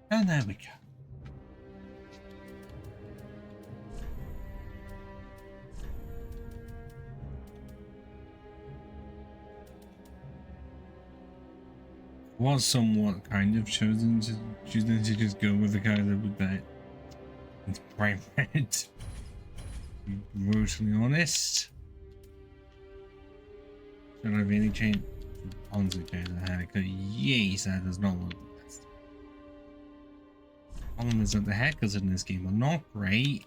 And there we go. Was somewhat kind of choosing to just go with the character with that. It's bright red. To be brutally honest. Should I really change? Honestly, change the haircut. Yes, that does not look the best. The problem is that the haircuts in this game are not great.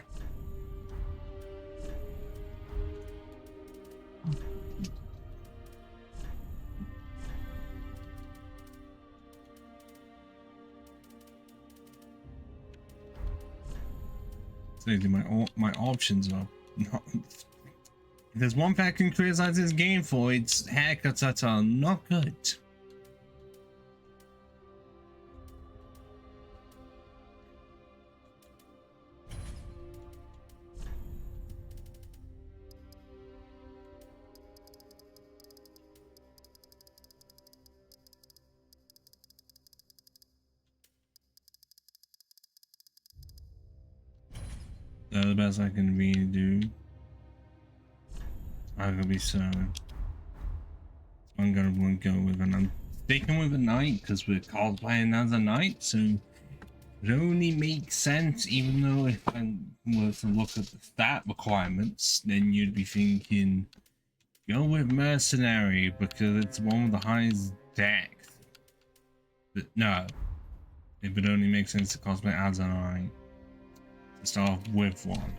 So my options are not. If there's one thing I can criticize this game for, it's haircuts that are not good. That's the best I can really do. I'm gonna be so. I'm gonna go with, and I'm sticking with a knight because we're cosplaying as a knight, so it only makes sense. Even though if I were to look at the stat requirements, then you'd be thinking go with mercenary because it's one with the highest dex. But no, it would only make sense to cosplay as a knight to start off with one.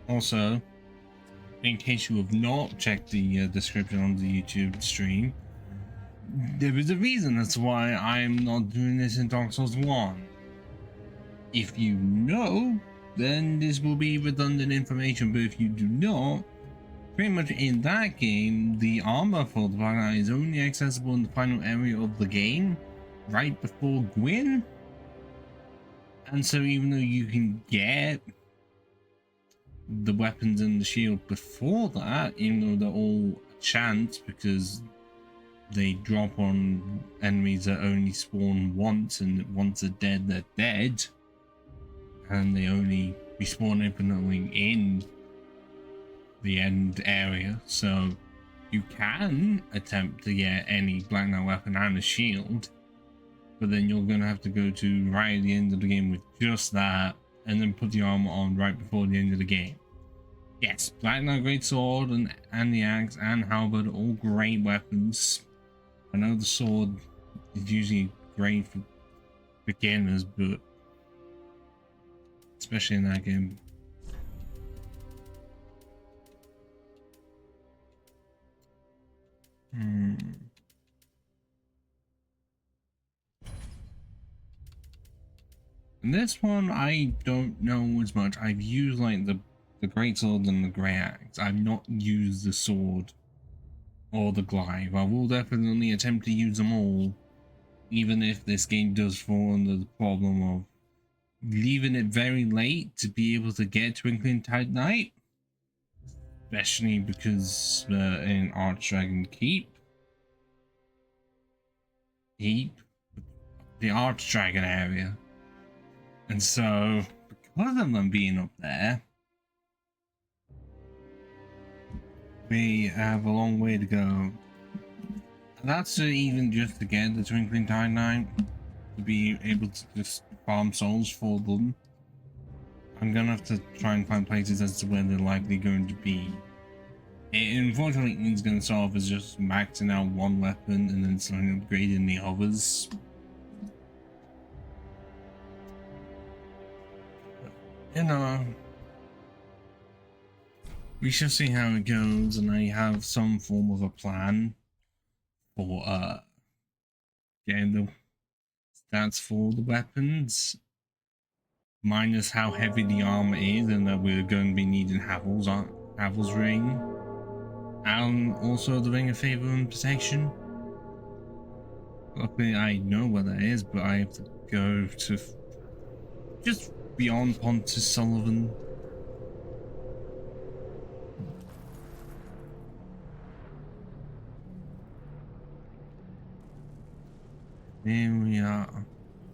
Also, in case you have not checked the description on the YouTube stream, there is a reason as to why I'm not doing this in Dark Souls 1. If you know, then this will be redundant information, but if you do not, pretty much in that game, the armor for the Black Knight is only accessible in the final area of the game, right before Gwyn. And so even though you can get the weapons and the shield before that, even though they're all a chance because they drop on enemies that only spawn once, and once they're dead, and they only respawn infinitely in the end area, so you can attempt to get any Black Knight weapon and a shield, but then you're gonna have to go to right at the end of the game with just that, and then put the armor on right before the end of the game. Yes, Black Knight Greatsword and the axe and halberd are all great weapons. I know the sword is usually great for beginners, but especially in that game. And this one I don't know as much. I've used like the greatsword and the grey axe. I've not used the sword or the glaive. I will definitely attempt to use them all, even if this game does fall under the problem of leaving it very late to be able to get Twinkling Titanite, especially because in Archdragon Keep, the Archdragon area, and so because of them being up there, we have a long way to go. And that's even just to get the Twinkling Titanite, to be able to just farm souls for them. I'm gonna have to try and find places as to where they're likely going to be. It unfortunately is going to start off as just maxing out one weapon and then starting upgrading the others. You know, we shall see how it goes, and I have some form of a plan for getting the stats for the weapons, minus how heavy the armor is, and that we're going to be needing Havel's ring, and also the ring of favor and protection. Luckily I know where that is, but I have to go to just beyond Pontus Sullivan. Here we are,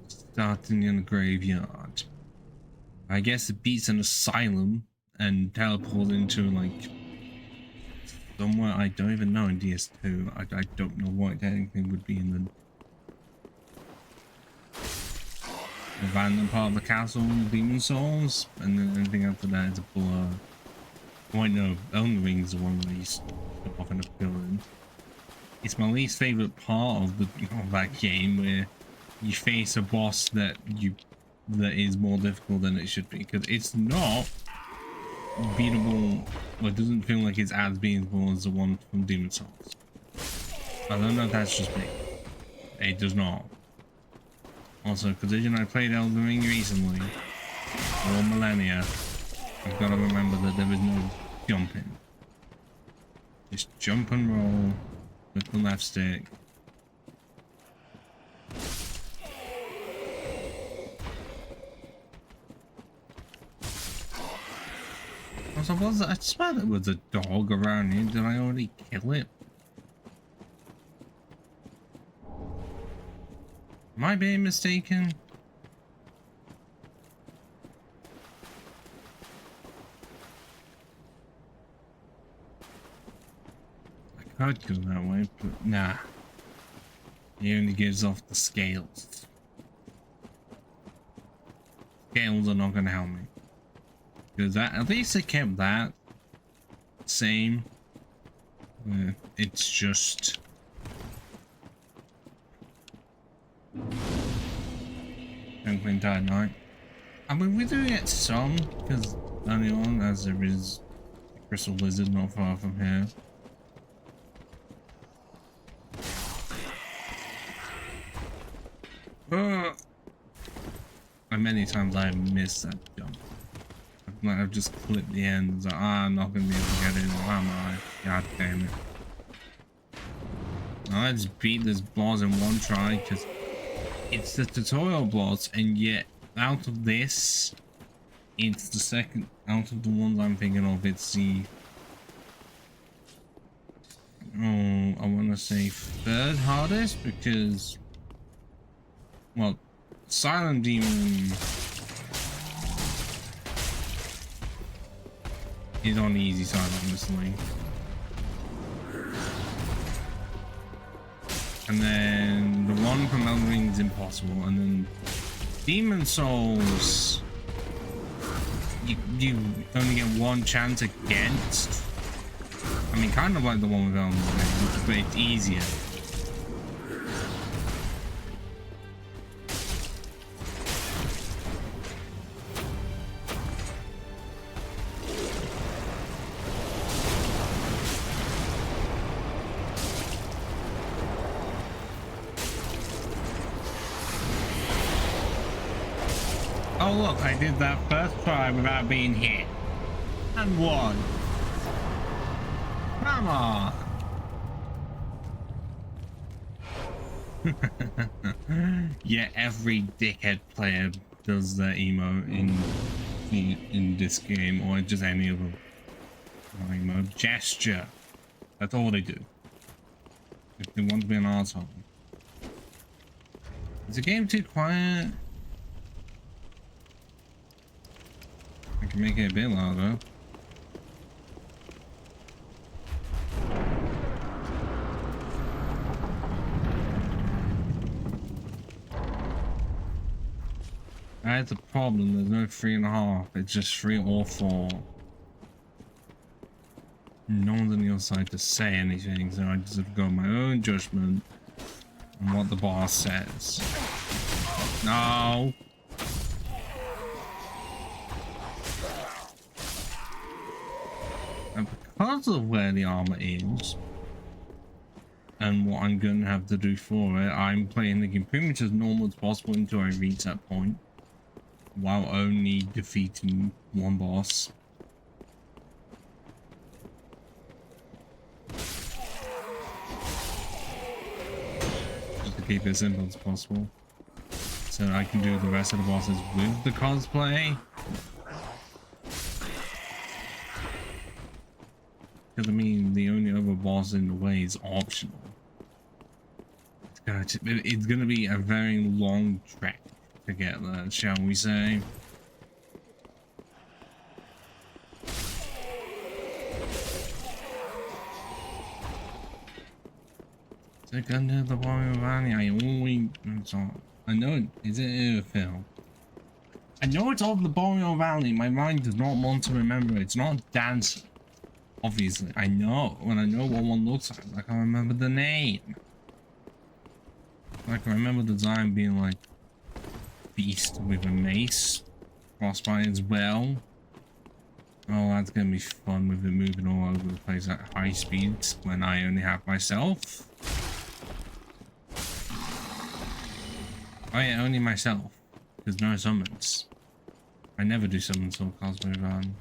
starting in the graveyard. I guess it beats an asylum and teleports into like somewhere I don't even know in DS2. I don't know what anything would be in the random part of the castle in Demon Souls, and then anything after that is a blur. Oh wait, no, Elden Ring is the one where you stop off in a villain. It's my least favorite part of that game, where you face a boss that is more difficult than it should be, because it's not beatable, or it doesn't feel like it's as beatable as the one from Demon Souls. I don't know if that's just me. It does not. Also, considering I played Elden Ring recently, for millennia, I've got to remember that there is no jumping. Just jump and roll with the left stick. Also, I swear there was a dog around here. Did I already kill it? Am I being mistaken? I could go that way, but nah. He only gives off the scales. Scales are not going to help me. Because at least they kept that same. It's just... the entire night. I mean, we do get some, because early on, as there is a crystal lizard not far from here. And many times I missed that jump. I've just clipped the end. It's like, I'm not gonna be able to get in. Why am I? God damn it. Now let's beat this boss in one try, because it's the tutorial boss, and yet out of this, it's the second out of the ones I'm thinking of. It's the I want to say third hardest, because, well, Silent Demon is on the easy side, honestly. And then the one from Elden Ring is impossible, and then Demon Souls, you only get one chance against. I mean, kind of like the one with Elden Ring, but it's easier. Oh look, I did that first try without being hit. And won. Come on. Yeah, every dickhead player does that emo in this game, or just any other emo gesture. That's all they do. If they want to be an arsehole. Is the game too quiet? I can make it a bit louder. That's a problem. There's no 3.5. It's just 3 or 4. No one's on the other side to say anything, so I just have to go on my own judgment on what the boss says. No. And because of where the armor is and what I'm going to have to do for it, I'm playing the game pretty much as normal as possible until I reach that point, while only defeating one boss. Just to keep it as simple as possible, so I can do the rest of the bosses with the cosplay. Because I mean, the only other boss in the way is optional. God, it's gonna be a very long trek to get there, shall we say? Take under the Boreal Valley. I know is it Phil? I know it's of the Boreal Valley. My mind does not want to remember. It's not Dancer. Obviously, I know. When I know what one looks like, I can't remember the name. Like I remember the design being like beast with a mace, crossbow as well. Oh, that's gonna be fun with it moving all over the place at high speeds when I only have myself. Oh yeah, only myself. There's no summons. I never do summons for Cosplay Run.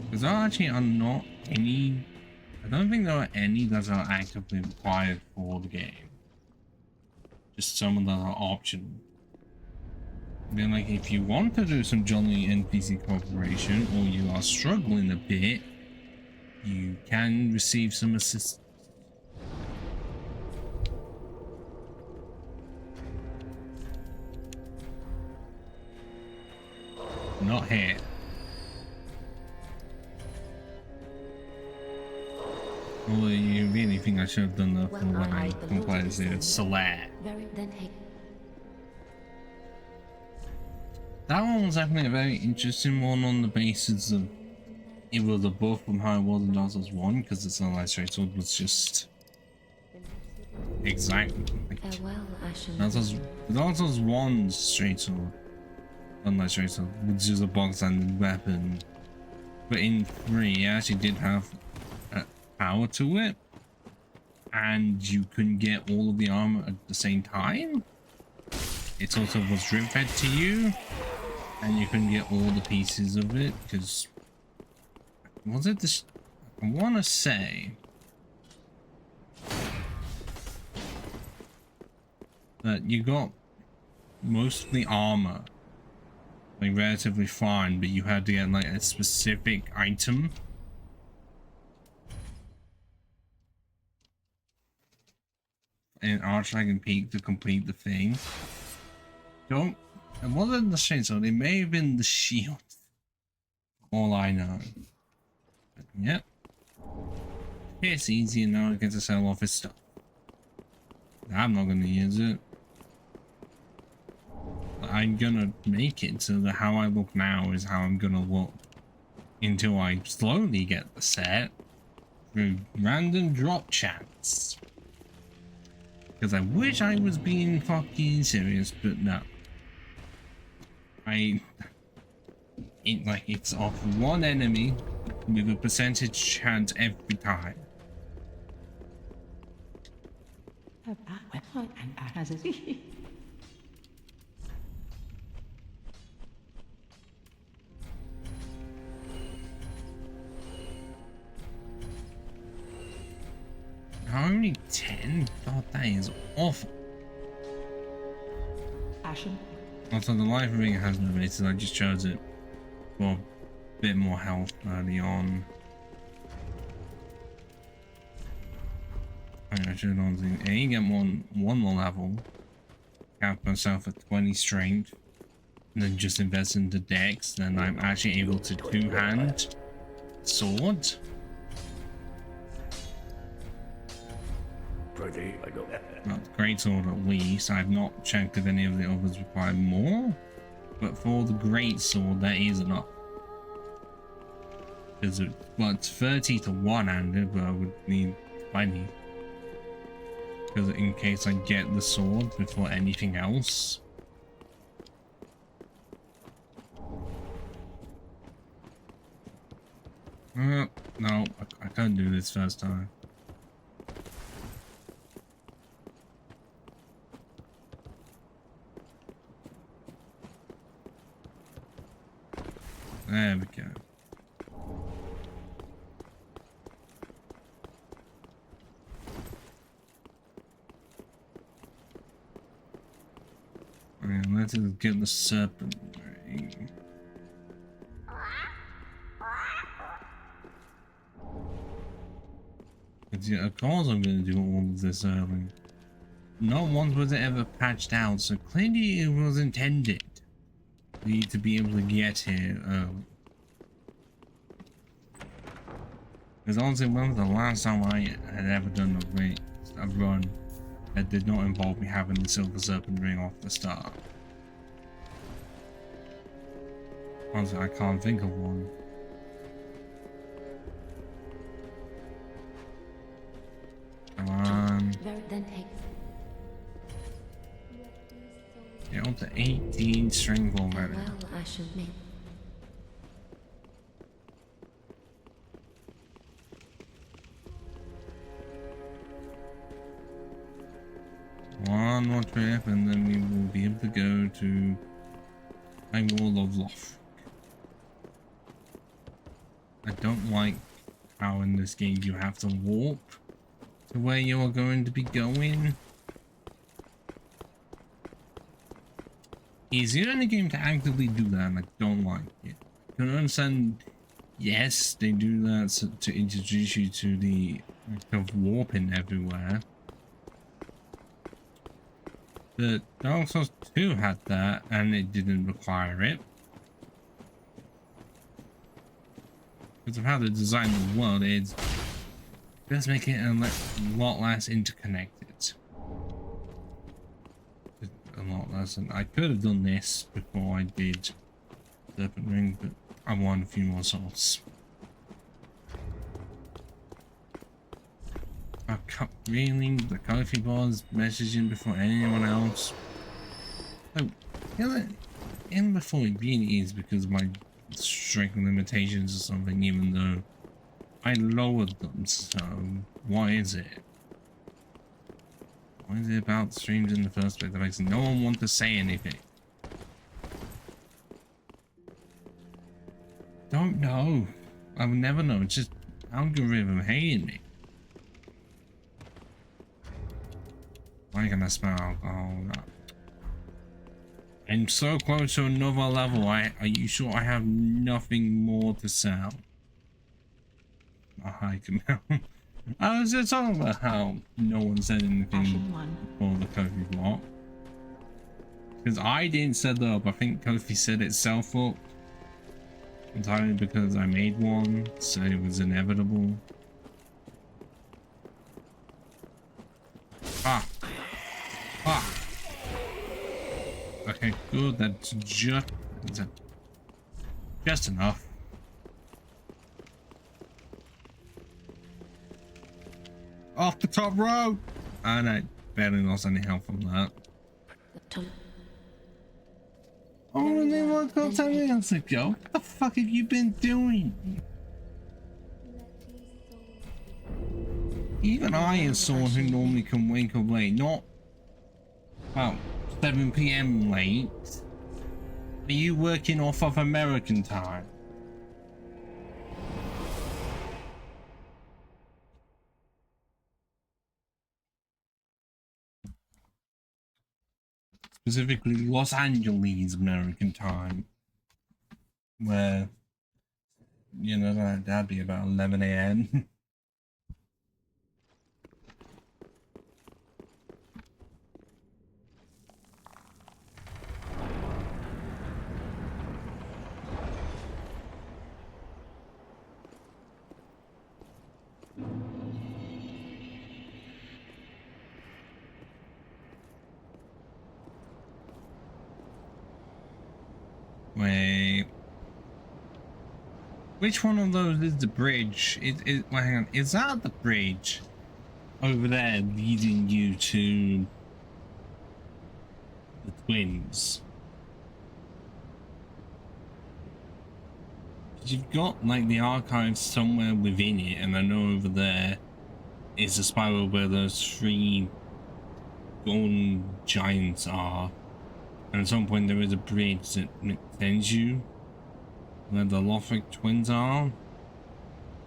Because there actually are not any... I don't think there are any that are actively required for the game. Just some that are optional. Then like if you want to do some jolly NPC cooperation or you are struggling a bit, you can receive some assistance. Not here. Although you really think I should have done that for when I completed the Solar. That one was definitely a very interesting one on the basis of it was a buff from how it was in Dark Souls 1 because the Sunlight Straight Sword was just exactly like Dark Souls 1's Straight Sword. Sunlight Straight Sword was just a box standard weapon. But in 3 it actually did have power to it and you couldn't get all of the armor at the same time. It also was drip fed to you and you couldn't get all the pieces of it because was it this I want to say that you got most of the armor like relatively fine, but you had to get like a specific item. And Archdragon Peak to complete the thing. Don't. It wasn't the chainsaw. It may have been the shield. All I know. But, yep. It's easy now to get to sell off his stuff. I'm not gonna use it. I'm gonna make it so that how I look now is how I'm gonna look until I slowly get the set through random drop chance. Because I wish I was being fucking serious, but no. It's of one enemy with a percentage chance every time. Only 10? God, that is awful. Ashen. Also, the life ring has no basis. I just chose it for a bit more health early on. I should honestly get one more level, cap myself at 20 strength, and then just invest in the dex. Then I'm actually able to two-hand sword. Well, great sword at least. I've not checked if any of the others require more, but for the great sword there is enough. Because it's 30 to one-handed, but I would need 20. Because in case I get the sword before anything else. No, I can't do this first time. There we go. And let's just get the serpent ring. Yeah, of course I'm going to do all of this early. Not once was it ever patched out, so clearly it was intended for you to be able to get here early. Because honestly, when was the last time I had ever done a run that did not involve me having the Silver Serpent ring off the start? Honestly, I can't think of one. Come on. Get on to 18 string already. Well, I should make. One more trip and then we will be able to go to my Wall of Loth. I don't like how in this game you have to warp to where you are going to be going. It's the only game to actively do that and I don't like it. I can understand, yes, they do that to introduce you to the act of warping everywhere. But Dark Souls 2 had that and it didn't require it. Because of how they designed the world, it does make it a lot less interconnected. A lot less, and I could have done this before I did Serpent Ring, but I want a few more souls. I kept reeling the coffee bars messaging before anyone else. Oh, in before it really is because of my strength limitations or something, even though I lowered them, so what is it? What is it about streams in the first place that makes no one want to say anything? Don't know. I will never know. It's just algorithm hating me. Why can I smell alcohol? No. I'm so close to another level. Are you sure I have nothing more to sell? Oh, hi, Camille. I was just talking about how no one said anything before the Kofi block. Because I didn't set it up. I think Kofi set itself up. Entirely because I made one, so it was inevitable. Ah! Ah! Okay, good. That's just enough. Off the top row! And I barely lost any health from that. Oh, and then what got 10 minutes ago? What the fuck have you been doing? Even I, as someone who normally can wake up late, not about 7 PM late, are you working off of American time? Specifically Los Angeles American time, where, you know, that'd be about 11 AM. Wait. Which one of those is the bridge? Well, hang on. Is that the bridge over there leading you to the twins? You've got like the archives somewhere within it, and I know over there is the spiral where those 3 golden giants are. And at some point there is a bridge that sends you where the Lothric twins are.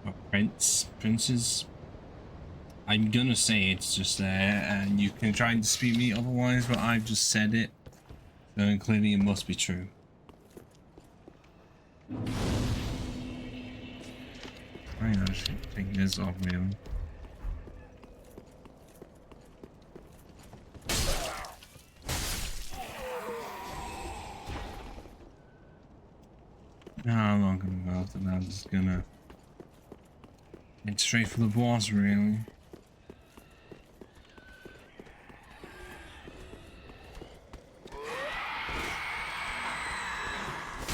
Or princes. I'm gonna say it's just there, and you can try and dispute me otherwise, but I've just said it. So clearly it must be true. I know, I should take this off really. just gonna head straight for the boss, really.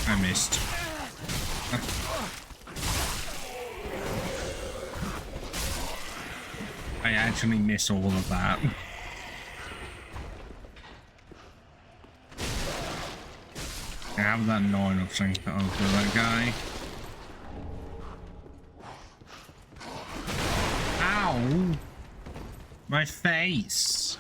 I missed. I actually missed all of that. I have that not enough strength to open that guy. Ow! My face!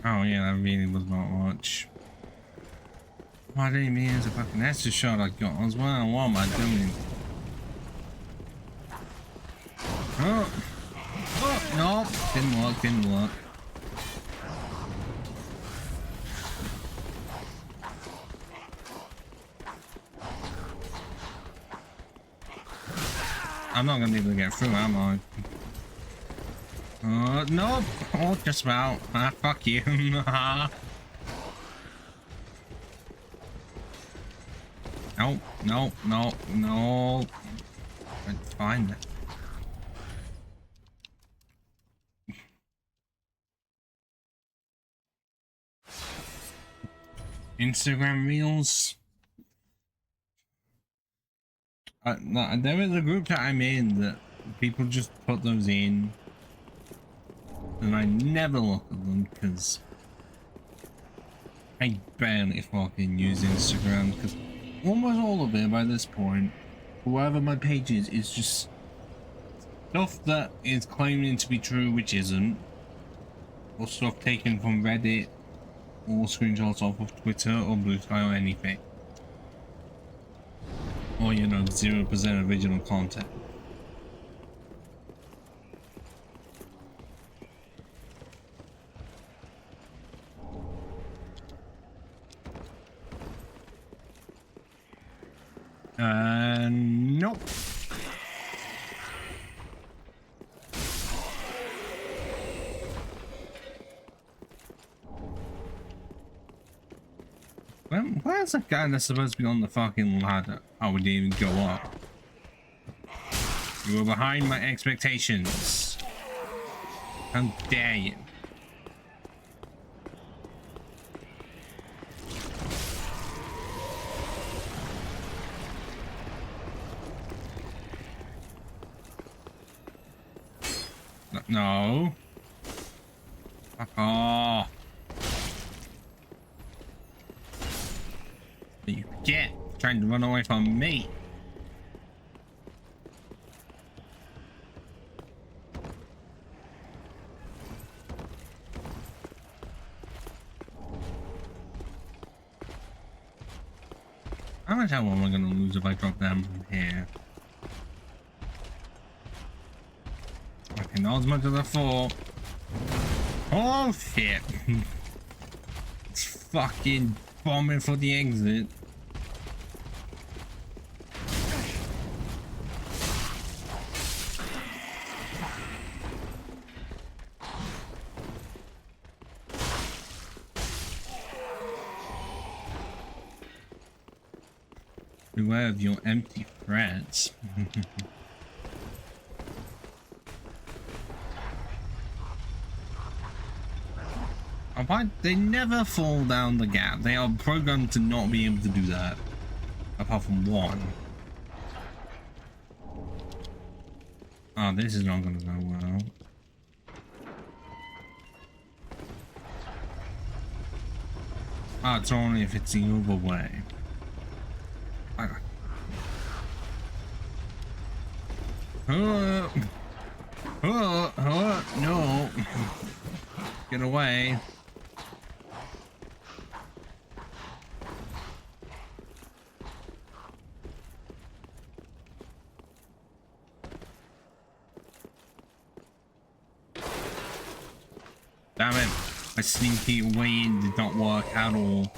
Oh yeah, that really was not much. Why didn't mean it's a fucking extra shot I got as well? What am I doing? Oh! Oh! No! Didn't work, didn't work. I'm not gonna be able to get through, am I? No! Oh, just about. Ah, fuck you. No, no, no, no. It's fine. Instagram Reels. There is a group that I'm in that people just put those in. And I never look at them because I barely fucking use Instagram because almost all of it by this point, wherever my page is just stuff that is claiming to be true which isn't, or stuff taken from Reddit, or screenshots off of Twitter or Blue Sky or anything, or you know, 0% original content. Nope. Where's that guy that's supposed to be on the fucking ladder? Oh, we didn't even go up. You were behind my expectations. How dare you? No. Fuck off. You get trying to run away from me. How much ammo am I gonna lose if I drop down from here? Okay, not as much as I thought. Oh shit! It's fucking bombing for the exit. Beware of your empty threats. Why they never fall down the gap? They are programmed to not be able to do that, apart from one. Oh, this is not gonna go well. Oh, it's only if it's the other way. No. Get away. Damn it. My sneaky way in did not work at all.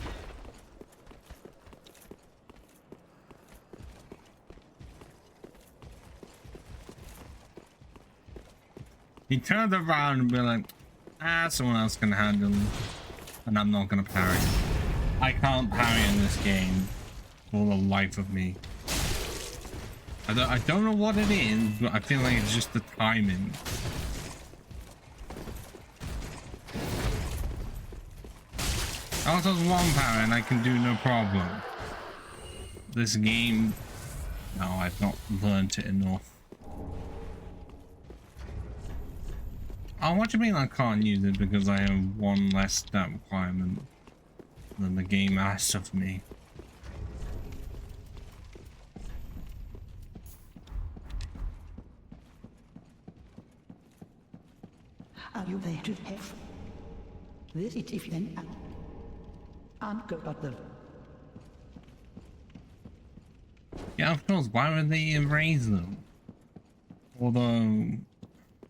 He turned around and be like, ah, someone else can handle it. And I'm not gonna parry. I can't parry in this game for the life of me. I don't know what it is, but I feel like it's just the timing. Also, one parry and I can do no problem. This game, no, I've not learned it enough. Oh, what do you mean I can't use it because I have one less stat requirement than the game asks of me? Are you there to help? Visit if you can. And go but the. Yeah, of course. Why would they erase them? Although,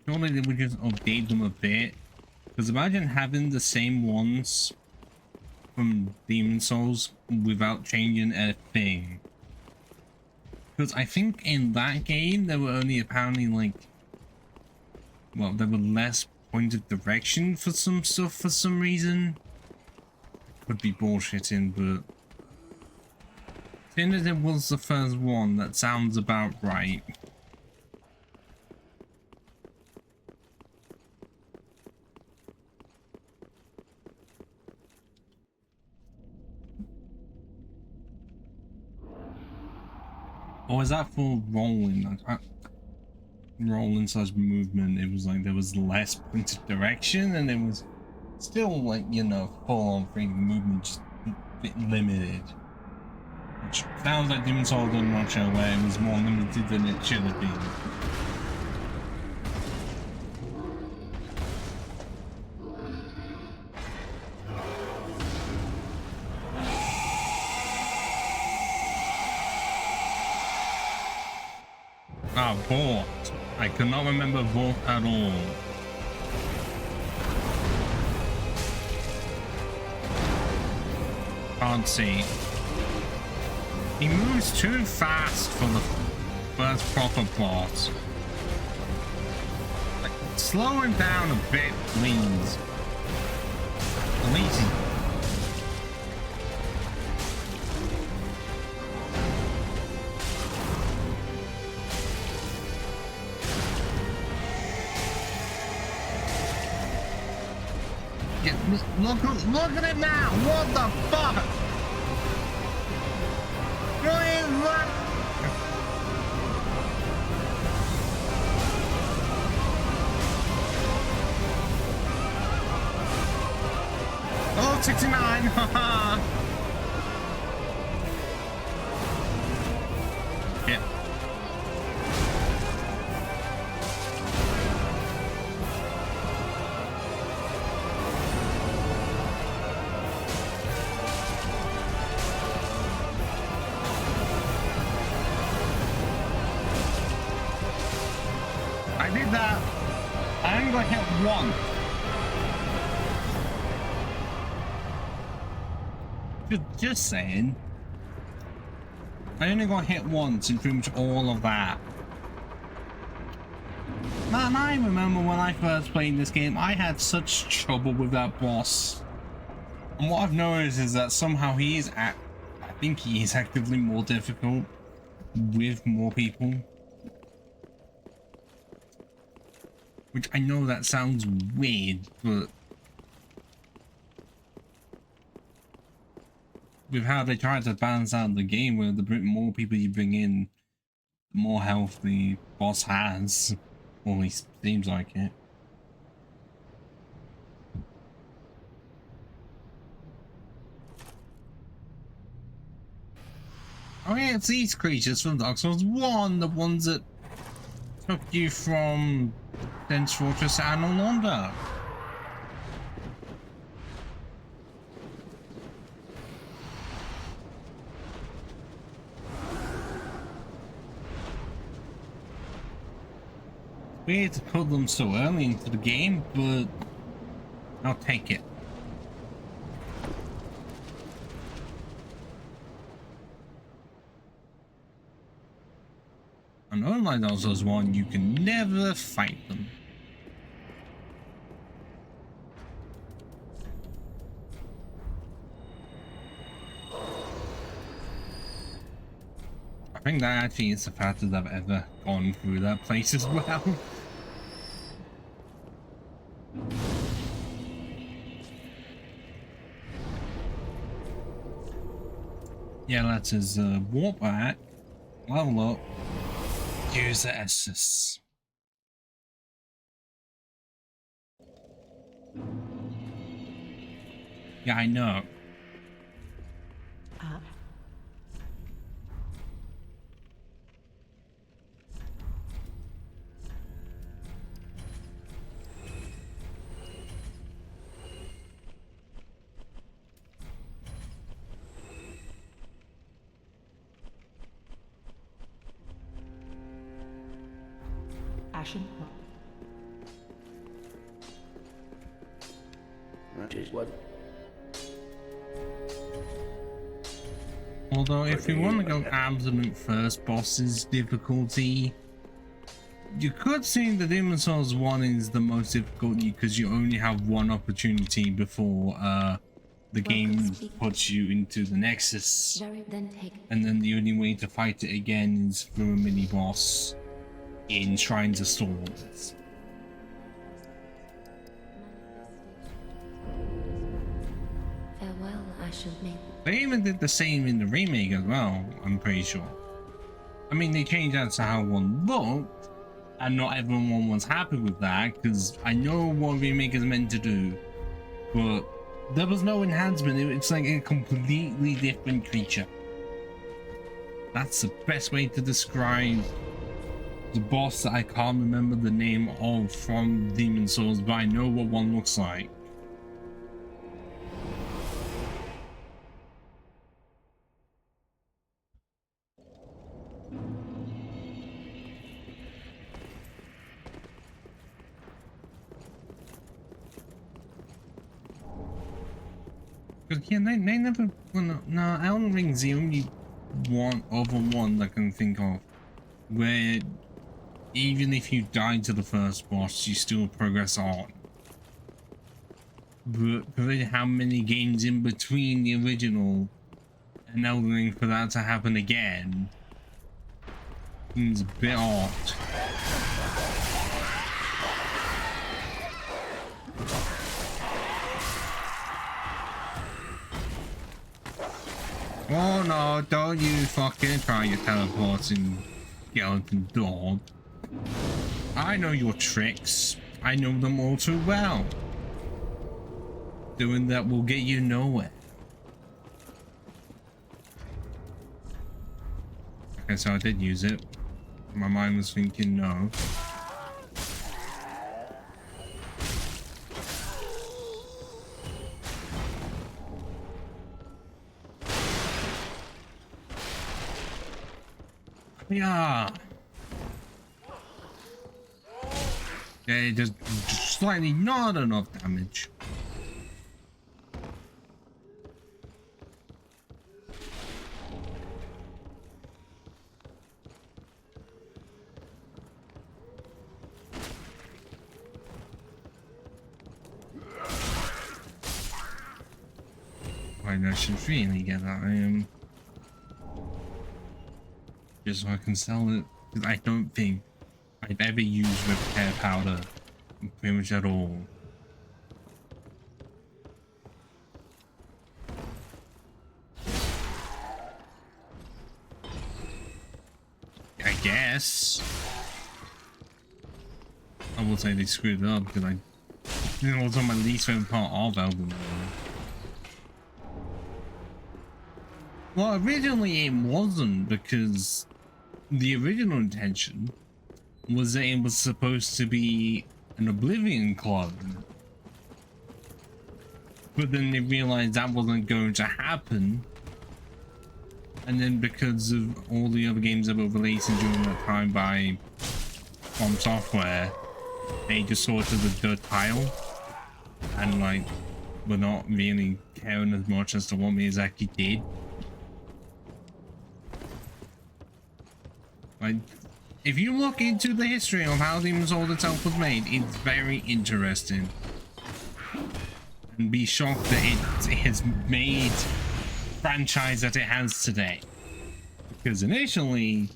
surely they would just update them a bit. Because imagine having the same ones from Demon Souls without changing a thing. Because I think in that game there were only apparently like, well, there were less points of direction for some stuff for some reason. Could be bullshitting, but seeing as it was the first one, that sounds about right. Or is that for rolling? Rolling slash movement, it was like there was less pointed direction and it was still like, you know, full on freaking movement, just a bit limited. Which sounds like Demon Souls in a nutshell, where it was more limited than it should have been. Ah, Vought. I cannot remember Vought at all. Can't see. He moves too fast for the first proper boss. Like, slow him down a bit, please. At least look at it now! What the fuck? What? Oh, 69! Haha! Yeah. I did that. I only got hit once. Just saying. I only got hit once in pretty much all of that. Man, I remember when I first played this game, I had such trouble with that boss. And what I've noticed is that somehow I think he is actively more difficult with more people. Which I know that sounds weird, but with how they try to balance out the game, where the more people you bring in, the more health the boss has, or at least seems like it. Oh yeah, it's these creatures from Dark Souls 1, the ones that took you from Dense Fortress and no longer. Weird to put them so early into the game, but I'll take it. And unlike Dark Souls 1, you can never fight them. think that actually is the fastest I've ever gone through that place as well. Yeah, let's just warp back, level up, use the Essus. Yeah, I know. Ashen. That is what. Although if you want to go absolute first boss's difficulty, you could say the Demon Souls 1 is the most difficult because you only have one opportunity before the game puts you into the Nexus. And then the only way to fight it again is through a mini boss in Shrines of Swords. Farewell, Ashen Maiden. They even did the same in the remake as well, I'm pretty sure. I mean, they changed that to how one looked, and not everyone was happy with that, because I know what remake is meant to do, but there was no enhancement. It's like a completely different creature. That's the best way to describe the boss that I can't remember the name of from Demon Souls, but I know what one looks like. Yeah, they never. Well, no, Elden Ring's the only one that I can think of where even if you die to the first boss, you still progress on. But how many games in between the original and Elden Ring for that to happen again seems a bit odd. Oh no, don't you fucking try your teleporting skeleton dog. I know your tricks. I know them all too well. Doing that will get you nowhere. Okay, so I did use it. My mind was thinking no. Yeah. Okay, just slightly not enough damage. I should really get that. Just so I can sell it, because I don't think I've ever used repair powder pretty much at all. I guess I will say they screwed it up because it was on my least favorite part of Elden Ring. Well, originally it wasn't, because the original intention was that it was supposed to be an Oblivion clone. But then they realized that wasn't going to happen. And then because of all the other games that were releasing during that time by From Software, they just sorted the dirt pile. And like, were not really caring as much as to what Miyazaki did. Like, if you look into the history of how Demon's Souls itself was made, it's very interesting. And be shocked that it has made franchise that it has today. Because initially,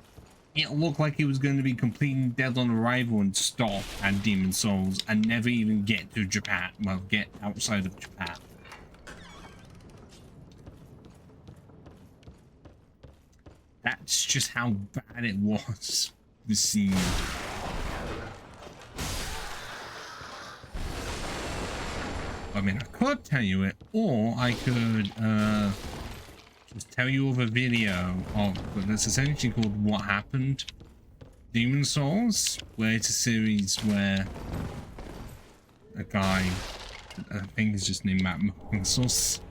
it looked like it was going to be completely dead on arrival and stop at Demon Souls and never even get to Japan. Well, get outside of Japan. That's just how bad it was, the scene. I mean, I could tell you it, or I could just tell you of a video of, but that's essentially called What Happened Demon Souls, where it's a series where a guy, I think it's just named Matt Souls,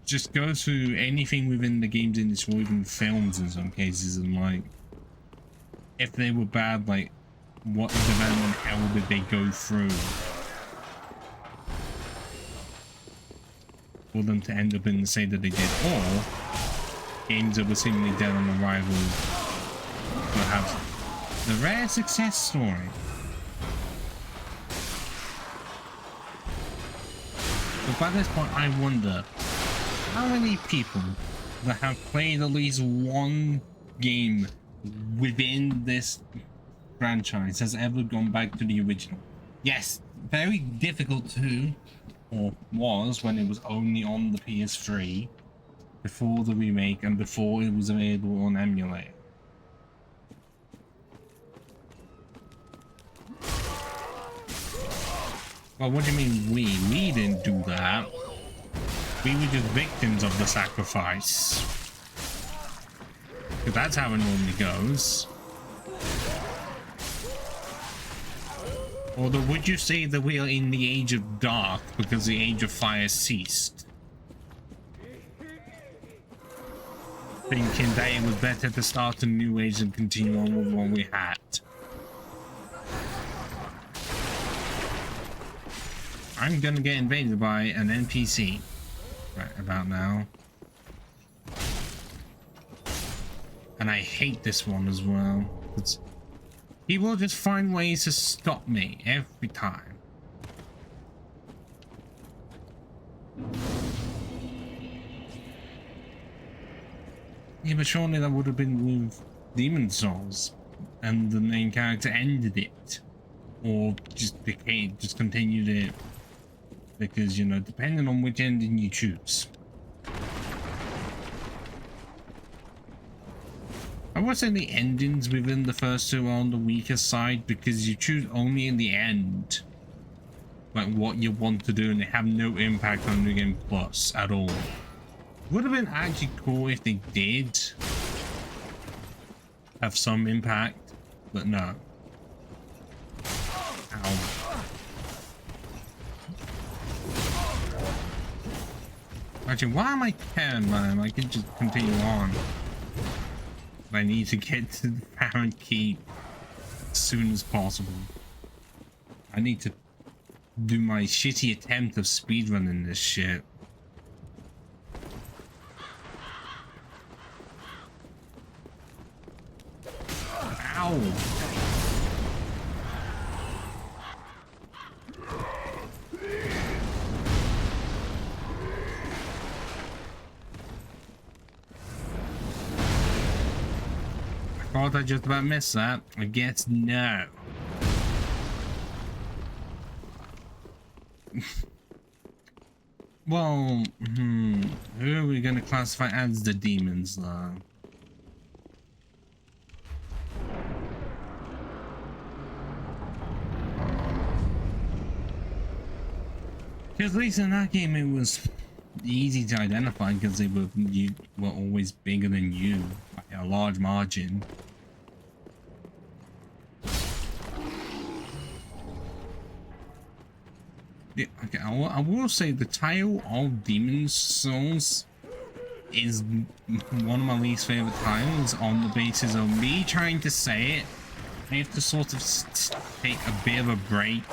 just goes through anything within the games industry, or even films in some cases, and like, if they were bad, like, what development hell did they go through for them to end up in the state that they did, or games that were seemingly dead on arrival will have the rare success story. But by this point, I wonder how many people that have played at least one game within this franchise has ever gone back to the original. Yes, very difficult to, or was when it was only on the PS3 before the remake and before it was available on emulator. Well, what do you mean we? We didn't do that. We were just victims of the sacrifice. Because that's how it normally goes. Although, would you say that we are in the age of dark because the age of fire ceased? Thinking that it was better to start a new age and continue on with what we had. I'm gonna get invaded by an NPC right about now. And I hate this one as well. He will just find ways to stop me every time. Yeah, but surely that would have been with Demon Souls, and the main character ended it, or just continued it, because, you know, depending on which ending you choose. I would say the endings within the first two are on the weaker side, because you choose only in the end like what you want to do, and they have no impact on New Game Plus at all. Would have been actually cool if they did have some impact, but no. Ow. Actually, why am I caring, man? I can just continue on. I need to get to the parent key as soon as possible. I need to do my shitty attempt of speedrunning this shit. Ow! I thought I just about missed that. I guess no. Well, who are we going to classify as the demons, though? Because at least in that game it was easy to identify, because they were always bigger than you by a large margin. Yeah, okay, I will say the title of Demon Souls is one of my least favorite titles, on the basis of me trying to say it. I have to sort of take a bit of a break.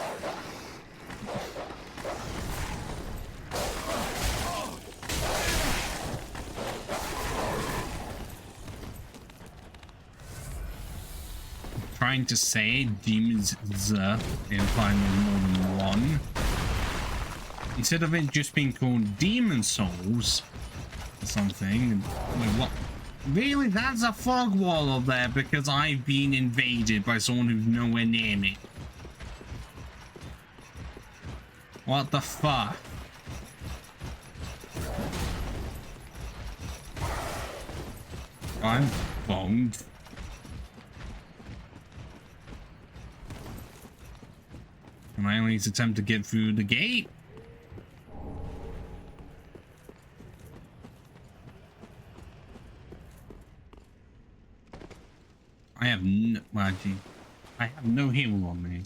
Trying to say demons implying there's more than one. Instead of it just being called Demon Souls or something. Wait, what? Really? That's a fog wall up there because I've been invaded by someone who's nowhere near me. What the fuck? I'm boned. And I only attempt to get through the gate. I have no, well, gee, I have no heal on me.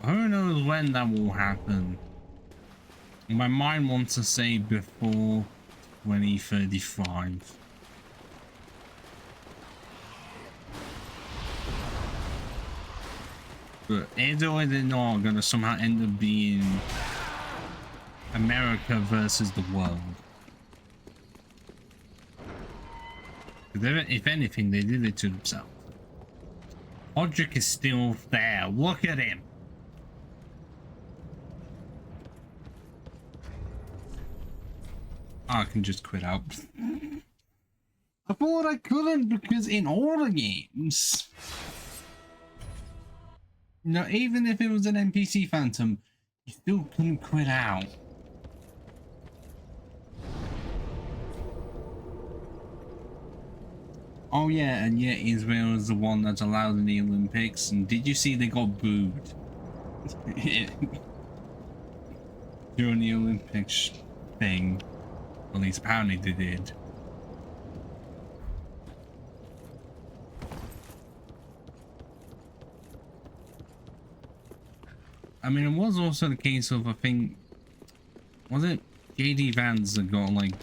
Who knows when that will happen? My mind wants to say before 2035. But either way they're not gonna somehow end up being America versus the world. If anything, they did it to themselves. Podrick is still there. Look at him. I can just quit out. I thought I couldn't because in all the games, no, even if it was an NPC phantom, you still couldn't quit out. Oh yeah, and yet Israel is the one that's allowed in the Olympics. And did you see they got booed during the Olympics thing? At least apparently they did. I mean, it was also the case of, I think, was it JD Vans that got like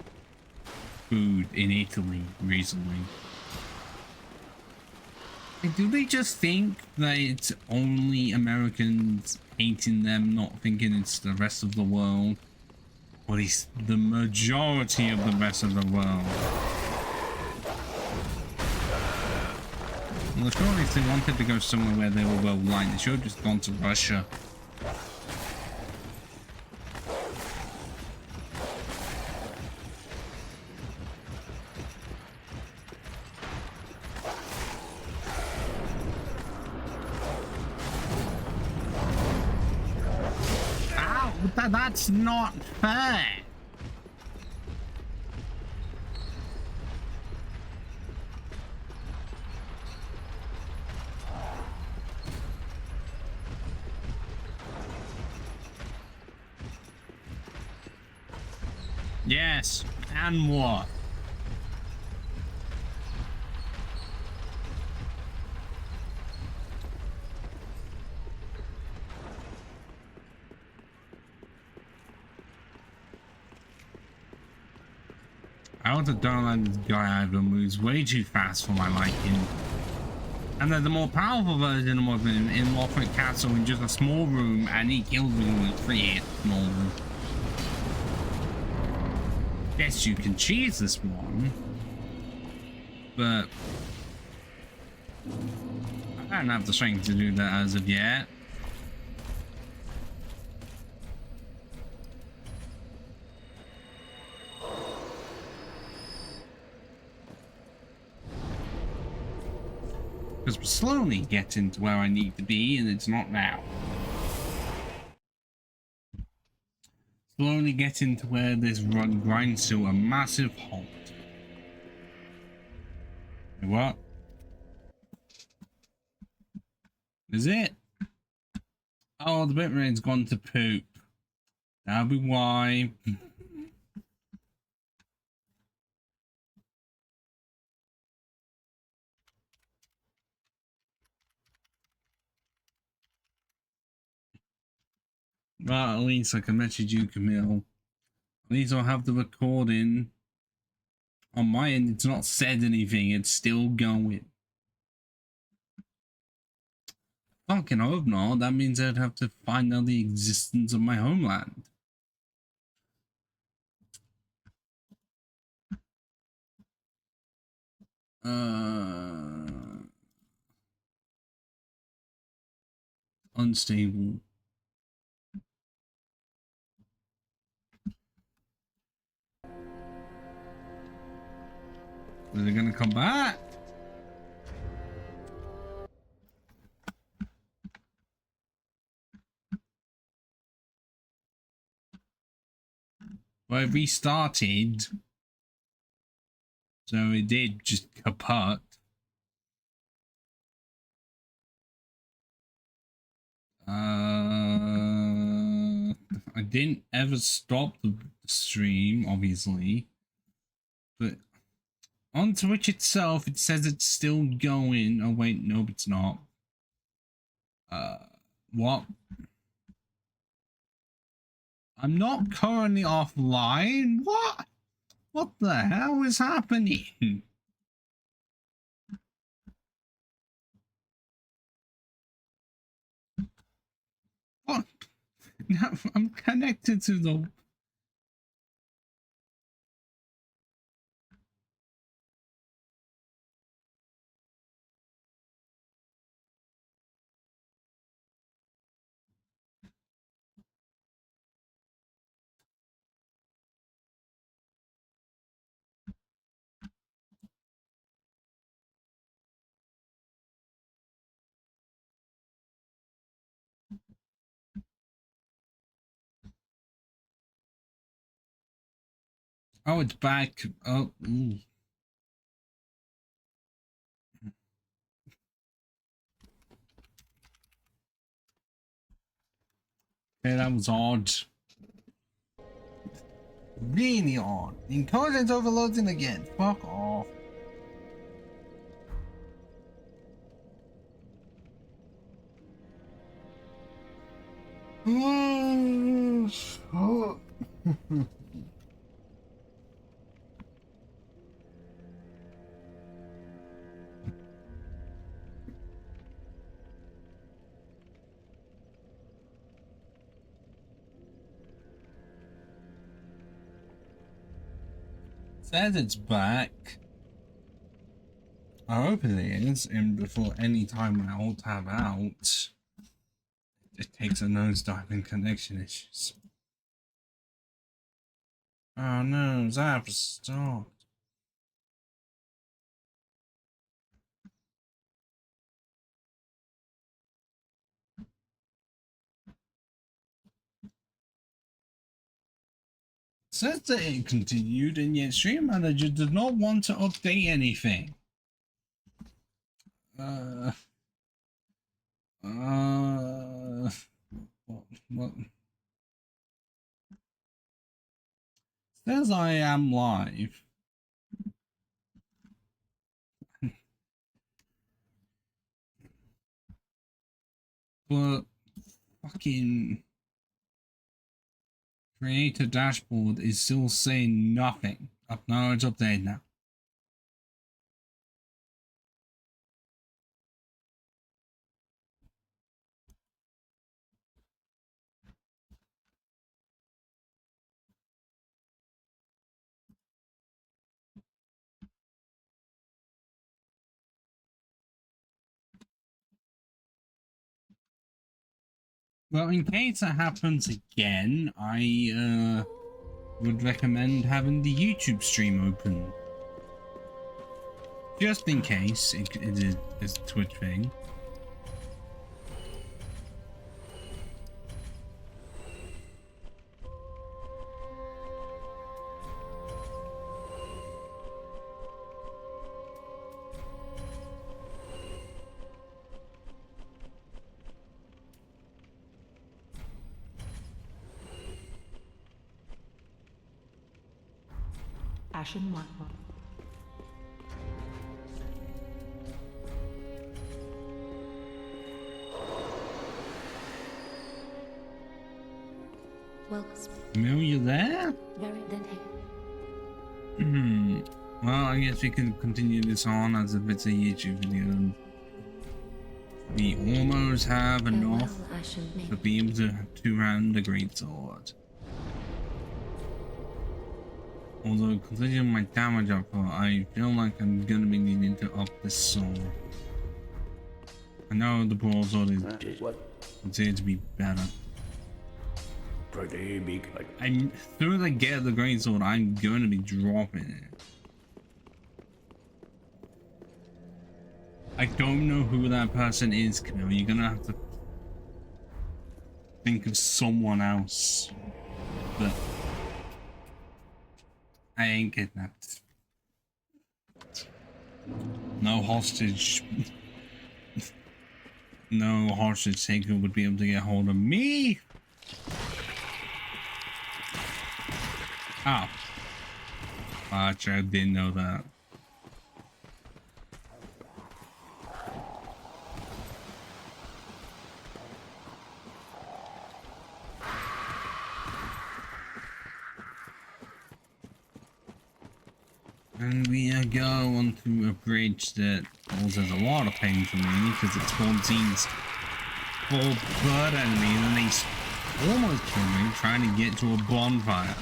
booed in Italy recently? Like, do they just think that it's only Americans hating them, not thinking it's the rest of the world? Or at least the majority of the rest of the world. Well, surely if they wanted to go somewhere where they were well aligned, they should have just gone to Russia. Ow! That's not fair! Yes, and what? I also don't like this guy either, moves way too fast for my liking. And then the more powerful version of him in Lothric Castle in just a small room, and he kills me with 3 hits normally. Yes, you can cheese this one, but I don't have the strength to do that as of yet. Because we're slowly getting to where I need to be, and it's not now. Slowly getting to where this run grinds to a massive halt. What? Is it? Oh, the bitrate's gone to poop. That'll be why. Well, at least I can message you, Camille. At least I'll have the recording. On my end, it's not said anything. It's still going. Fucking hope not. That means I'd have to find out the existence of my homeland. unstable. Are they gonna come back? Well, it restarted. So it did just kaput. I didn't ever stop the stream, obviously. But on Twitch itself, it says it's still going. Oh, wait, nope, it's not. What? I'm not currently offline? What? What the hell is happening? What? Now I'm connected to the... Oh, it's back. Oh, ooh. Okay, that was odd. Really odd. The intelligence overloading again. Fuck off. Oh. Says it's back. I hope it is, and before any time I alt tab out, it takes a nosedive in connection issues. Oh no, Zap stopped. Says that it continued, and yet Stream Manager did not want to update anything. What? Says I am live. But fucking creator dashboard is still saying nothing. Oh, no, it's updated now. Well, in case that happens again, I would recommend having the YouTube stream open. Just in case it is a Twitch thing. Ashen one. Welcome. Emil, you there? Very then. Well, I guess we can continue this on as if it's a YouTube video. We almost have enough to be able to two-hand the greatsword. Although, considering my damage output, I feel like I'm gonna be needing to up this sword. I know the broadsword is Consider to be better. Pretty big. Like, And as soon as I get the greatsword, I'm going to be dropping it. I don't know who that person is, Camille. You're gonna have to think of someone else. But I ain't kidnapped. No hostage. No hostage taker would be able to get hold of me. Oh. Actually, I didn't know that. And we go onto a bridge that causes a lot of pain for me because it spawns these 4 bird enemies and they almost kill me trying to get to a bonfire.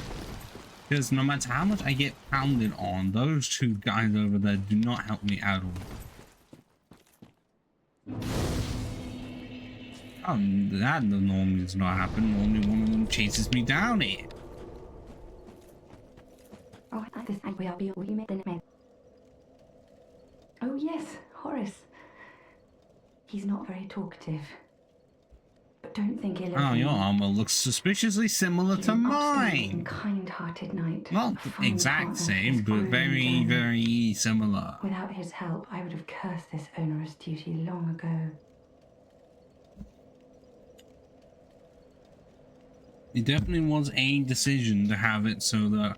Because no matter how much I get pounded on, those 2 guys over there do not help me at all. Oh, that normally does not happen. Normally one of them chases me down here. Oh yes, Horace. He's not very talkative. But don't think he'll... Oh, your armor looks suspiciously similar to mine. Kind-hearted knight. Not exact same, but very, very similar. Without his help, I would have cursed this onerous duty long ago. It definitely was a decision to have it so that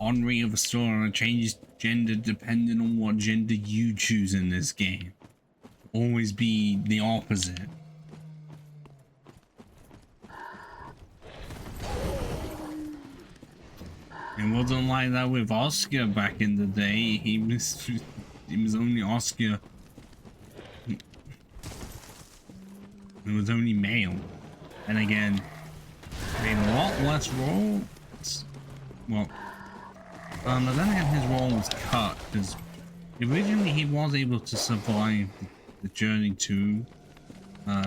Henri of Astora changes gender depending on what gender you choose in this game. Always be the opposite. It wasn't like that with Oscar back in the day. He was only Oscar. It was only male. And again, made a lot less roles. Well, no, then again, his role was cut because originally he was able to survive the journey to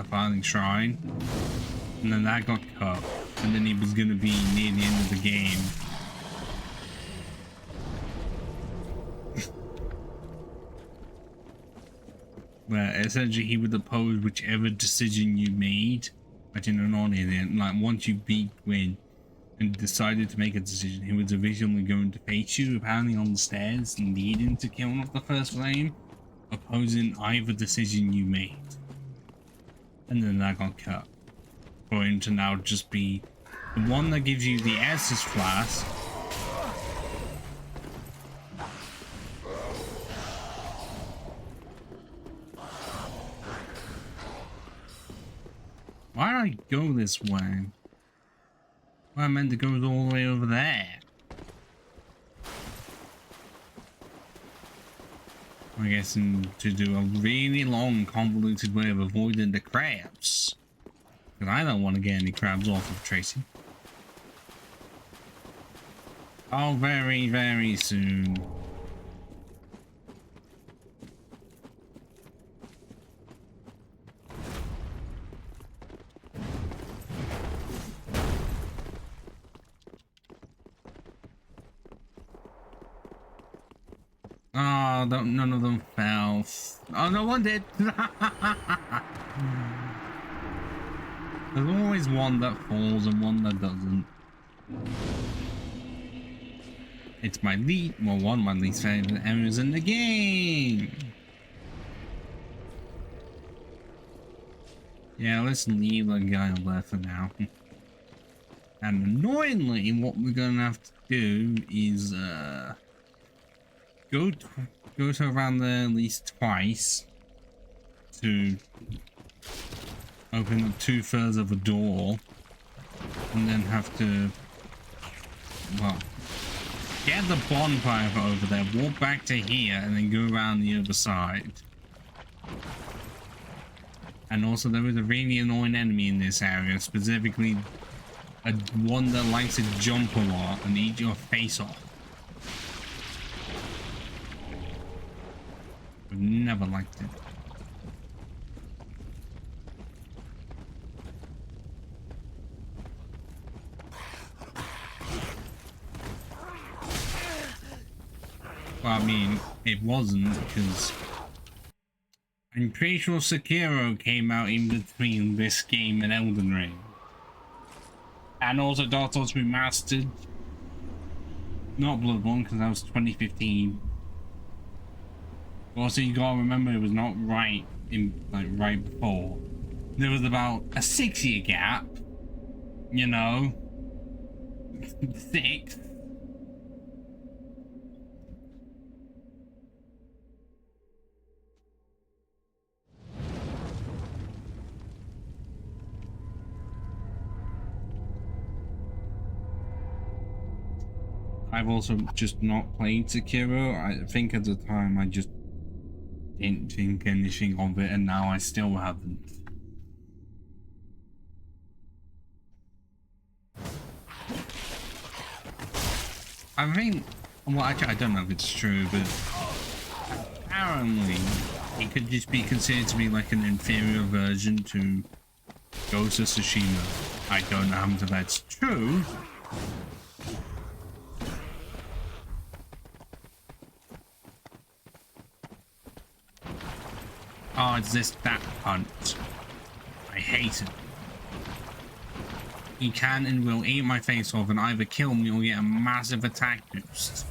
Filing Shrine, and then that got cut, and then he was going to be near the end of the game. Where essentially he would oppose whichever decision you made. Imagine an on here, like once you beat Gwyn and decided to make a decision, he was originally going to face you apparently on the stairs, needing to kill off the first flame, opposing either decision you made. And then that got cut. For him to now just be the one that gives you the Estus Flask. Why did I go this way? Well, I meant to go all the way over there. I guess to do a really long, convoluted way of avoiding the crabs. Because I don't want to get any crabs off of Tracy. Oh, very, very soon. Oh, none of them fell. Oh, no one did. There's always one that falls and one that doesn't. It's my one of my least favorite areas in the game. Yeah, let's leave the guy there for now. And annoyingly, what we're gonna have to do is go to around there at least twice to open up 2/3 of a door, and then have to, well, get the bonfire over there, walk back to here, and then go around the other side. And also there is a really annoying enemy in this area, specifically one that likes to jump a lot and eat your face off. I've never liked it. Well, I mean, it wasn't, because I'm pretty sure Sekiro came out in between this game and Elden Ring. And also Dark Souls Remastered. Not Bloodborne, because that was 2015. Also, you gotta remember it was not right before. There was about a 6-year gap. You know. 6. I've also just not played Sekiro. I think at the time I just didn't think anything of it, and now I still haven't. I think, well, actually I don't know if it's true, but apparently it could just be considered to be like an inferior version to Ghost of Tsushima. I don't know how much of that's true. Oh, it's this that hunt. I hate it. He can and will eat my face off and either kill me or get a massive attack boost.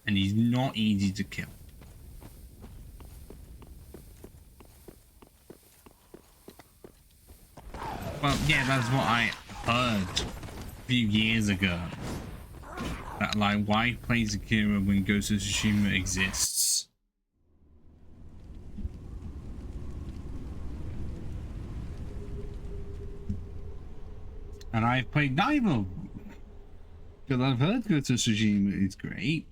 And he's not easy to kill. Well, yeah, that's what I heard a few years ago. That, like, why play Sekiro when Ghost of Tsushima exists? And I've played neither. Because I've heard Ghost of Tsushima is great.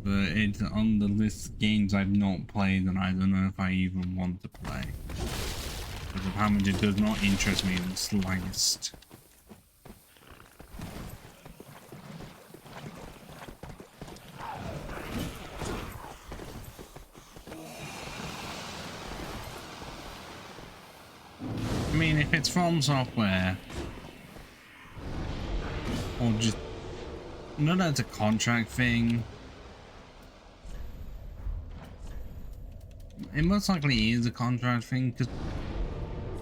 But it's on the list of games I've not played, and I don't know if I even want to play. Because of how much it does not interest me in the slightest. I mean, if it's from software, or just, no, that's a contract thing. It most likely is a contract thing, because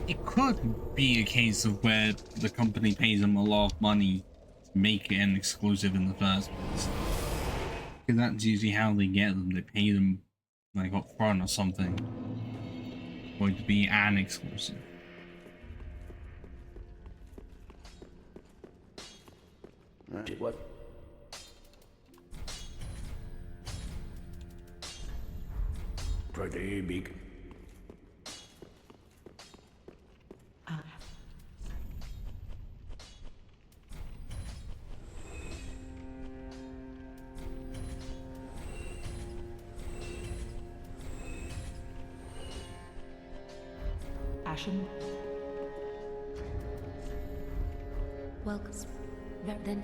it could be a case of where the company pays them a lot of money to make it an exclusive in the first place. Because that's usually how they get them. They pay them like up front or something for it to be an exclusive. What? Pretty big. Ashen. Welcome. Then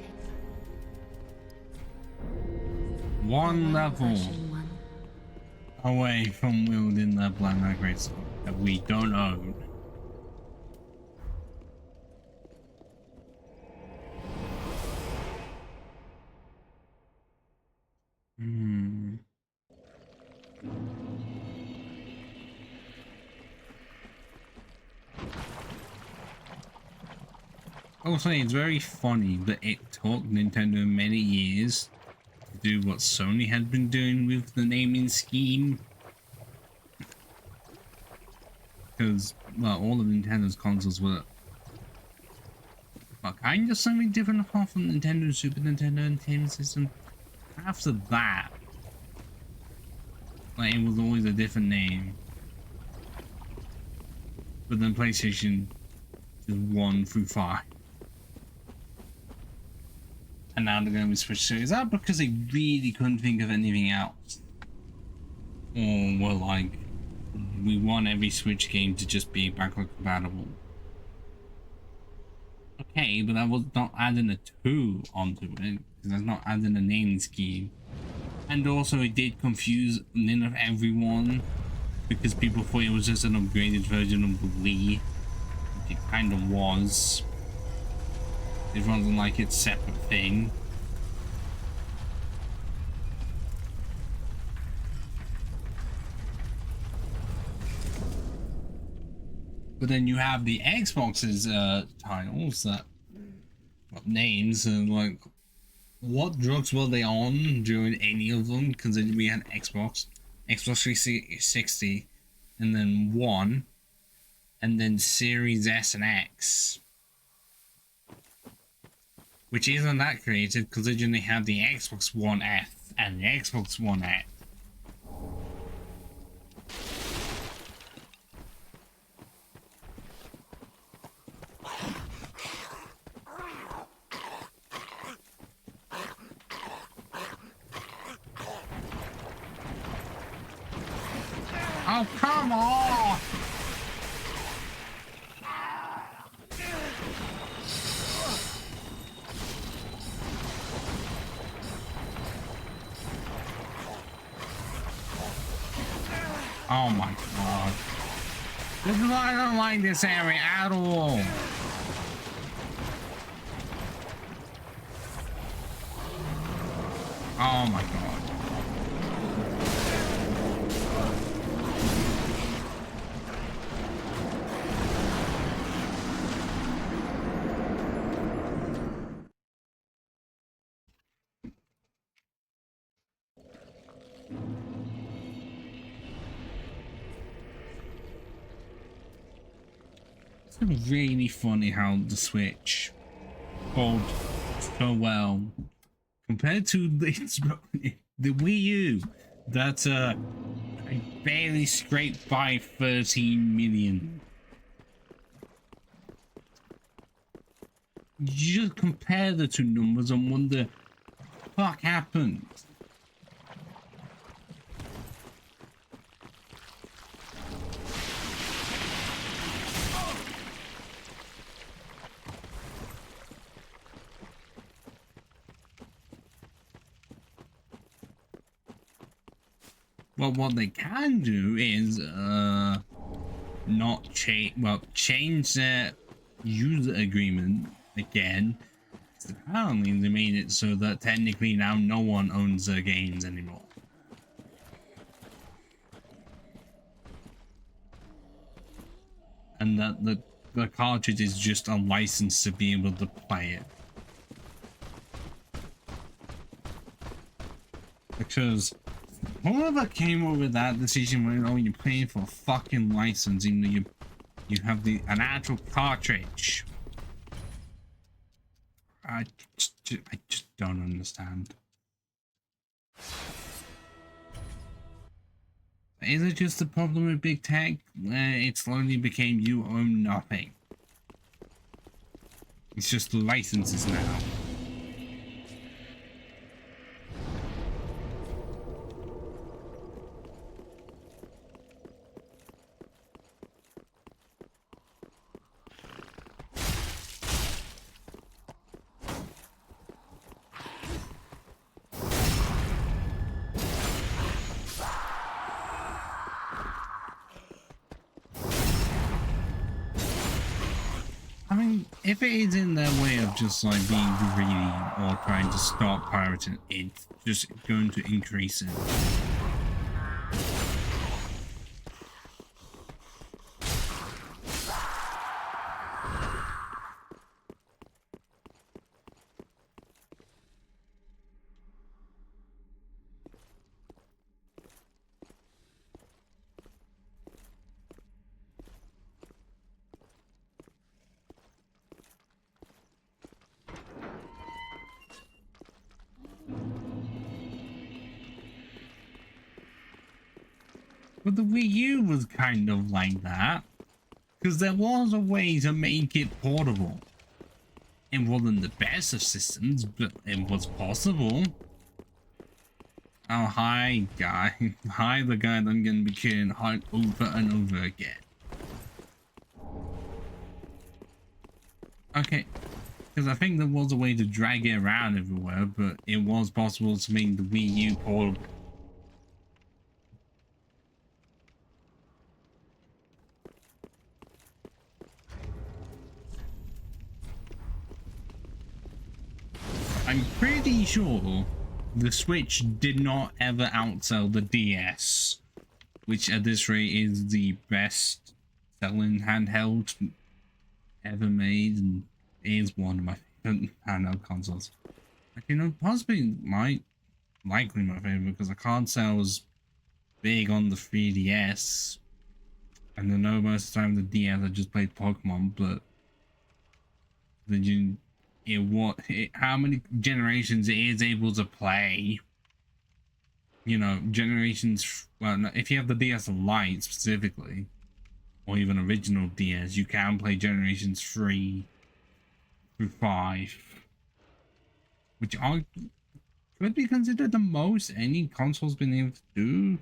One level Version 1. away from wielding the Black Knight Greatsword that we don't own. Also, it's very funny that it took Nintendo many years to do what Sony had been doing with the naming scheme. Because, well, all of Nintendo's consoles were kind of something different apart from Nintendo, Super Nintendo Entertainment System. After that, like, it was always a different name. But then PlayStation just 1 through 5. And now they're going to switch to, is that because they really couldn't think of anything else? Or were like, we want every Switch game to just be backward compatible? Okay, but that was not adding a 2 onto it, because that's not adding a naming scheme. And also it did confuse everyone because people thought it was just an upgraded version of the Wii. It kind of was. It wasn't like its separate thing. But then you have the Xbox's titles that, well, names, and like, what drugs were they on during any of them? Considering we had Xbox 360, and then One, and then Series S and X, which isn't that creative considering they have the Xbox One F and the Xbox One X. Oh, come on! Oh my god. This is why I don't like this area at all. Oh my god. It's really funny how the Switch holds so well compared to the Wii U that I barely scraped by 13 million. You just compare the two numbers and wonder what the fuck happened. Well, what they can do is not change their user agreement again. Apparently they made it so that technically now no one owns their games anymore. And that the cartridge is just a license to be able to play it. Because whoever came up with that decision when, oh, you're paying for a fucking license even though you have an actual cartridge. I just don't understand. Is it just the problem with big tech where it slowly became you own nothing? It's just licenses now. If it is in their way of just like being greedy or trying to stop pirating, it's just going to increase it. But the Wii U was kind of like that, because there was a way to make it portable. It wasn't the best of systems, but it was possible. Oh, hi, guy. Hi, the guy that I'm going to be killing over and over again. Okay, because I think there was a way to drag it around everywhere, but it was possible to make the Wii U portable. I'm pretty sure the Switch did not ever outsell the DS, which at this rate is the best selling handheld ever made and is one of my favorite handheld consoles. You know, possibly likely my favorite because I can't say I was big on the 3DS. And I know most of the time the DS I just played Pokemon, but then how many generations it is able to play. You know, generations, well, no, if you have the DS Lite specifically, or even original DS, you can play generations 3 through 5, which could be considered the most any console's been able to do.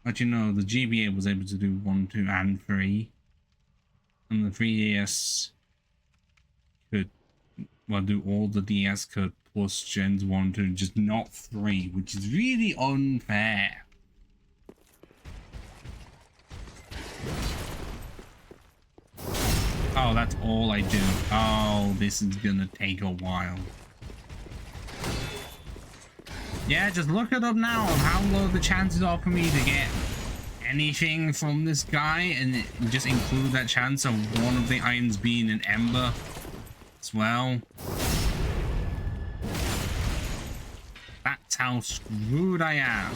But you know, the GBA was able to do 1, 2, and 3, and the 3DS could, well, do all the DS could plus gens 1, 2, just not 3, which is really unfair. Oh, that's all I do. Oh, this is gonna take a while. Yeah, just look it up now on how low the chances are for me to get anything from this guy, and just include that chance of one of the items being an ember as well. That's how screwed I am.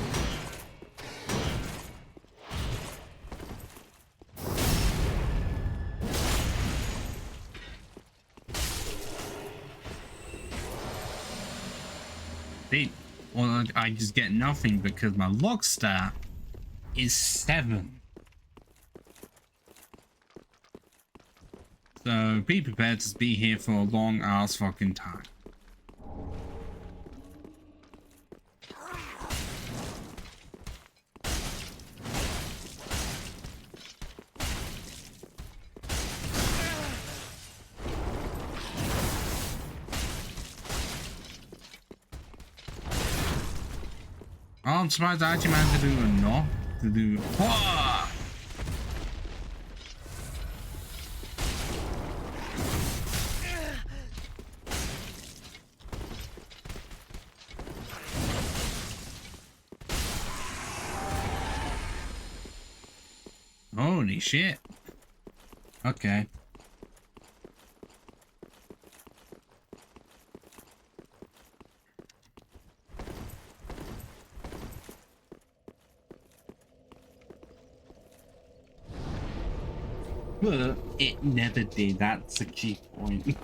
Well, I just get nothing because my log star is 7. So be prepared to be here for a long ass fucking time. Oh, I'm surprised I actually managed to do enough to do. Whoa! Holy shit. Okay. But it never did, that's the key point.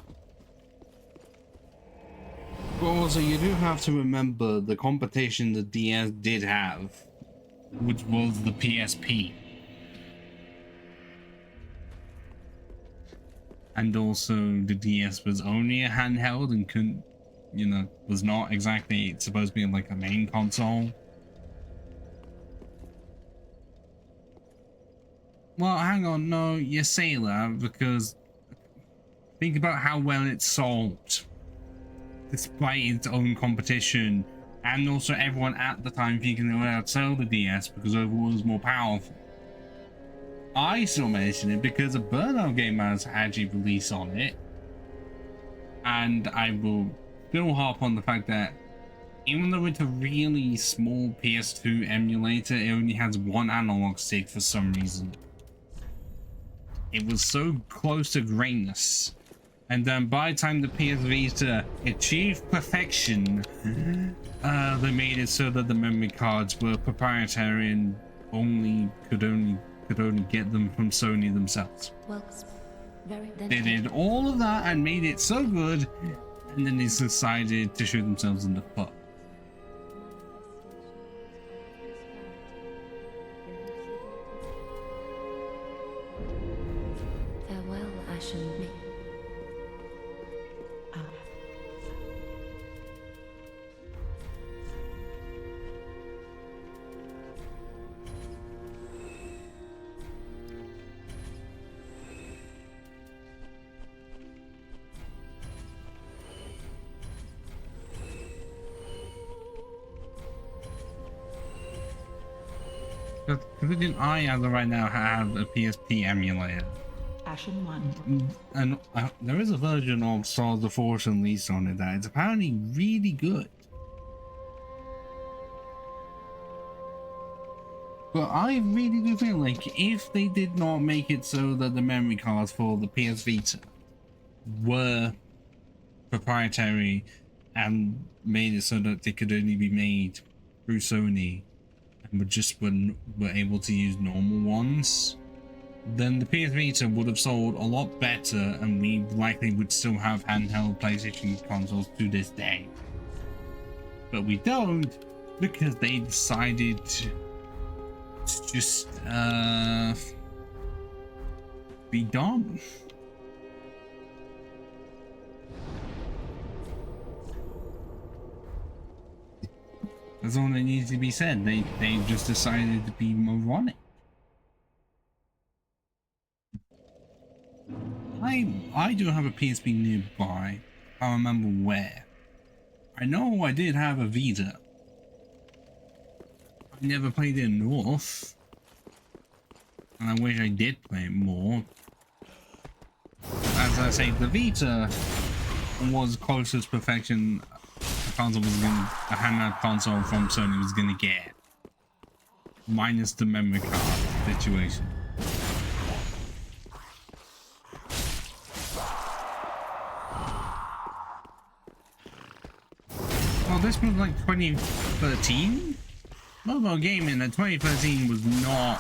But also, you do have to remember the competition the DS did have, which was the PSP. And also, the DS was only a handheld and couldn't, you know, was not exactly supposed to be like a main console. Well, hang on, no, you say that because think about how well it sold despite its own competition, and also everyone at the time thinking they were able to sell the DS because overall it was more powerful. I still mention it because a Burnout game has actually released on it, and I will still harp on the fact that even though it's a really small PS2 emulator, it only has one analog stick for some reason. It was so close to greatness, and then by the time the PS Vita achieved perfection, they made it so that the memory cards were proprietary and could only get them from Sony themselves. Well, They did all of that and made it so good, and then they decided to shoot themselves in the foot. farewell, Ashen Me. Considering I, as of right now, have a PSP emulator. Ashen One. And there is a version of Stars of Force released on it that is apparently really good. But I really do feel like if they did not make it so that the memory cards for the PS Vita were proprietary and made it so that they could only be made through Sony and were able to use normal ones, then the PS Vita would have sold a lot better and we likely would still have handheld PlayStation consoles to this day. But we don't, because they decided to just be dumb. That's all that needs to be said. They just decided to be moronic. I do have a PSP nearby. I don't remember where. I know I did have a Vita. I never played it enough, and I wish I did play it more. As I say, the Vita was closest perfection a handheld console from Sony was gonna get, minus the memory card situation. Well, this was like 2013. Mobile gaming in 2013 was not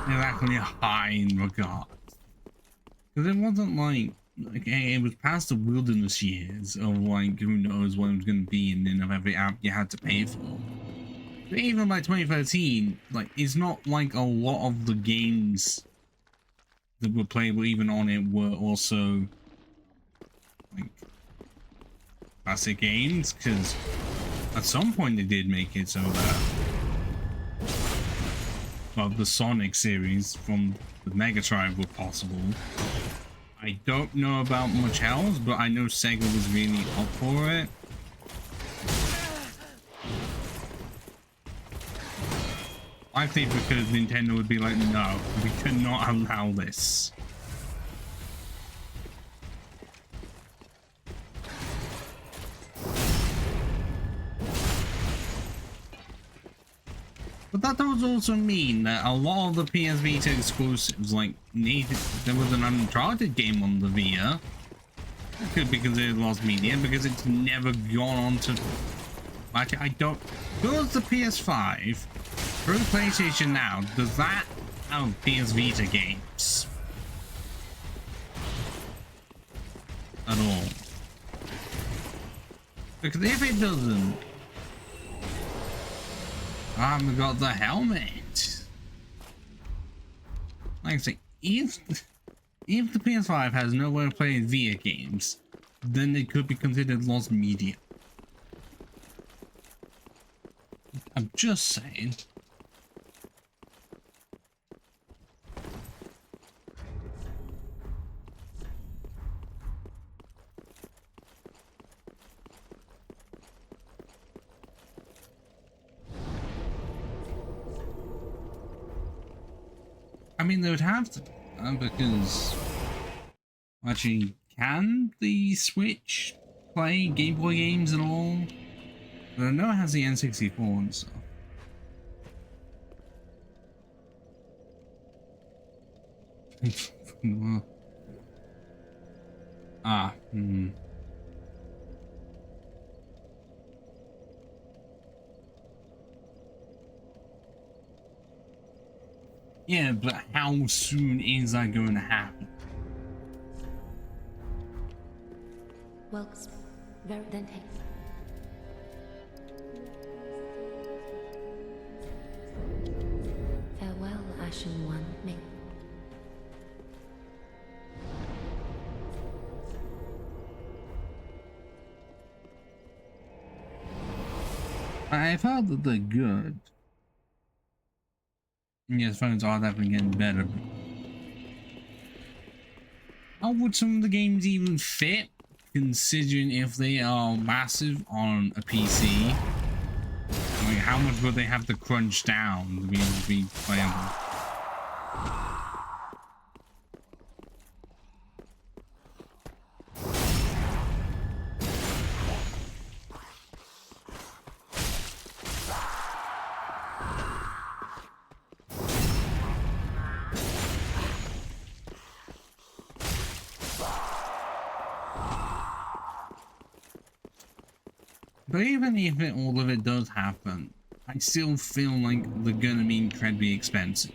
exactly high in regards, because it wasn't like it was past the wilderness years of like who knows what it was going to be, and then of every app you had to pay for. But even by 2013, like it's not like a lot of the games that were playable even on it were also like classic games, because at some point they did make it so that the Sonic series from the Mega Drive were possible. I don't know about much else, but I know Sega was really up for it. I think because Nintendo would be like, no, we cannot allow this. But that does also mean that a lot of the PS Vita exclusives, like there was an Uncharted game on the Vita. It could be considered lost media because it's never gone on to. Actually, I don't. Does the PS5 through PlayStation Now? Does that have PS Vita games at all? Because if it doesn't, I haven't got the helmet. Like I say, if the PS5 has no way of playing VIA games, then it could be considered lost media. I'm just saying. I mean, they would have to, because actually, can the Switch play Game Boy games at all? But I know it has the N64 and stuff. Yeah, but how soon is that going to happen? Well, very then take. Farewell, Ashen One. May I've heard that they're good. Yes, phones are definitely getting better. How would some of the games even fit, considering if they are massive on a PC? Like, how much would they have to crunch down to be able to be playable? But even if all of it does happen, I still feel like they're gonna be incredibly expensive.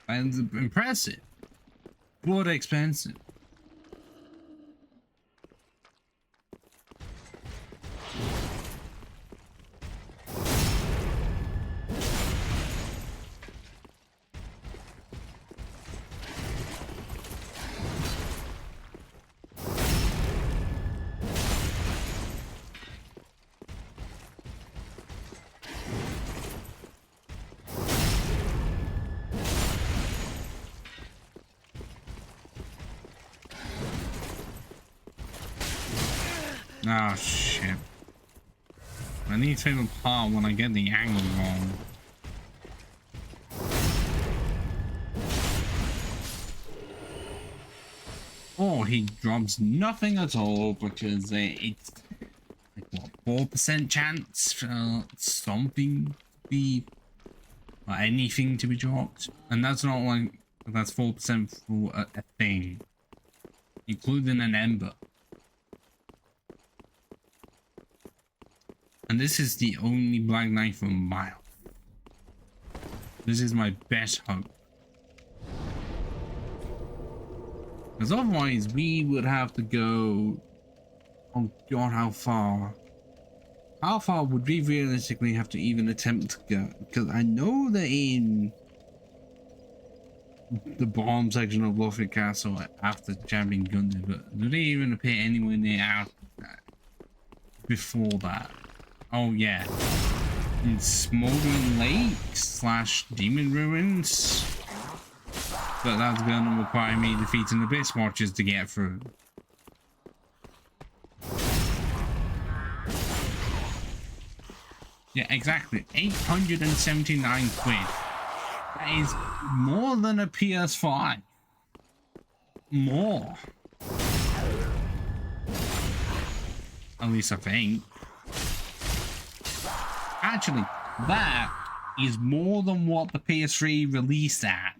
And impressive, but expensive. Oh shit. I need to apart when I get the angle wrong. Or he drops nothing at all because it's like what, 4% chance for something to be, or anything to be dropped, and that's not like, that's 4% for a thing, including an ember. And this is the only Black Knight for a mile. This is my best hope. Because otherwise we would have to go, oh god, how far? How far would we realistically have to even attempt to go? Because I know that in the bomb section of Lothian Castle after Champion Gundam, but do they even appear anywhere near after that? Before that? Oh yeah, in Smoldering Lakes / Demon Ruins, but that's gonna require me defeating the Abyss Watchers to get through. Yeah, exactly. 879 quid. That is more than a PS5. More. At least I think. Actually, that is more than what the PS3 released at.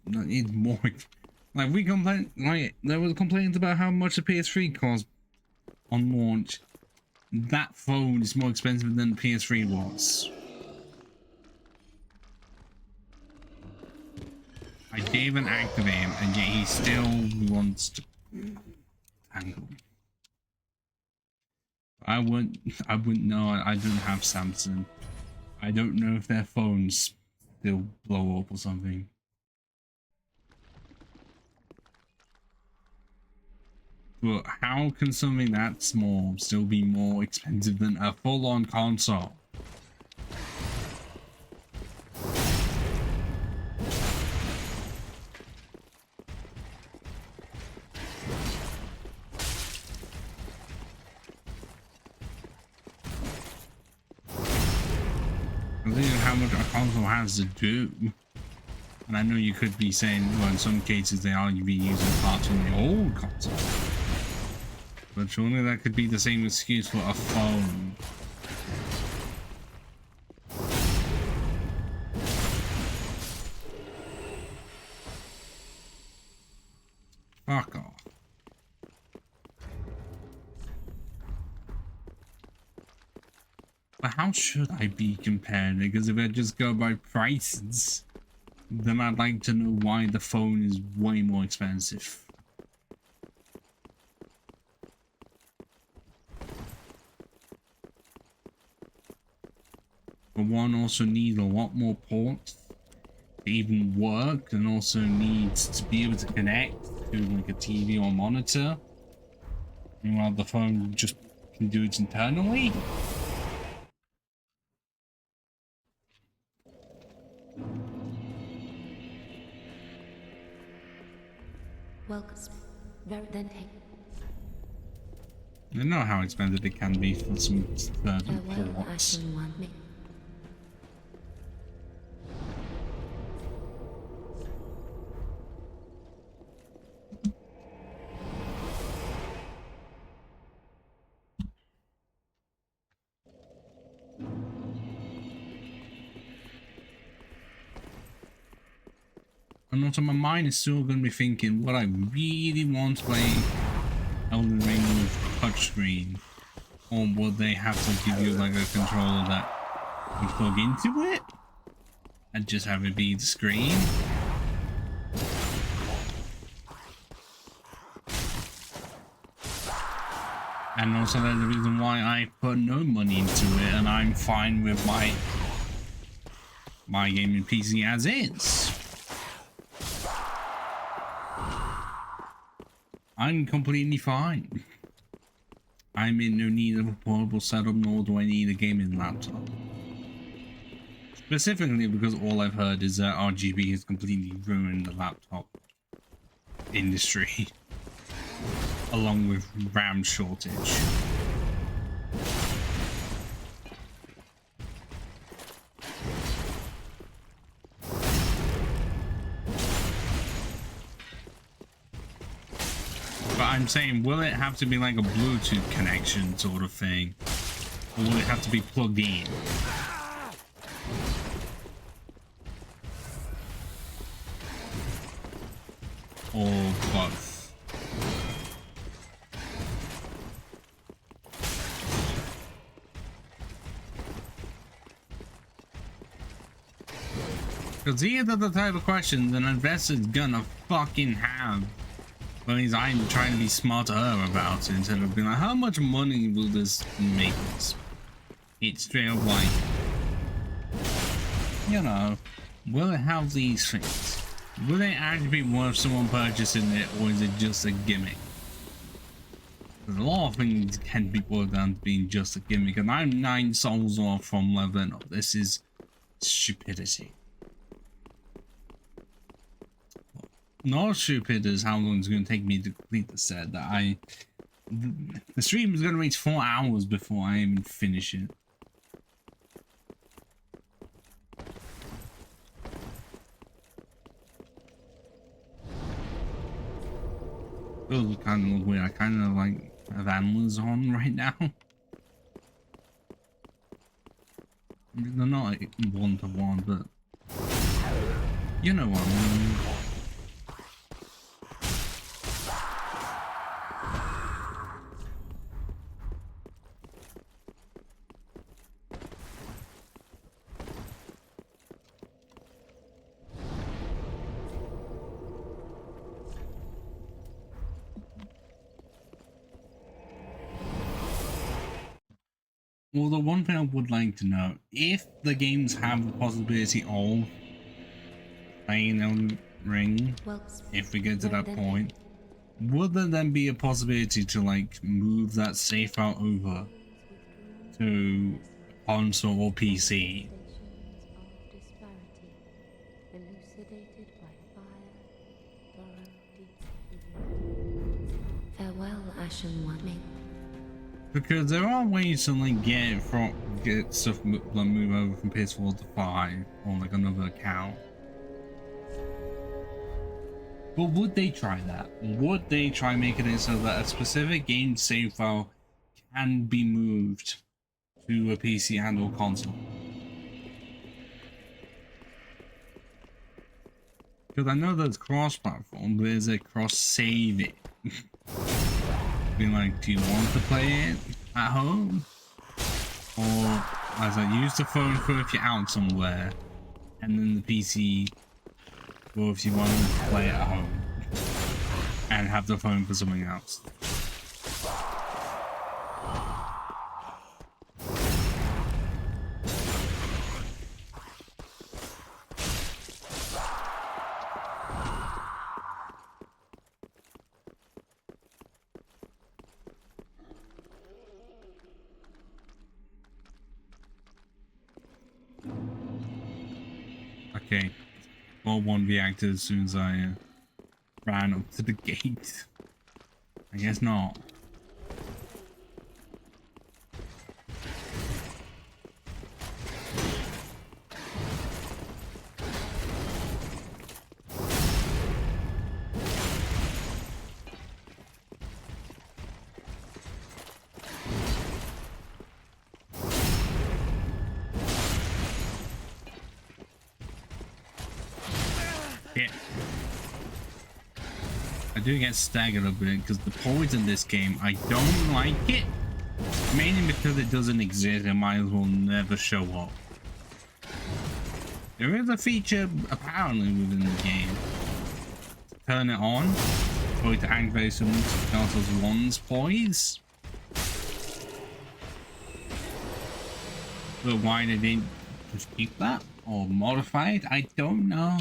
It's more. Like, we complain, like, there was complaints about how much the PS3 cost on launch. That phone is more expensive than the PS3 was. I gave an activate him, and yet he still wants to tangle. I wouldn't know. I don't have Samsung. I don't know if their phones still blow up or something. But how can something that small still be more expensive than a full-on console? How much a console has to do, and I know you could be saying, well, in some cases they are be using parts from the old console, but surely that could be the same excuse for a phone. Fuck off. But how should I be compared? Because if I just go by prices, then I'd like to know why the phone is way more expensive. But one also needs a lot more ports to even work, and also needs to be able to connect to like a TV or monitor. Meanwhile, the phone just can do it internally. Welcome. Very then take. I know how expensive it can be for some certain Farewell, ports. Ashen One. And also my mind is still going to be thinking what I really want to play Elden Ring with touchscreen. Or would they have to give you like a controller that you plug into it? And just have it be the screen? And also that's the reason why I put no money into it and I'm fine with my gaming PC as is. I'm completely fine. I'm in no need of a portable setup, nor do I need a gaming laptop. Specifically because all I've heard is that RGB has completely ruined the laptop industry. Along with RAM shortage. But I'm saying, will it have to be like a Bluetooth connection sort of thing? Or will it have to be plugged in? Or both? Because these are the type of questions an investor's gonna fucking have. But I'm trying to be smarter about it instead of being like, how much money will this make us? It's straight up like, you know, will it have these things? Will they actually be worth someone purchasing it, or is it just a gimmick? Because a lot of things can be boiled down to being just a gimmick, and I'm 9 souls off from leveling up. This is stupidity. Not as stupid as how long it's going to take me to complete the set. That the stream is going to reach 4 hours before I even finish it. Feels kind of weird. I kind of like have animals on right now. I mean, they're not like one-to-one, but you know what I mean. Well, the one thing I would like to know, if the games have the possibility of playing Elden Ring, if we get to that point, would there then be a possibility to like move that save file over to console or PC? Farewell, Ashen One. Because there are ways to like get stuff like move over from PS4 to 5 on like another account. But would they try that? Would they try making it so that a specific game save file can be moved to a PC and or console? Because I know there's cross-platform, but is it cross-saving? Being like, do you want to play it at home? Or as I use the phone for if you're out somewhere, and then the PC for if you want to play it at home, and have the phone for something else. Okay, well, one reacted as soon as I ran up to the gate. I guess not. Yeah. do get staggered a bit because the poison in this game, I don't like it. Mainly because it doesn't exist, it might as well never show up. There is a feature apparently within the game. Turn it on, for it to activate some Darkness One's poise. But why they didn't just keep that or modify it, I don't know.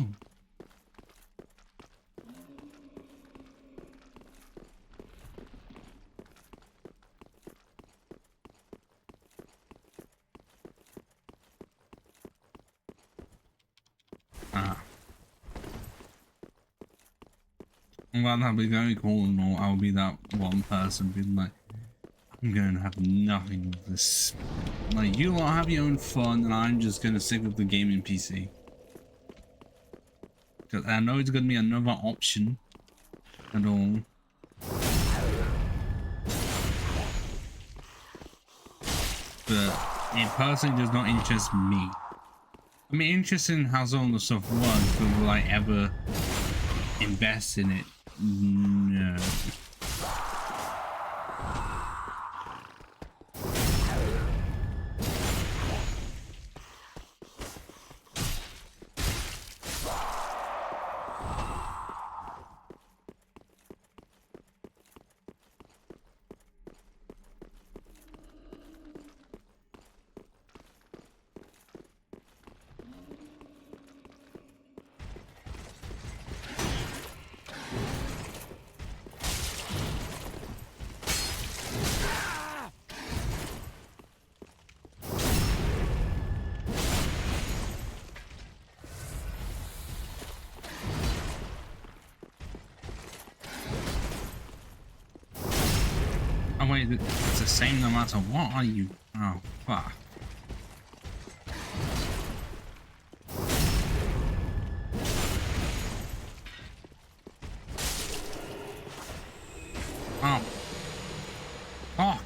Well, that'll be very cool and all. I'll be that one person being like, I'm gonna have nothing with this. Like, you all have your own fun and I'm just gonna stick with the gaming PC. Because I know it's gonna be another option at all. But it personally does not interest me. I mean, interested in how some of the stuff works, but will I ever invest in it? No. Oh wait, it's the same no matter what, are you? Oh, fuck. Oh. Fuck.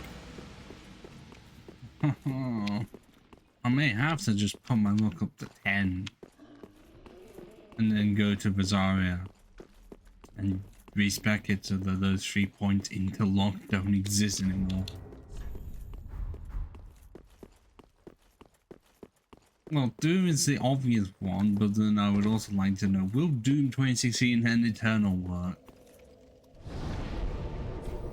I may have to just put my luck up to 10. And then go to Bazaria. And respec it so that those 3 points interlocked don't exist anymore. Well, Doom is the obvious one, but then I would also like to know, will Doom 2016 and Eternal work?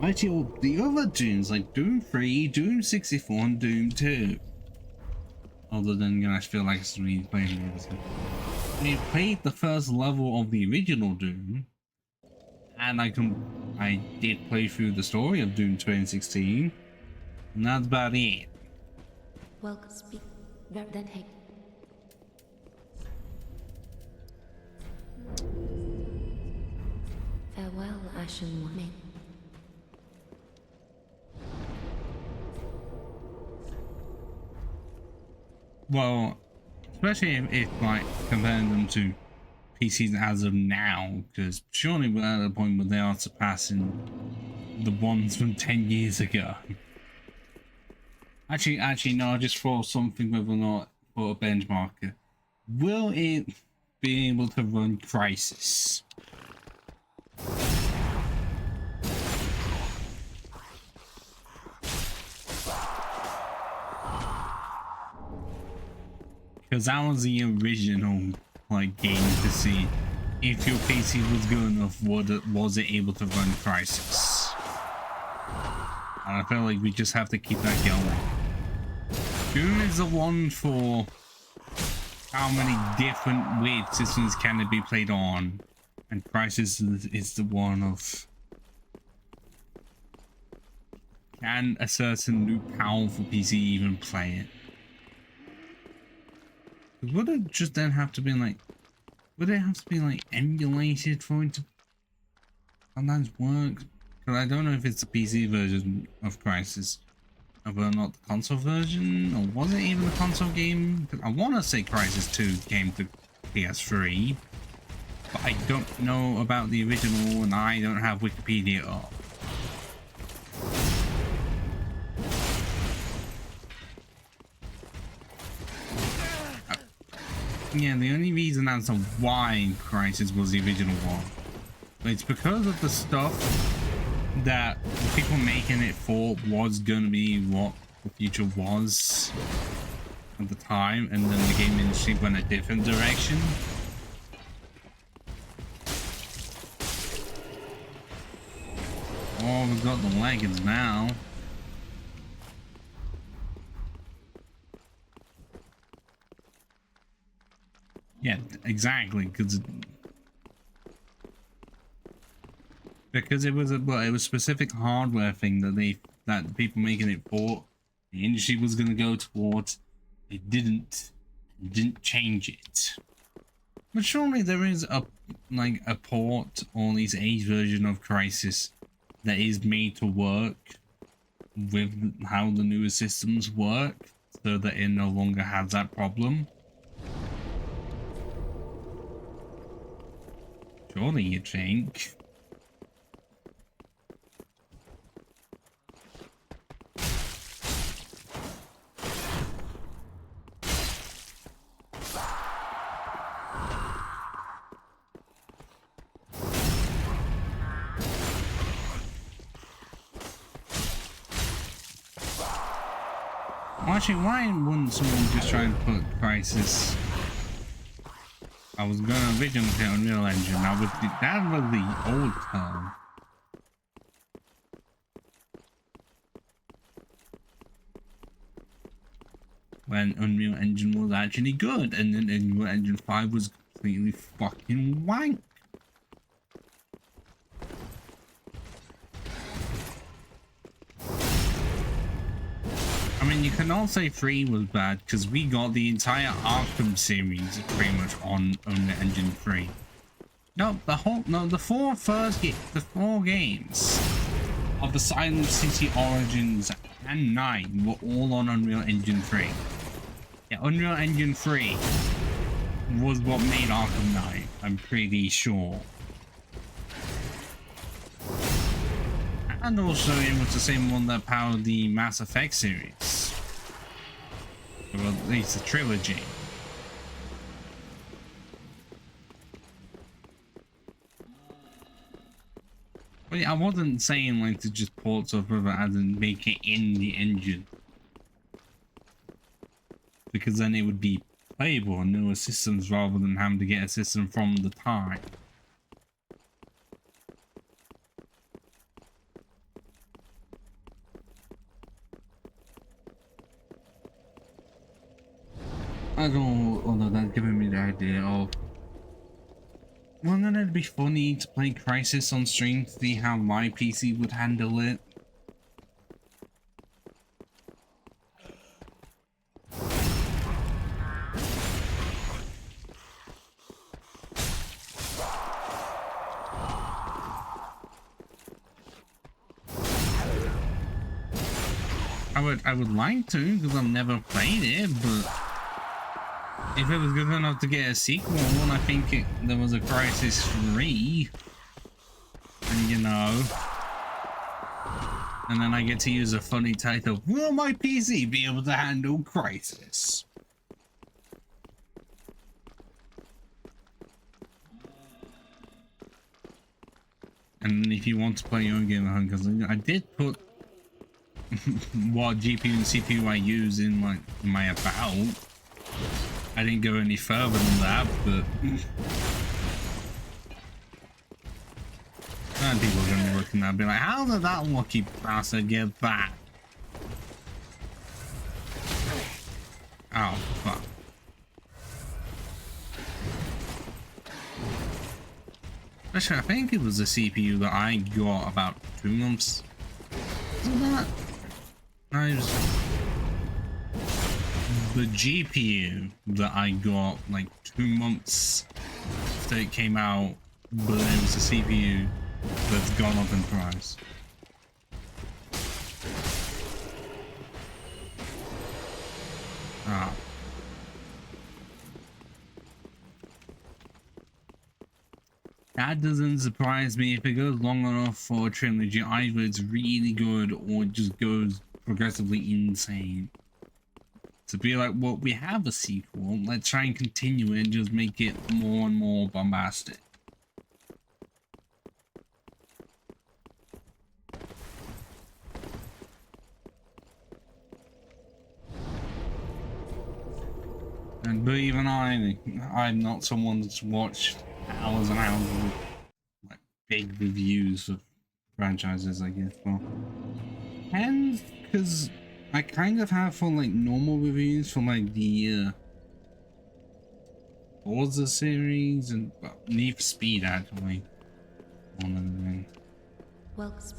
Actually, the other Dooms like Doom 3, Doom 64 and Doom 2. Other than, you know, I feel like it's really playing this. We played the first level of the original Doom. And I did play through the story of Doom 2016, and that's about it. Welcome, speak. Then hey. Farewell, Ashen One. Well, especially if like comparing them to PCs as of now, because surely we're at a point where they are surpassing the ones from 10 years ago. Actually, no, just for something whether or not for a benchmarker. Will it be able to run Crisis? Because that was the original like game to see if your PC was good enough. Was it able to run Crisis? And I feel like we just have to keep that going. Doom is the one for how many different weird systems can it be played on, and Crisis is the one of can a certain new powerful PC even play it? Would it just then have to be like, would it have to be like emulated for it to sometimes work? Because I don't know if it's the PC version of Crisis, or not the console version, or was it even the console game? Because I want to say Crisis 2 came to PS3, but I don't know about the original, and I don't have Wikipedia up. Yeah, the only reason as to why Crisis was the original one It's because of the stuff that people making it thought was gonna be what the future was at the time, and then the game industry went a different direction. Oh, we've got the leggings now. Yeah, exactly, because it was a specific hardware thing that people making it for the industry was going to go towards. It didn't change it. But surely there is a port or at least a version of Crisis that is made to work with how the newer systems work, so that it no longer has that problem. Surely you'd think. Actually, why wouldn't someone just try and put Crisis? I was gonna originally say Unreal Engine. That was the old term. When Unreal Engine was actually good, and then Unreal Engine 5 was completely fucking wank. I mean, you can all say 3 was bad because we got the entire Arkham series pretty much on Unreal Engine 3. No, the 4 games of the Silent City Origins and 9 were all on Unreal Engine 3. Yeah, Unreal Engine 3 was what made Arkham Knight, I'm pretty sure. And also it was the same one that powered the Mass Effect series. Or at least the trilogy. But yeah, I wasn't saying like to just port stuff over as in make it in the engine. Because then it would be playable on newer systems rather than having to get a system from the time. I don't know, although that's giving me the idea of, wouldn't it be funny to play Crisis on stream to see how my PC would handle it? I would like to, because I've never played it, but if it was good enough to get a sequel, I think there was a Crisis 3, and you know, and then I get to use a funny title, will my PC be able to handle Crisis? And if you want to play your own game at home, because I did put what GPU and CPU I use in my about. I didn't go any further than that, but and people are gonna be looking at it and be like, how did that lucky bastard get that? Oh fuck. Actually, I think it was a CPU that I got about 2 months. Isn't that? No, it was the GPU that I got like 2 months after it came out, but it was a CPU that's gone up in price. Ah. That doesn't surprise me. If it goes long enough for a trilogy, either it's really good or it just goes progressively insane. To be like, well, we have a sequel, let's try and continue it and just make it more and more bombastic. But even I'm not someone that's watched hours and hours of like big reviews of franchises, I guess. Well, and because I kind of have for like normal reviews for like the VODS series and Need for Speed actually. One of them. Welcome.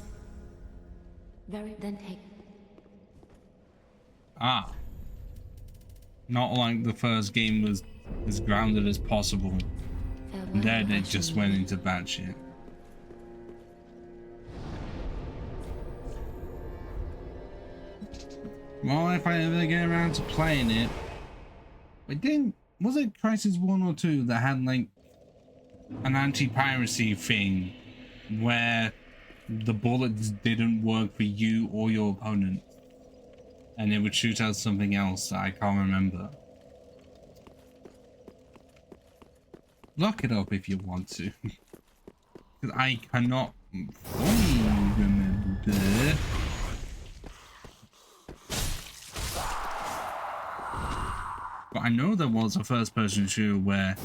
Very then take. Ah. Not like the first game was as grounded as possible. And then it just went into bad shit. Well, if I ever get around to playing it, was it Crisis 1 or 2 that had like an anti-piracy thing where the bullets didn't work for you or your opponent? And it would shoot out something else that I can't remember. Look it up if you want to. Because I cannot fully remember. But I know there was a first-person shooter where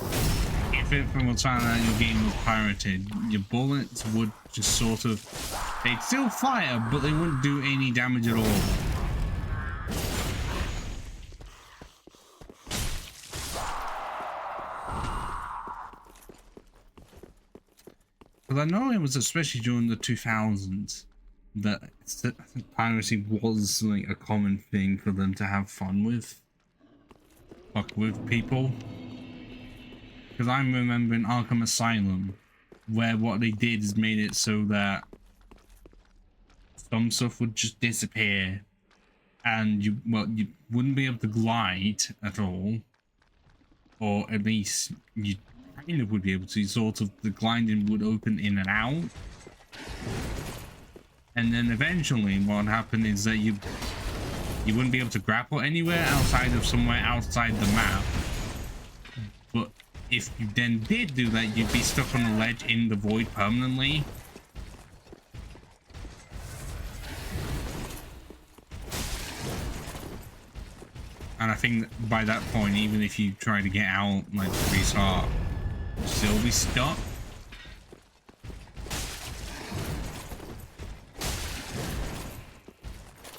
if it was found out your game was pirated, your bullets would just sort of... They'd still fire, but they wouldn't do any damage at all. Because I know it was especially during the 2000s that piracy was like a common thing for them to have fun with. Fuck with people. Because I'm remembering Arkham Asylum, where what they did is made it so that some stuff would just disappear and you wouldn't be able to glide at all. Or at least you kind of would be able to, sort of the gliding would open in and out. And then eventually what happened is that you wouldn't be able to grapple anywhere outside of somewhere outside the map. But if you then did do that, you'd be stuck on a ledge in the void permanently. And I think that by that point, even if you try to get out, like, restart, you'll still be stuck.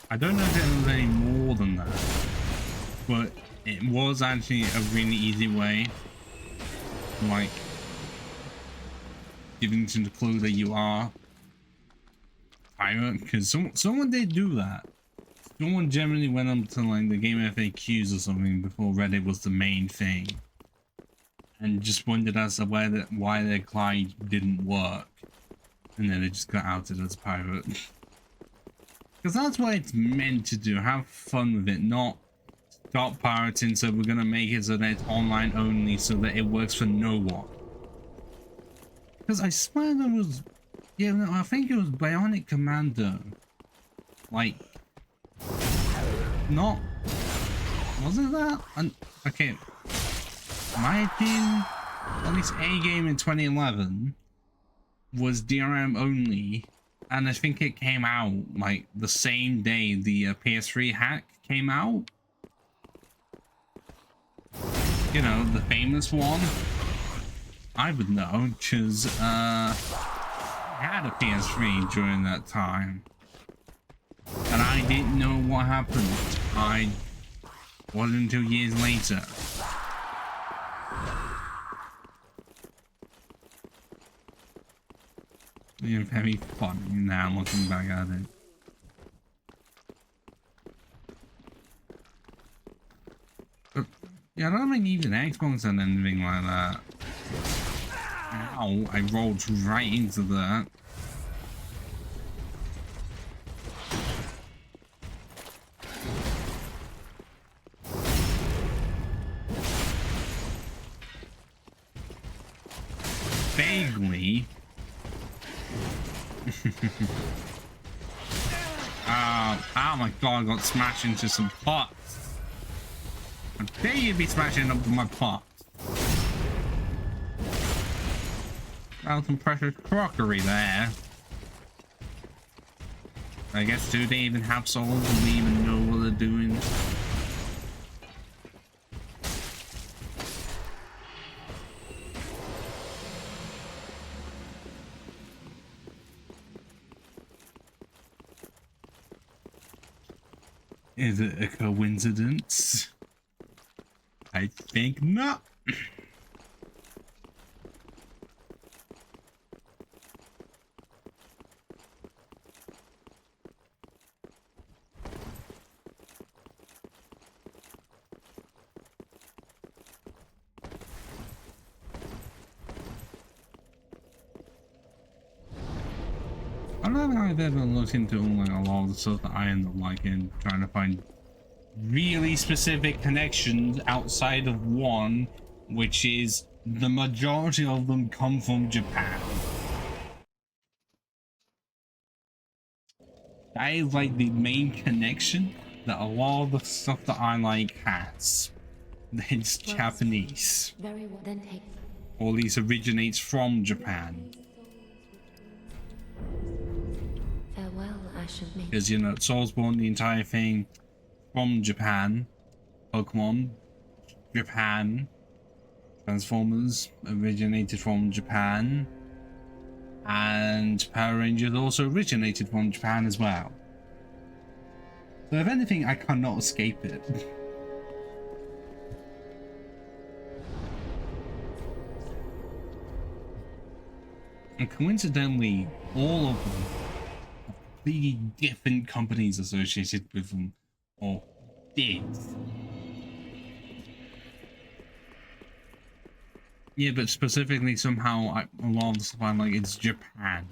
I don't know if it was any more than that, but it was actually a really easy way, like, giving to the clue that you are pirate, because someone did do that. Someone generally went up to like the game FAQs or something before Reddit was the main thing, and just wondered as to why their glide didn't work, and then they just got outed as a pirate. Because that's what it's meant to do, have fun with it, not stop pirating, so we're gonna make it so that it's online only, so that it works for no one. Because I swear there was, yeah, no, I think it was Bionic Commando, like, not, wasn't that? Okay, my opinion, at least a game in 2011 was DRM only, and I think it came out like the same day the PS3 hack came out. You know, the famous one. I would know, because I had a PS3 during that time. And I didn't know what happened. I wasn't until years later. It's very funny now looking back at it. But, yeah, I don't think even Xbox had anything like that. Ow, I rolled right into that. Vaguely. Oh my god, I got smashed into some pots. How dare you be smashing up my pots? Found some precious crockery there. I guess, do they even have souls? Do they even know what they're doing? Is it a coincidence? I think not. I don't know if I've ever looked into like a lot of the stuff that I end up liking, trying to find really specific connections outside of one, which is the majority of them come from Japan. That is like the main connection that a lot of the stuff that I like has. It's Japanese. Very well, then take. Or at least originates from Japan. Farewell, Ash of Me. Because, you know, Soulsborne, the entire thing from Japan. Pokemon, Japan. Transformers originated from Japan. And Power Rangers also originated from Japan as well. So if anything, I cannot escape it. And coincidentally, all of them have completely different companies associated with them, or did. Yeah, but specifically somehow a lot of the stuff I'm like, it's Japan.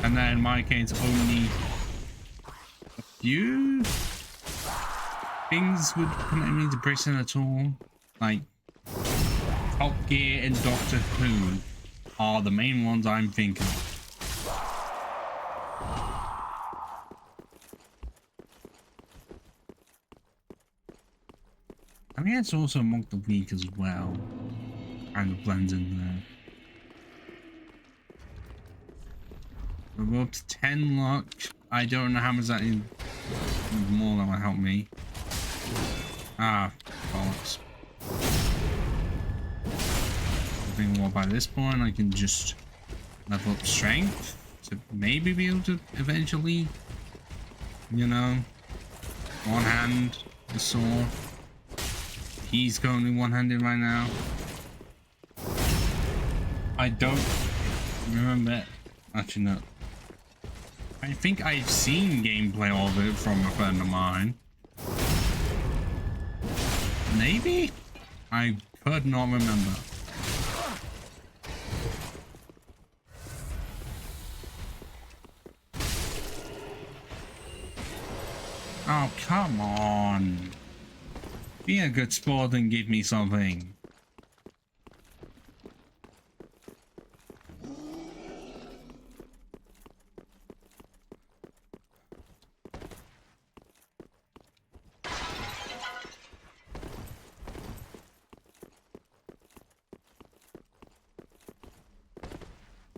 And then in my case, only a few things would connect me to Britain at all. Like Top Gear and Doctor Who are the main ones I'm thinking of. I mean, it's also Monk the Week as well. Kind of blends in there. We're up to 10 luck. I don't know how much that is. More than will help me. Ah, bollocks. I think well, by this point I can just level up strength to maybe be able to eventually, you know, one hand the sword. He's currently one-handed right now. I don't remember. Actually, no. I think I've seen gameplay of it from a friend of mine. Maybe? I could not remember. Oh, come on. Be a good sport and give me something.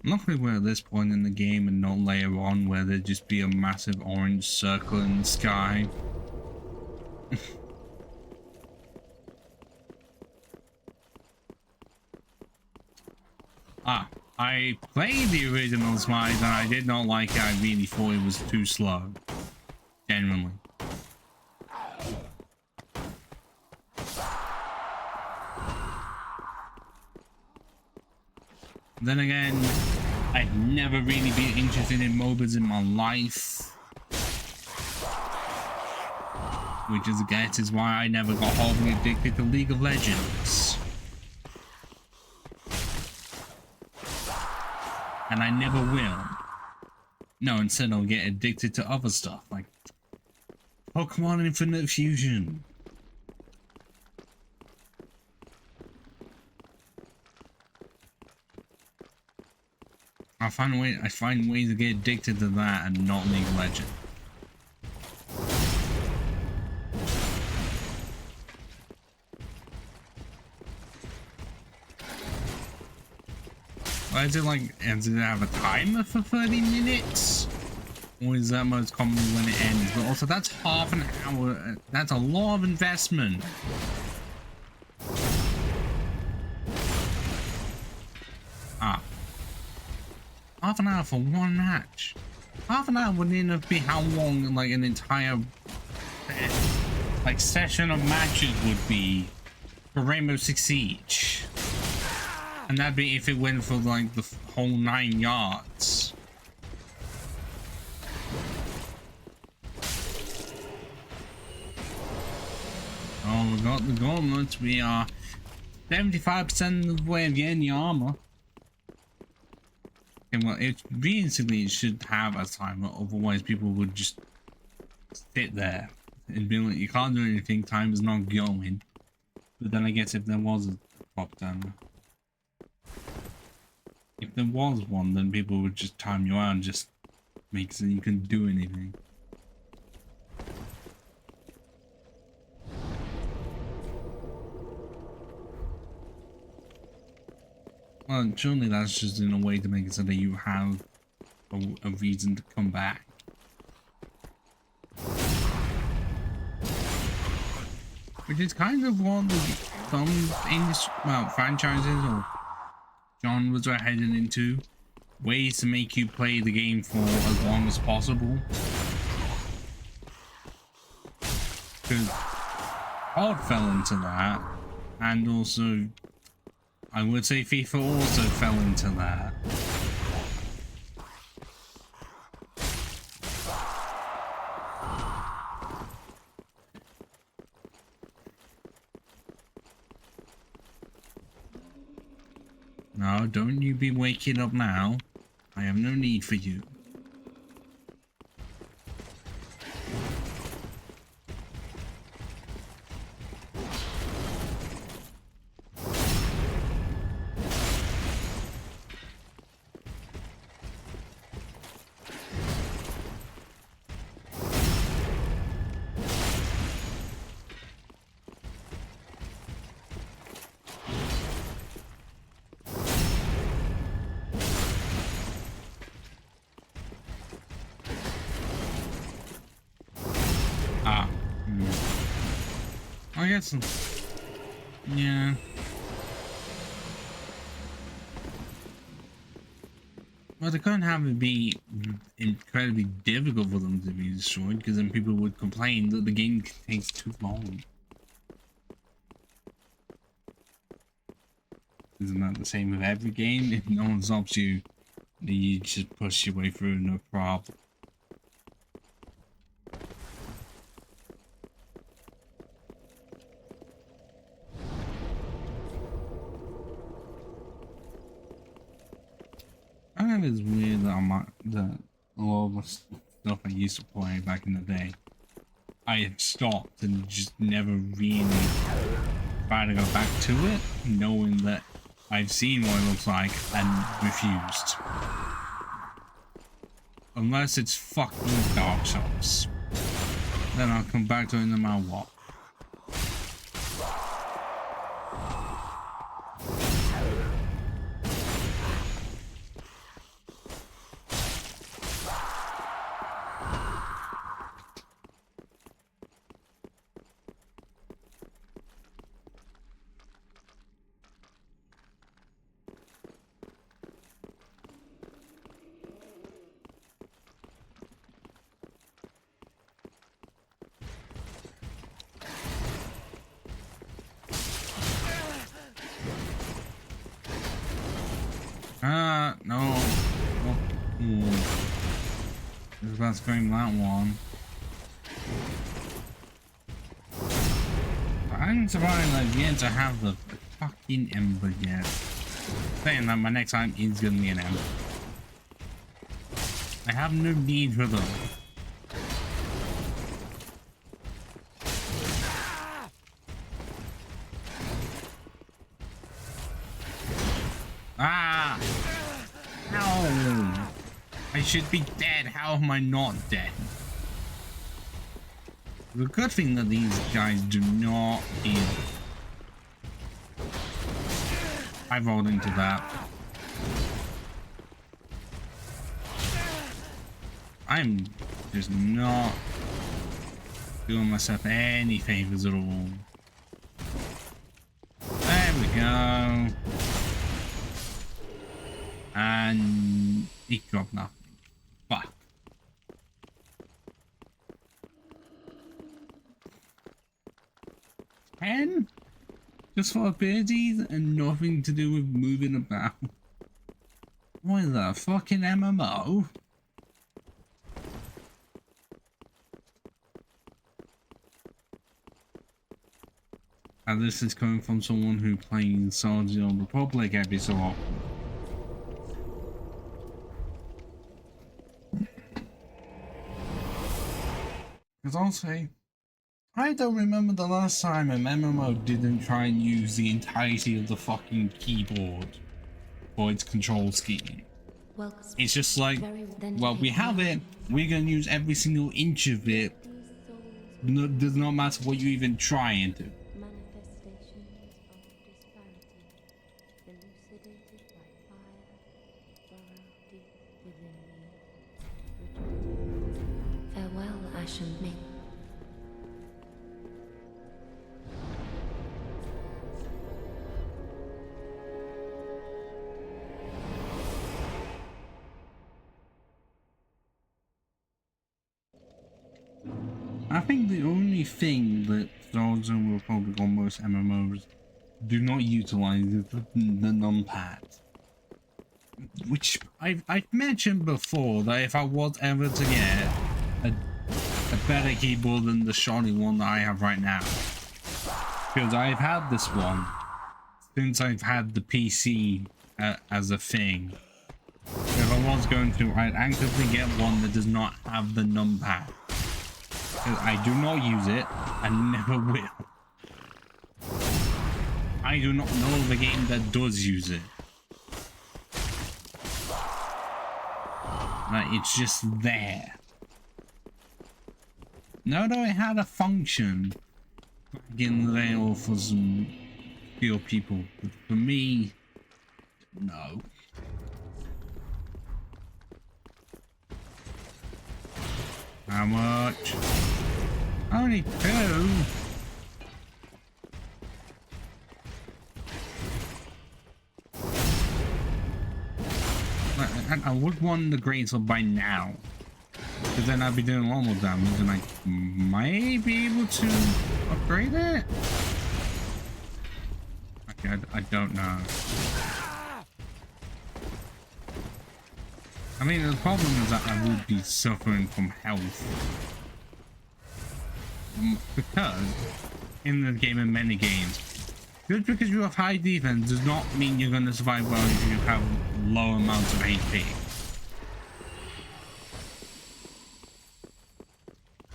Luckily we're at this point in the game and not later on where there'd just be a massive orange circle in the sky. I played the original Smite and I did not like it. I really thought it was too slow. Genuinely. Then again, I've never really been interested in MOBAs in my life. Which is, I guess, is why I never got horribly addicted to League of Legends. And I never will. No, instead I'll get addicted to other stuff, like Pokemon Infinite Fusion. I find ways to get addicted to that and not League of Legends. Why is it like, does it have a timer for 30 minutes? Or is that most commonly when it ends? But also that's half an hour, that's a lot of investment. half an hour for one match. Half an hour wouldn't enough be how long like an entire like session of matches would be for Rainbow Six Siege. And that'd be if it went for like the whole 9 yards. Oh, we got the gauntlets. We are 75% of the way of getting the armor. Okay, well, it realistically it should have a timer, otherwise people would just sit there and be like, you can't do anything, time is not going. But then I guess if there was a drop down, if there was one, then people would just time you out and just make so you couldn't do anything. Well, surely that's just in a way to make it so that you have a reason to come back. Which is kind of what some franchises or genres are heading into. Ways to make you play the game for as long as possible. Because COD fell into that, and also I would say FIFA also fell into that. No, don't you be waking up now. I have no need for you. I guess, yeah. Well, they couldn't have it be incredibly difficult for them to be destroyed, because then people would complain that the game takes too long. Isn't that the same with every game? If no one stops you, you just push your way through, no problem. I think it's weird that a lot of the stuff I used to play back in the day, I had stopped and just never really tried to go back to it, knowing that I've seen what it looks like and refused. Unless it's fucking Dark Souls. Then I'll come back to it no matter what. No. Oh, ooh. I was about to scream that one. I'm surprised I've yet to have the fucking ember yet. Saying that my next time is gonna be an ember. I have no need for them. Ah! No! I should be dead. How am I not dead? The good thing that these guys do not heal. I rolled into that. I'm just not doing myself any favors at all. There we go. And It dropped nothing. Fuck. $10? Just for abilities and nothing to do with moving about. What is that, a fucking MMO? And this is coming from someone who plays Soldier on Republic every so often. Because I'll say, I don't remember the last time an MMO didn't try and use the entirety of the fucking keyboard for its control scheme. Well, It's just like, then well, we take have it, we're gonna use every single inch of it. No, does not matter what you even try and do. manifestations of disparity, elucidated by fire, burrow deep within me. Farewell, Ashen Ming. I think the only thing that Soldier on Republic or most MMOs do not utilize is the numpad. Which I've mentioned before that if I was ever to get a better keyboard than the shoddy one that I have right now, because I've had this one since I've had the PC as a thing. If I was going to, I'd actively get one that does not have the numpad. I do not use it, and never will. I do not know of a game that does use it. Like, it's just there. No, though it had a function back in the day or for some few people, but for me, no. How much? Only 2. I would want the greatsword by now, because then I'd be doing a lot more damage, and I might be able to upgrade it. Okay, I don't know. I mean, the problem is that I would be suffering from health. Because, in the game and many games, just because you have high defense does not mean you're going to survive well if you have low amounts of HP.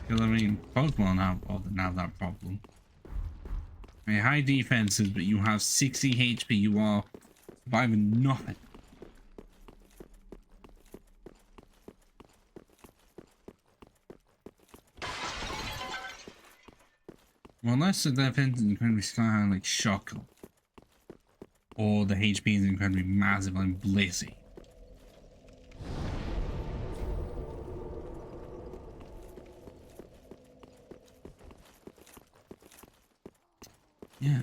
Because, I mean, Pokemon often have that problem. I mean, high defenses, but you have 60 HP, you are surviving nothing. Well, unless the defense is incredibly sky like Shock, or the HP is incredibly massive and blizzy. Yeah.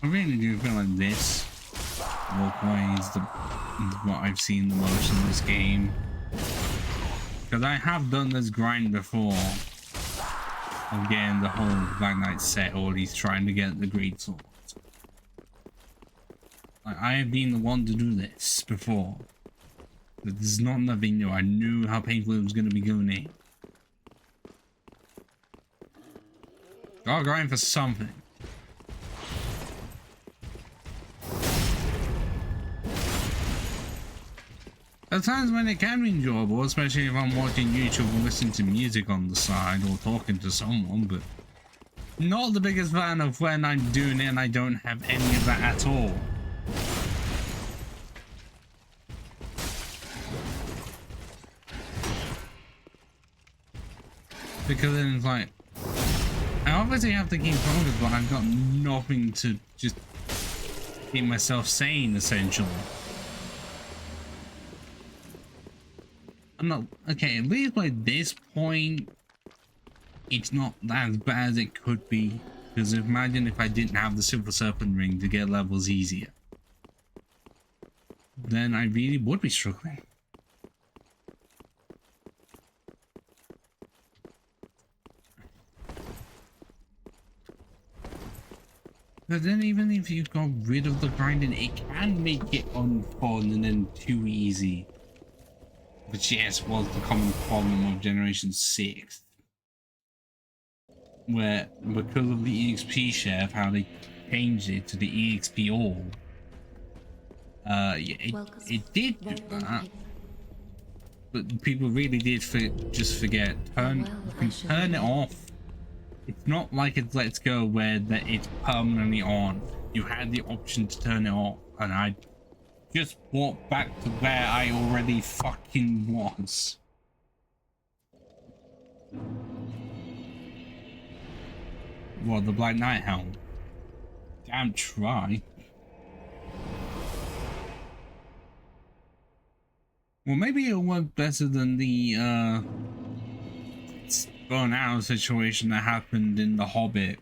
I really do feel like this walkway is what I've seen the most in this game. Because I have done this grind before of getting the whole Black Knight set, or at least trying to get the great sword. Like, I have been the one to do this before. This is not nothing new. I knew how painful it was going to be going in. Gotta grind for something. At times when it can be enjoyable, especially if I'm watching YouTube or listening to music on the side or talking to someone, but not the biggest fan of when I'm doing it and I don't have any of that at all. Because then it's like, I obviously have to keep focused, but I've got nothing to just keep myself sane, essentially. I'm not okay. At least by this point, it's not as bad as it could be. Because imagine if I didn't have the Silver Serpent ring to get levels easier, then I really would be struggling. But then even if you got rid of the grinding, it can make it unfun and then too easy. Which yes was the common problem of Generation 6. Where because of the EXP share, of how they changed it to the EXP all. Yeah, it did do that. But people really did just forget. Turn it off. It's not like it's Let's Go where it's permanently on. You had the option to turn it off, and I just walked back to where I already fucking was. What, the Black Knight helm? Damn try. Well, maybe it'll work better than the burnout situation that happened in The Hobbit.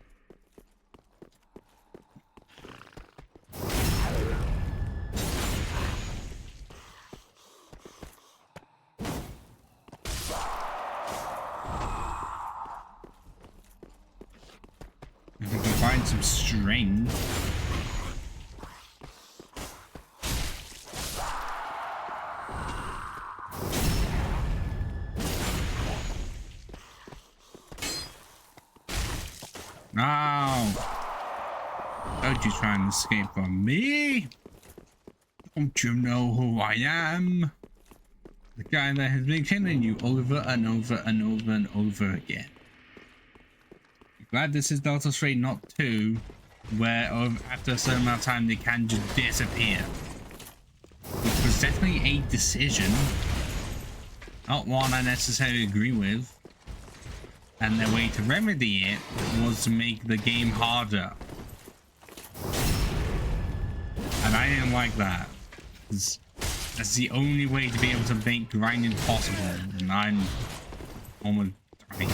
If we can find some string. No! Don't you try and escape from me? Don't you know who I am? The guy that has been killing you over and over and over and over again. I'm glad this is Delta 3, not 2, where after a certain amount of time they can just disappear. Which was definitely a decision. Not one I necessarily agree with. And their way to remedy it was to make the game harder. And I didn't like that. That's the only way to be able to make grinding possible. And I'm almost dying.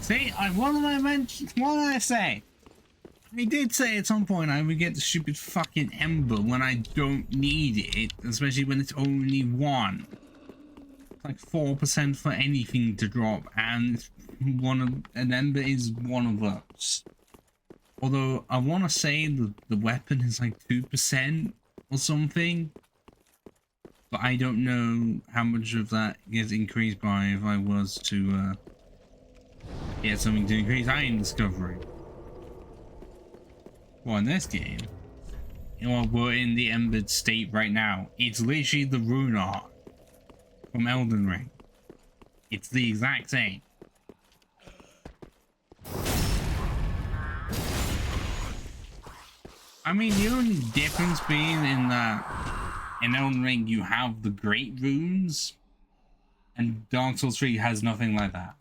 See, what did I mention? What did I say? I did say at some point I would get the stupid fucking ember when I don't need it, especially when it's only one. It's like 4% for anything to drop, and an ember is one of those. Although I want to say the weapon is like 2% or something, but I don't know how much of that gets increased by if I was to get something to increase iron discovery. Well, in this game, we're in the embered state right now. It's literally the rune art from Elden Ring. It's the exact same. I mean, the only difference being in that in Elden Ring you have the great runes, and Dark Souls 3 has nothing like that.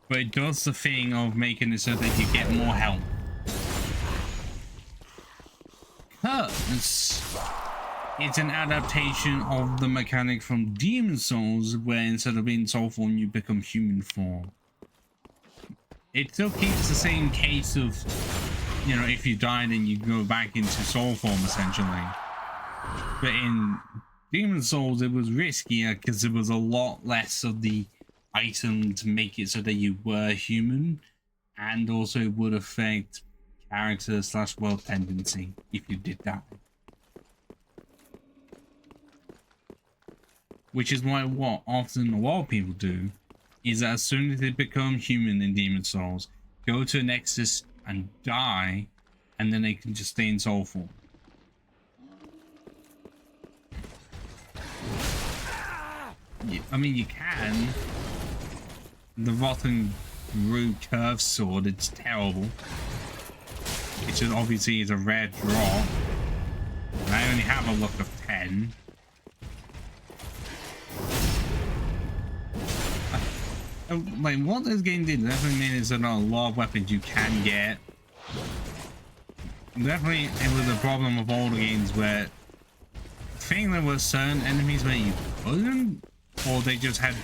But it does the thing of making it so that you get more health. It's an adaptation of the mechanic from Demon Souls, where instead of being soul form you become human form. It still keeps the same case of, you know, if you die then you go back into soul form essentially. But in Demon Souls it was riskier because there was a lot less of the item to make it so that you were human, and also it would affect character / world tendency if you did die. Which is why what often a lot of people do is that as soon as they become human in Demon Souls, go to a Nexus and die, and then they can just stay in soul form. I mean, you can. The Rotten Root Curve Sword, it's terrible. It just obviously is a rare draw. And I only have a luck of 10. Like, what this game did definitely mean is that a lot of weapons you can get definitely it was a problem of all the games where I think there were certain enemies where you couldn't, or they just had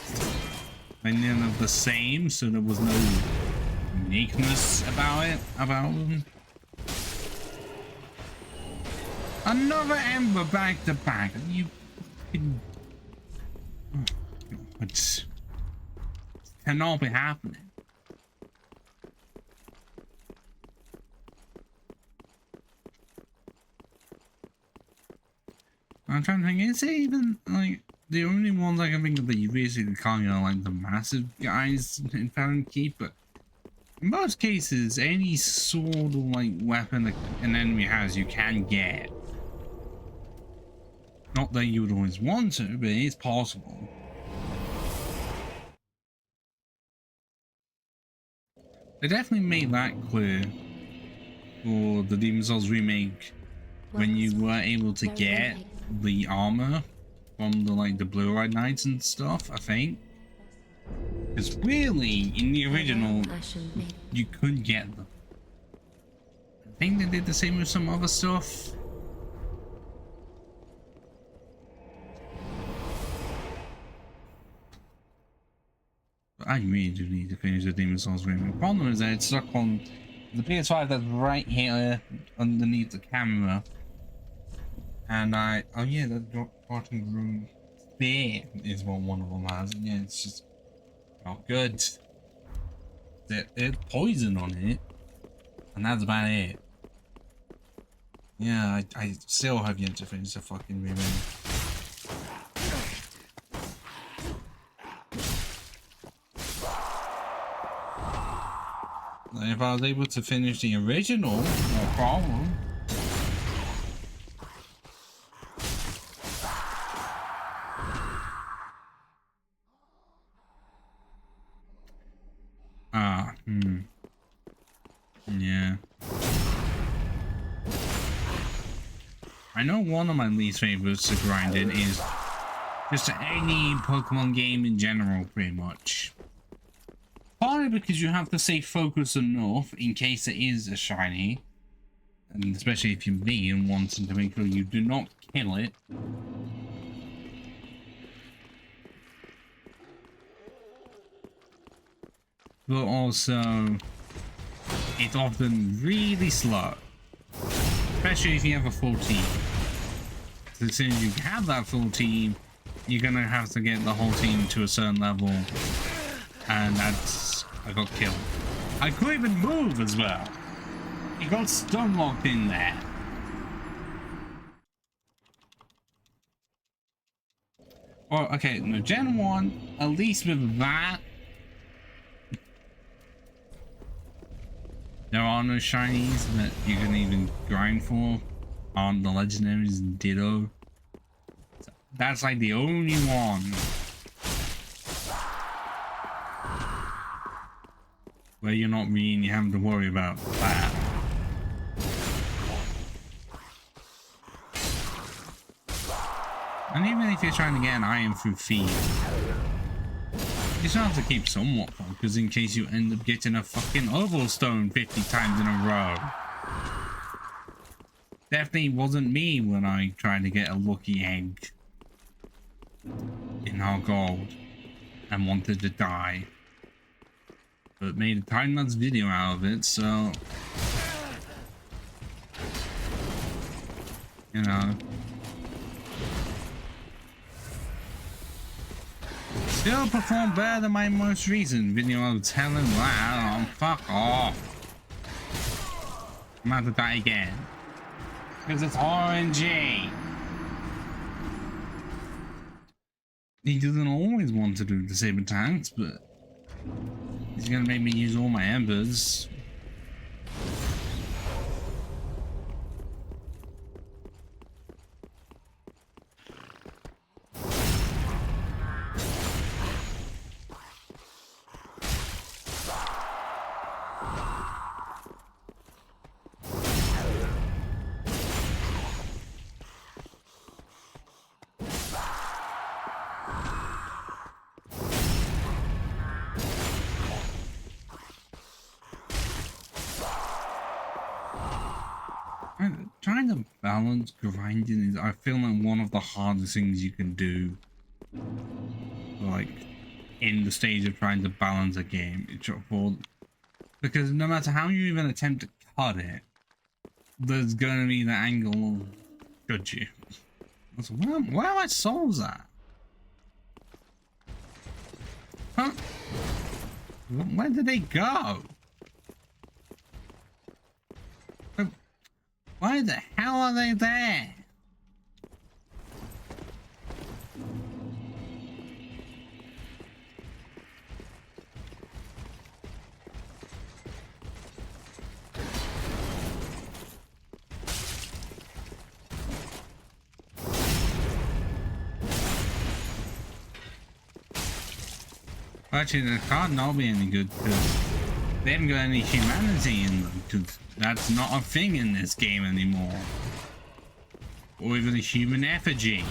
none of the same, so there was no uniqueness about them. Another Ember back to back. You fucking... It cannot be happening. I'm trying to think, is it even like the only ones I can think of that you basically can't, like the massive guys in Fountain Keep? But in most cases, any sort of like weapon that an enemy has, you can get. Not that you would always want to, but it's possible. They definitely made that clear for the Demon's Souls remake when you were able to get the armor from the blue-eyed knights and stuff, I think. Because really, in the original, you could get them. I think they did the same with some other stuff. But I really do need to finish the Demon's Souls remake. The problem is that it's stuck on the PS5 that's right here underneath the camera. And oh yeah, the bottom room there is what one of them has. And yeah, it's just not good. There's poison on it, and that's about it. Yeah, I still have yet to finish the fucking remake. If I was able to finish the original, no problem. Yeah. I know one of my least favorites to grind in is just any Pokemon game in general, pretty much. Partly because you have to stay focused enough in case it is a shiny, and especially if you're me and wanting to make sure you do not kill it. But also, it's often really slow, especially if you have a full team. So as soon as you have that full team, you're gonna have to get the whole team to a certain level, and that's... I got killed. I couldn't even move as well. He got stun locked in there. Well, okay, no, Gen 1, at least with that, there are no shinies that you can even grind for on the legendaries and Ditto. So that's like the only one where you're not really having to worry about that. And even if you're trying to get an iron through feed, you still have to keep somewhat focused in case you end up getting a fucking oval stone 50 times in a row. Definitely wasn't me when I tried to get a lucky egg in our gold and wanted to die. But made a time-lapse video out of it, so... You know... Still performed better than my most recent video of telling wow, fuck off. I'm about to die again. Because it's RNG. He doesn't always want to do the saber tanks, but he's gonna make me use all my embers. trying to balance grinding is, I feel like, one of the hardest things you can do. Like, in the stage of trying to balance a game. Because no matter how you even attempt to cut it, there's going to be the angle of should you. So where are my souls at? Huh? Where did they go? Why the hell are they there? Actually, the card not be any good because they haven't got any humanity in them, because that's not a thing in this game anymore. Or even a human effigy.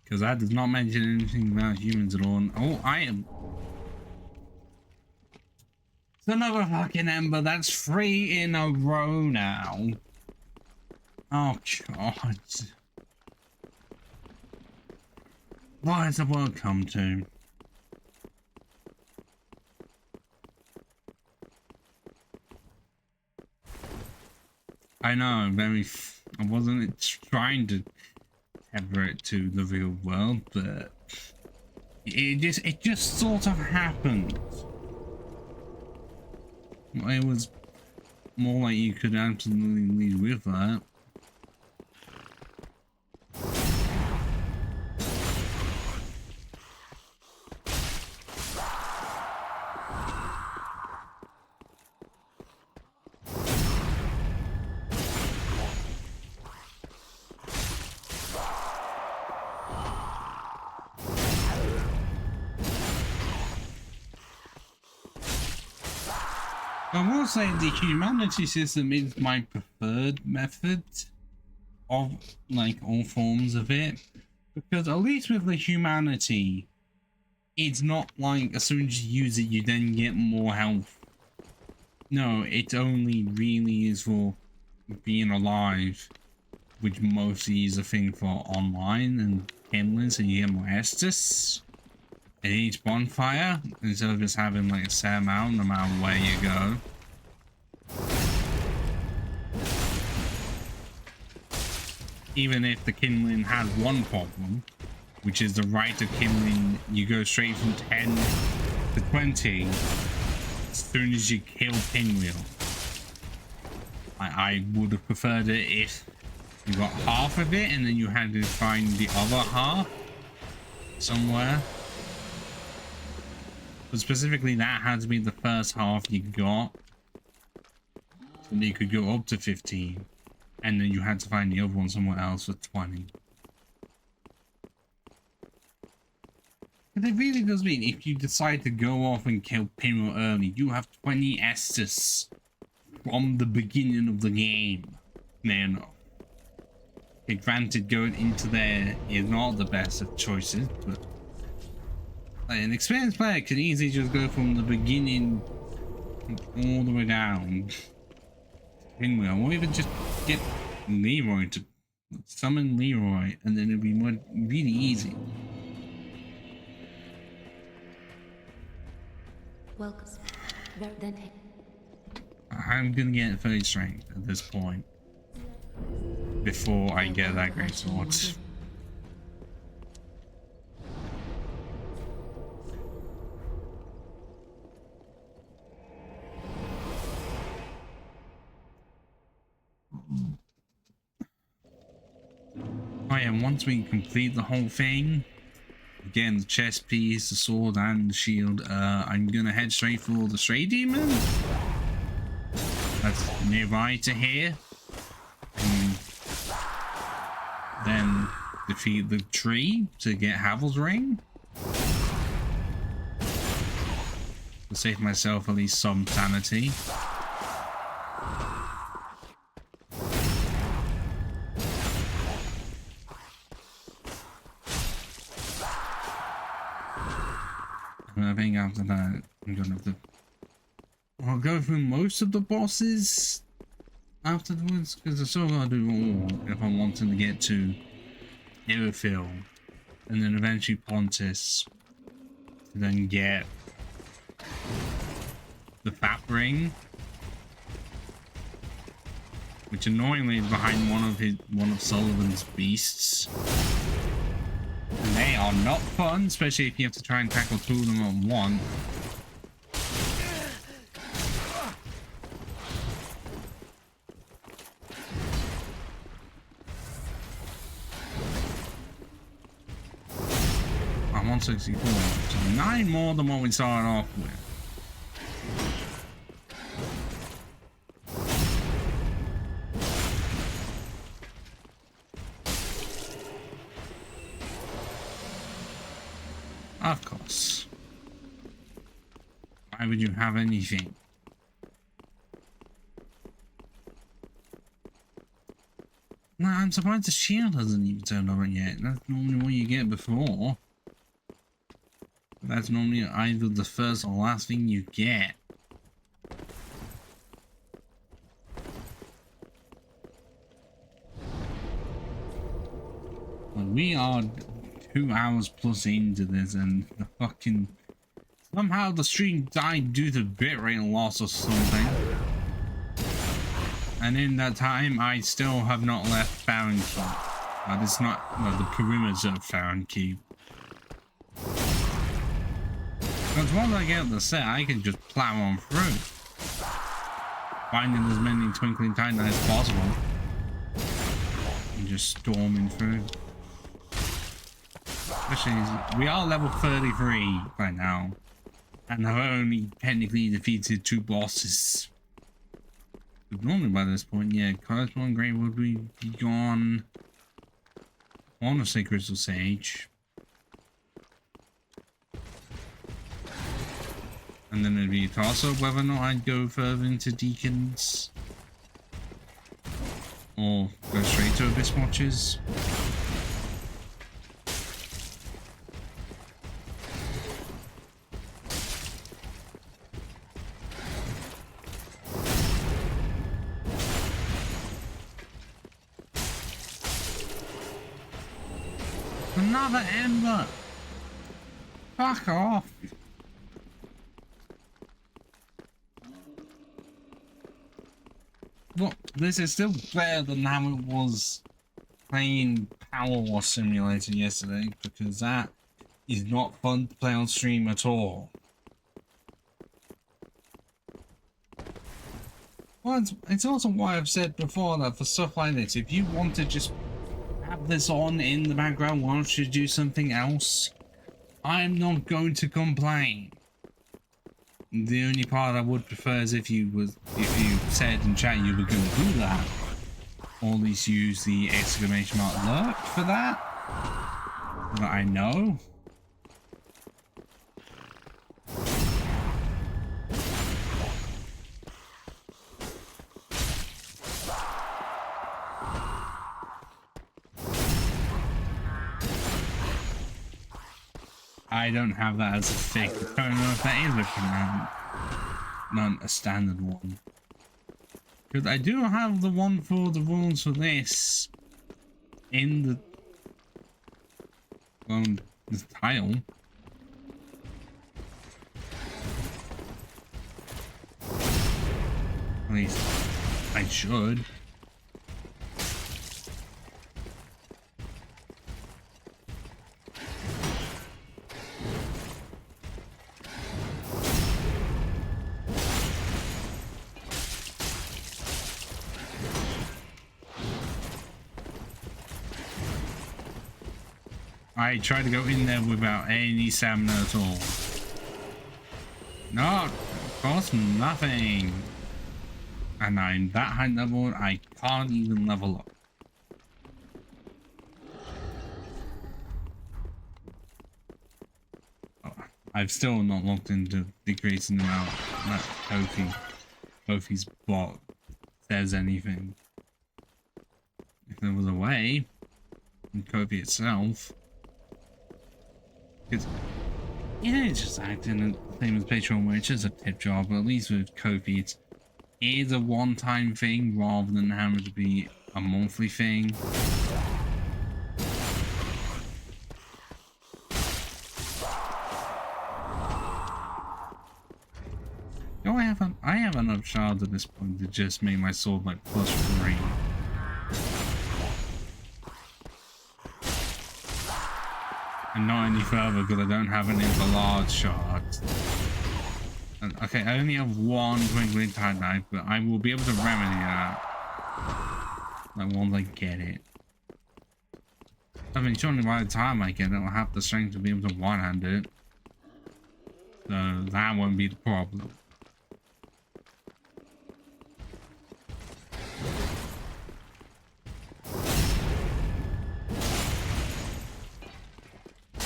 Because that does not mention anything about humans at all. Oh, I am... Another fucking ember. That's 3 in a row now. Oh god. What has the world come to? I know, I wasn't trying to temper it to the real world, but it just sort of happened. It was more like you could absolutely lead with that. I will say the humanity system is my preferred method of like all forms of it, because at least with the humanity, it's not like as soon as you use it you then get more health. No, it only really is for being alive, which mostly is a thing for online and kindling, so you get more Estus at each bonfire instead of just having like a set amount no matter where you go. Even if the kindling has one problem, which is the rate of kindling, you go straight from 10 to 20 as soon as you kill Pinwheel. I would have preferred it if you got half of it and then you had to find the other half somewhere. But specifically that had to be the first half you got. So you could go up to 15. And then you had to find the other one somewhere else for 20. But it really does mean if you decide to go off and kill Pinwheel early, you have 20 Estus from the beginning of the game. Man, okay, granted, going into there is not the best of choices, but like, an experienced player can easily just go from the beginning all the way down. Pinwheel, or even just get Leroy to summon Leroy, and then it'll be really easy. Welcome. Then I'm gonna get 30 strength at this point before I get that great sword. Oh yeah, and once we complete the whole thing, again, the chest piece, the sword, and the shield, I'm gonna head straight for the Stray Demon. That's nearby to here. And then defeat the tree to get Havel's Ring. To save myself at least some sanity. after that, I'm gonna have to... I'll go through most of the bosses afterwards, because I still gotta do all if I'm wanting to get to Irophil, and then eventually Pontus, to then get the Fat Ring, which annoyingly is behind one of Sullivan's beasts. And they are not fun, especially if you have to try and tackle two of them at once. I'm 164, so 9 more than what we started off with. Of course. Why would you have anything? Nah, I'm surprised the shield hasn't even turned on yet. That's normally what you get before. That's normally either the first or last thing you get. Well, we are 2 hours plus into this, and the fucking somehow the stream died due to bitrate loss or something. And in that time, I still have not left Fahrenkeep. That is not the perimeter of Fahrenkeep. Because once I get the set, I can just plow on through, finding as many twinkling titanite as possible, and just storming through. Especially, we are level 33 right now, and have only technically defeated 2 bosses. But normally by this point, yeah, Corresponding Grey would be gone. I want to say Crystal Sage. And then it'd be a toss-up whether or not I'd go further into Deacons, or go straight to Abyss Watchers. Another Ember! Fuck off! Look, this is still better than how it was playing Power Wash Simulator yesterday, because that is not fun to play on stream at all. Well, it's also why I've said before that for stuff like this, if you want to just have this on in the background whilst you do something else, I'm not going to complain. The only part I would prefer is if you said in chat you were going to do that, or at least use the exclamation mark alert for that, so that I know. I don't have that as a fake. I don't know if that is a command, not a standard one. Because I do have the one for the rules for this in the title. At least I should. I tried to go in there without any stamina at all. No, of course nothing. And I'm that high level, I can't even level up. Oh, I've still not looked into decreasing the amount that Kofi's bot says anything. If there was a way, in Kofi itself, because it's just acting Same as Patreon, where it's just a tip jar, but at least with Ko-fi, it is a one-time thing rather than having to be a monthly thing. You know, I have enough shards at this point to just make my sword like +3. And not any further because I don't have any of the large shards. And, okay, I only have one twinkling tide knife, but I will be able to remedy that. Like once I get it. I mean, surely by the time I get it, I'll have the strength to be able to one-hand it. So that won't be the problem.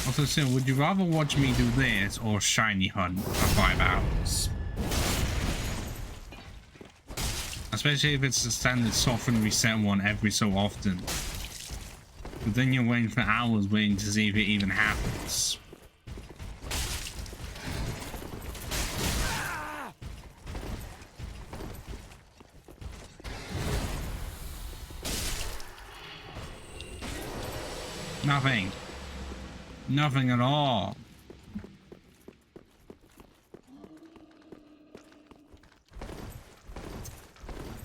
Also, Sil, would you rather watch me do this or shiny hunt for 5 hours? Especially if it's a standard soften reset one every so often. But then you're waiting for hours waiting to see if it even happens. Nothing. Nothing at all.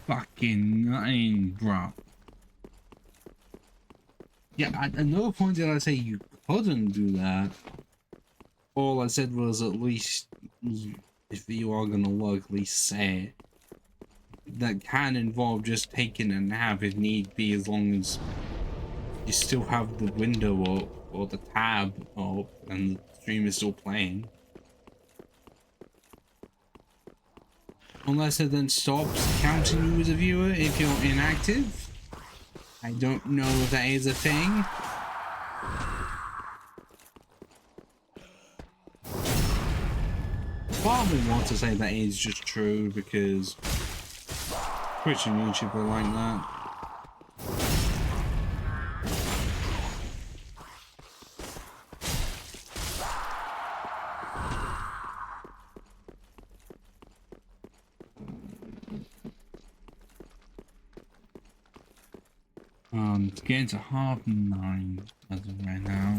Fucking nothing, bro. Yeah, at no point did I say you couldn't do that. All I said was at least, if you are gonna look, at least say it. That can involve just taking a nap if need be, as long as you still have the window up or the tab up and the stream is still playing. Unless it then stops counting you as a viewer if you're inactive. I don't know if that is a thing. Probably want to say that is just true because Twitch and YouTube are like that. It's getting to 9:30 as of right now.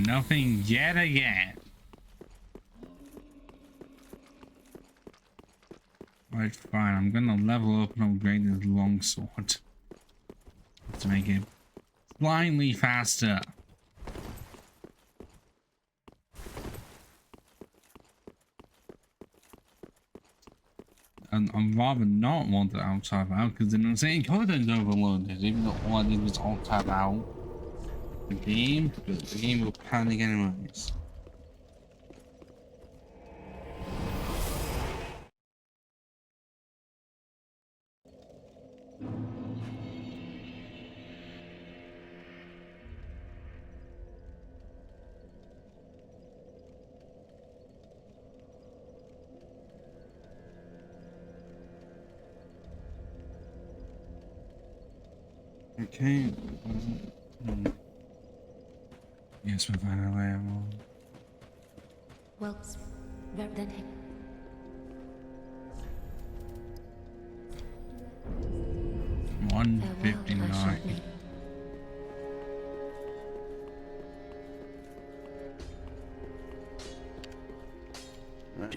Nothing yet again. Right, fine. I'm gonna level up and upgrade this longsword to make it blindly faster. And I'd rather not want the alt tab out because then I'm saying content's overloaded, even though all I did was alt tab out the game, but the game will panic anyways. Okay. Yes, we're finally on. Well, then. 159.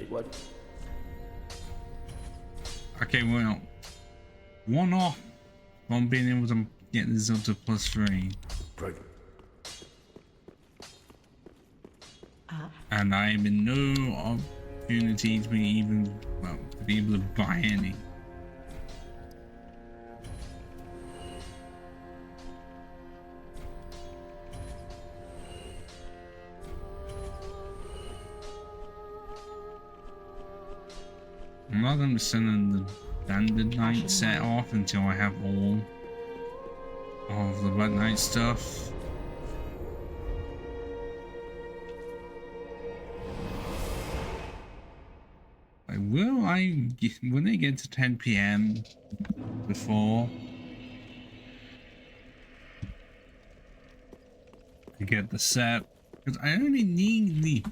What? Okay, well, one off on being able to get this up to +3. Right. and I am in no opportunity to be even, well, to be able to buy any. I'm not going to be sending the standard Knight set off until I have all of the Red Knight stuff. Like, when they get to 10 PM before I get the set, because I only need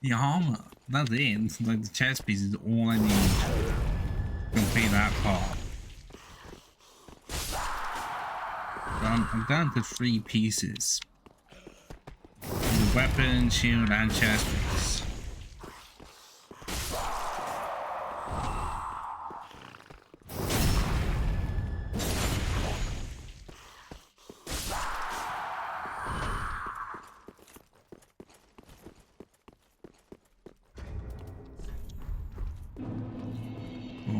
the armor. That's it. Like, the chest piece is all I need to complete that part. So I'm down to 3 pieces: the weapon, shield, and chest piece.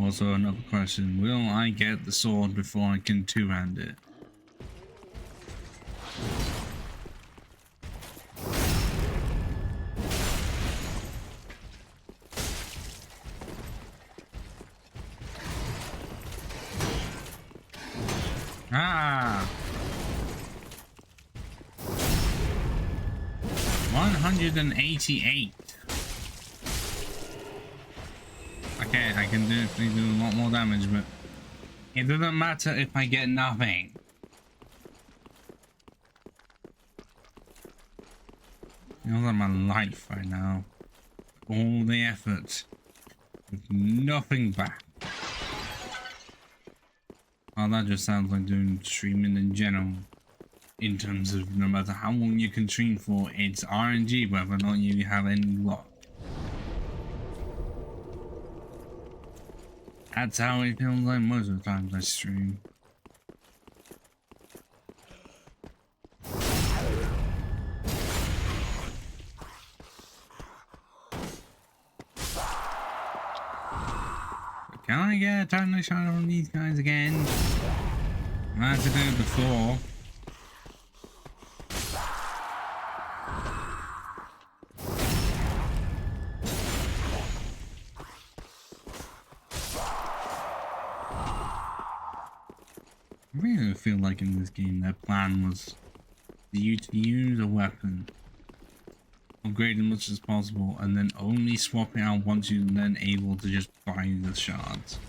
Also, another question: will I get the sword before I can two-hand it? Ah! 188. Okay, I can definitely do a lot more damage, but it doesn't matter if I get nothing. You know, like my life right now. All the effort with nothing back. Oh, that just sounds like doing streaming in general. In terms of no matter how long you can stream for, it's RNG whether or not you have any luck. That's how it feels like most of the times I stream. Can I get a totally shot on these guys again? I had to do it before. I really feel like in this game their plan was for you to use a weapon, upgrade as much as possible, and then only swap it out once you're then able to just buy the shards.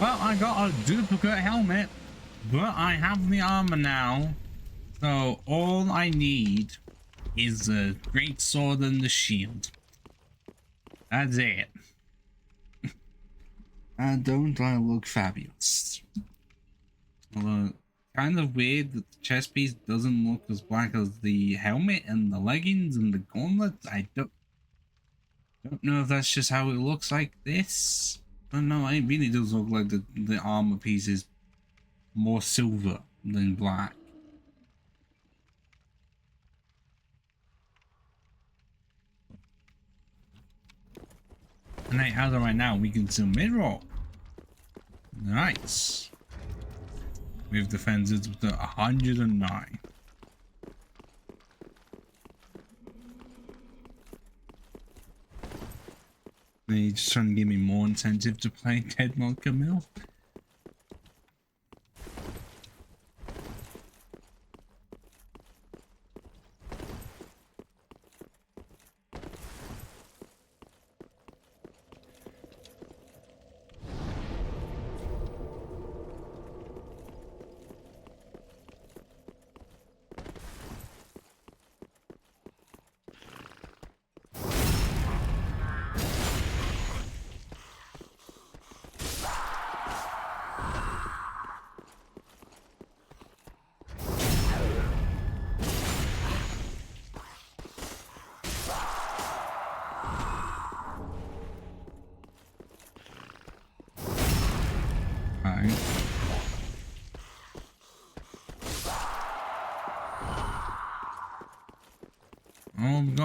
Well, I got a duplicate helmet, but I have the armor now. So all I need is the great sword and the shield. That's it. And don't I look fabulous? Although kind of weird that the chest piece doesn't look as black as the helmet and the leggings and the gauntlets. I don't know if that's just how it looks like this. But no, it really does look like the armor piece is more silver than black. And as of right now, we can still mid-roll. Nice. We have defenses up to 109. They're just trying to give me more incentive to play Dead Mod Camille.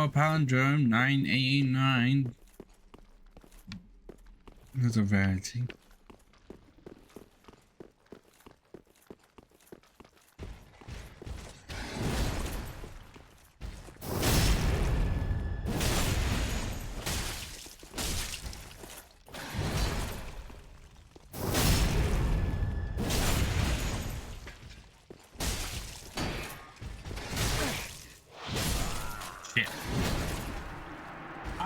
Oh, palindrome 9889. That's a rarity.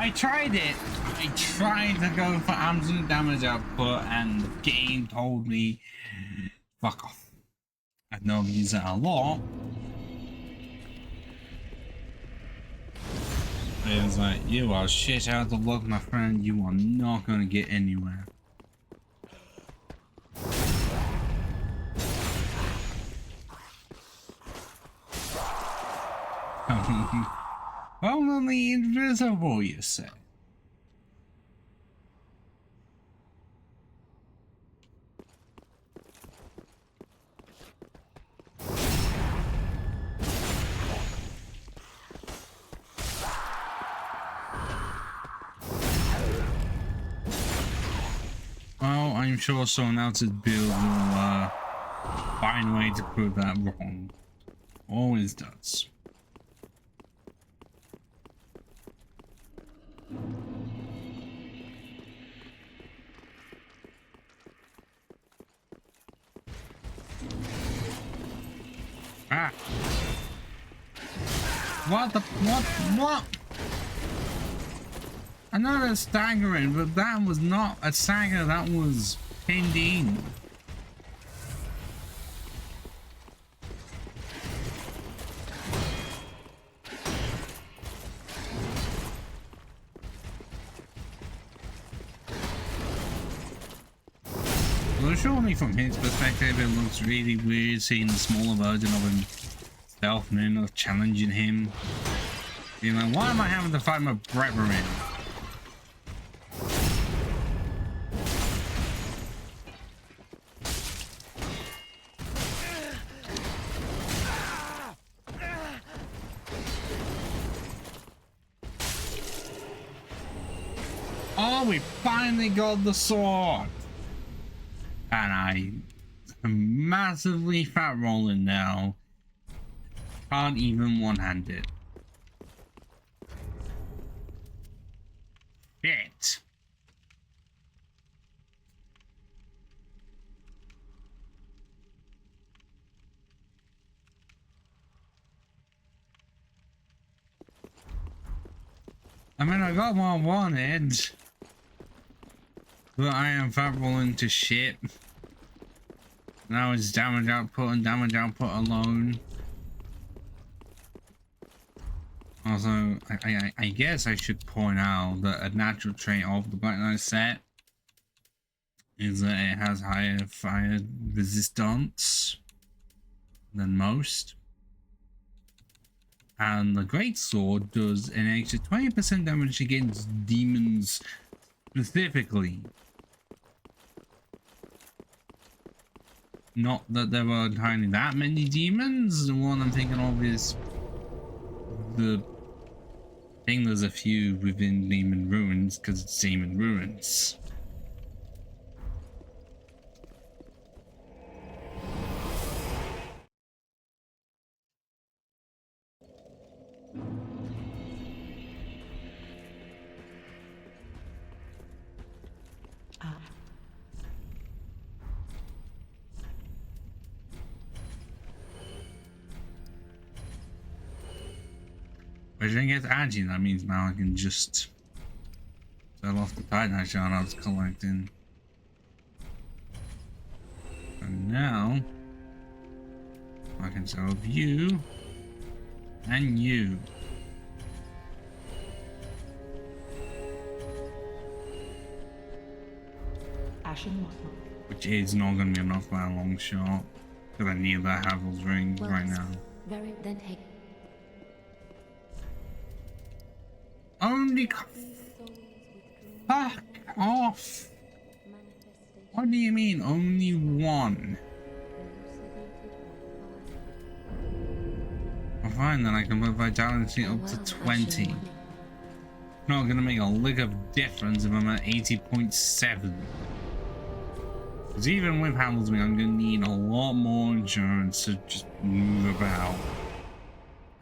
I tried it. I tried to go for absolute damage output and the game told me fuck off. I know I've used that a lot. It was like, you are shit out of luck, my friend. You are not gonna get anywhere. Only invisible, you say? Well, I'm sure someone else's build will find a way to prove that wrong. Always does. Ah. What the what? I know that's staggering, but that was not a stagger, that was pinned in. Well, surely from his perspective it looks really weird seeing the smaller version of him stealth moon or challenging him. Being like, why am I having to fight my brethren? Oh, we finally got the sword! And I'm massively fat rolling now. Can't even one-hand it. Shit. I mean, I got what I wanted. But I am fat rolling to shit. Now it's damage output and damage output alone. Also, I guess I should point out that a natural trait of the Black Knight set is that it has higher fire resistance than most. And the Greatsword does an extra 20% damage against demons specifically. Not that there were entirely that many demons. The one I'm thinking of is I think there's a few within Demon Ruins because it's Demon Ruins. But I guess actually that means now I can just sell off the Titan shot I was collecting. And now I can sell you and you. Which is not going to be enough by a long shot. Because I need that Havel's ring Well, right now. Very then take. Only fuck off. What do you mean only one? fine, then I can move vitality up to 20. Not gonna make a lick of difference if I'm at 80.7. Because even with Hamilton, I'm gonna need a lot more insurance to just move about.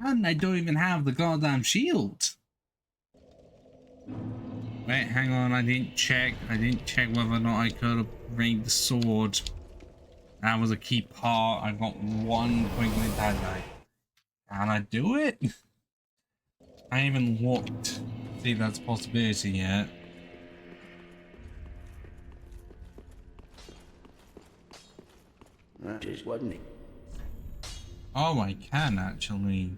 And I don't even have the goddamn shield. Wait, hang on, I didn't check whether or not I could upgrade the sword. That was a key part. I got one quickly that night. Can I do it? I haven't looked. See if that's a possibility yet. That is, wasn't it? Oh, I can actually.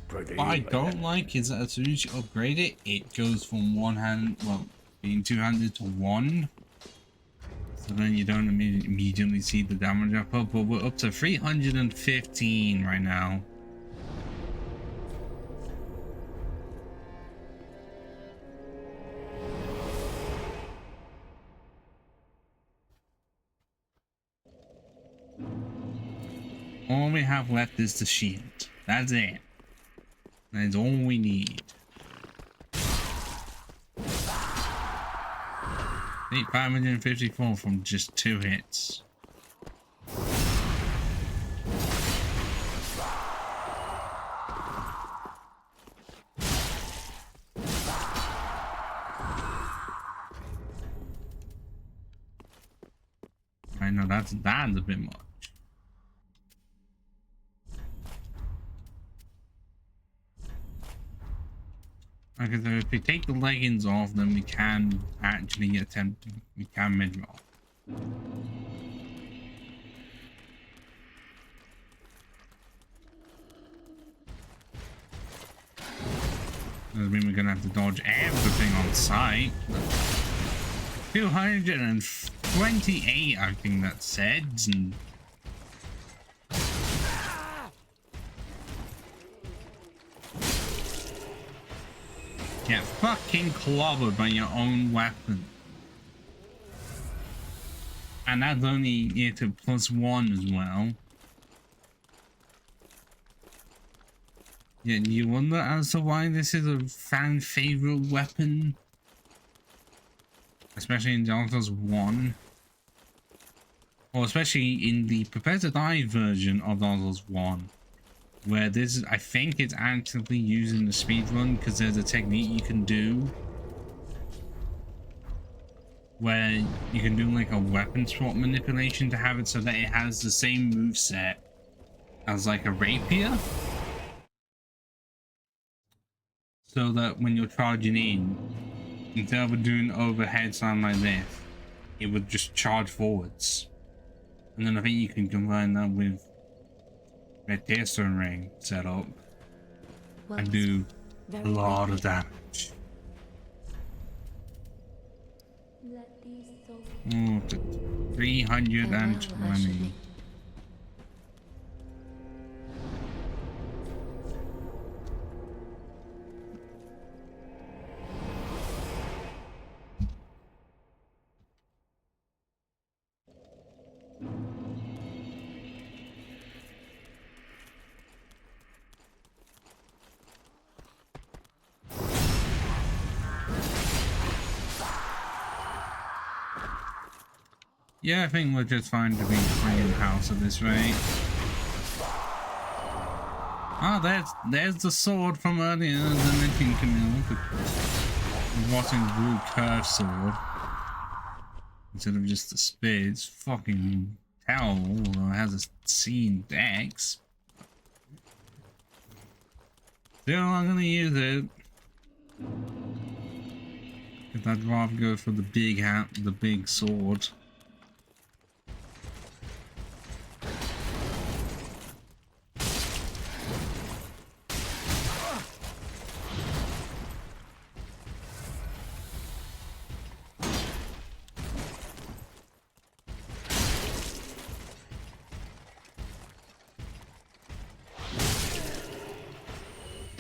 Pretty What I even. don't like is that as soon as you upgrade it, it goes from one hand, well, being two-handed to one. So then you don't immediately see the damage up, but we're up to 315 right now. All we have left is the shield. That's it. That's all we need. 554 from just 2 hits. I know that's a bit much. Okay, so if we take the leggings off, then we can actually attempt, we can mid-roll. Doesn't mean we're gonna have to dodge everything on sight. 228, I think that said, and get fucking clobbered by your own weapon. And that's only to +1 as well. Yeah, you wonder as to why this is a fan favorite weapon? Especially in Dark Souls 1. Or especially in the Prepare to Die version of Dark Souls 1. Where this is, I think it's actively using the speedrun because there's a technique you can do where you can do like a weapon swap manipulation to have it so that it has the same moveset as like a rapier, so that when you're charging in, instead of doing overhead slam like this, it would just charge forwards. And then I think you can combine that with Red Tearstone Ring setup and do a lot of damage. Oh, 320. Yeah, I think we're just fine to be playing house at this rate. Ah, there's the sword from earlier, the Nipping Camille, the Rotten Blue Curve sword. Instead of just the spear, it's fucking terrible, although it has a C in Dex. Still not gonna use it. If I'd rather go for the big sword.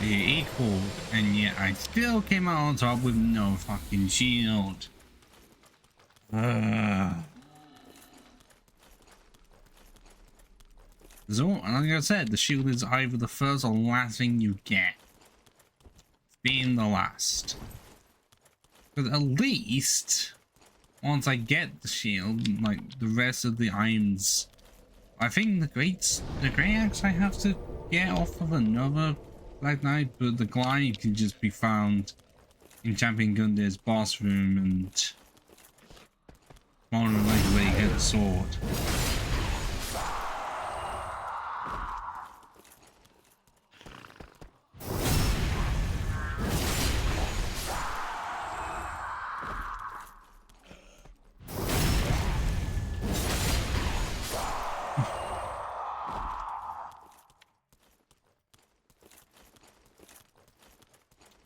Equal, and yet I still came out on top with no fucking shield. So, like I said, the shield is either the first or last thing you get. Being the last. But at least, once I get the shield, like the rest of the items, I think the great axe I have to get off of another Black Knight, but the glide can just be found in Champion Gundir's boss room and more than likely where you get the sword.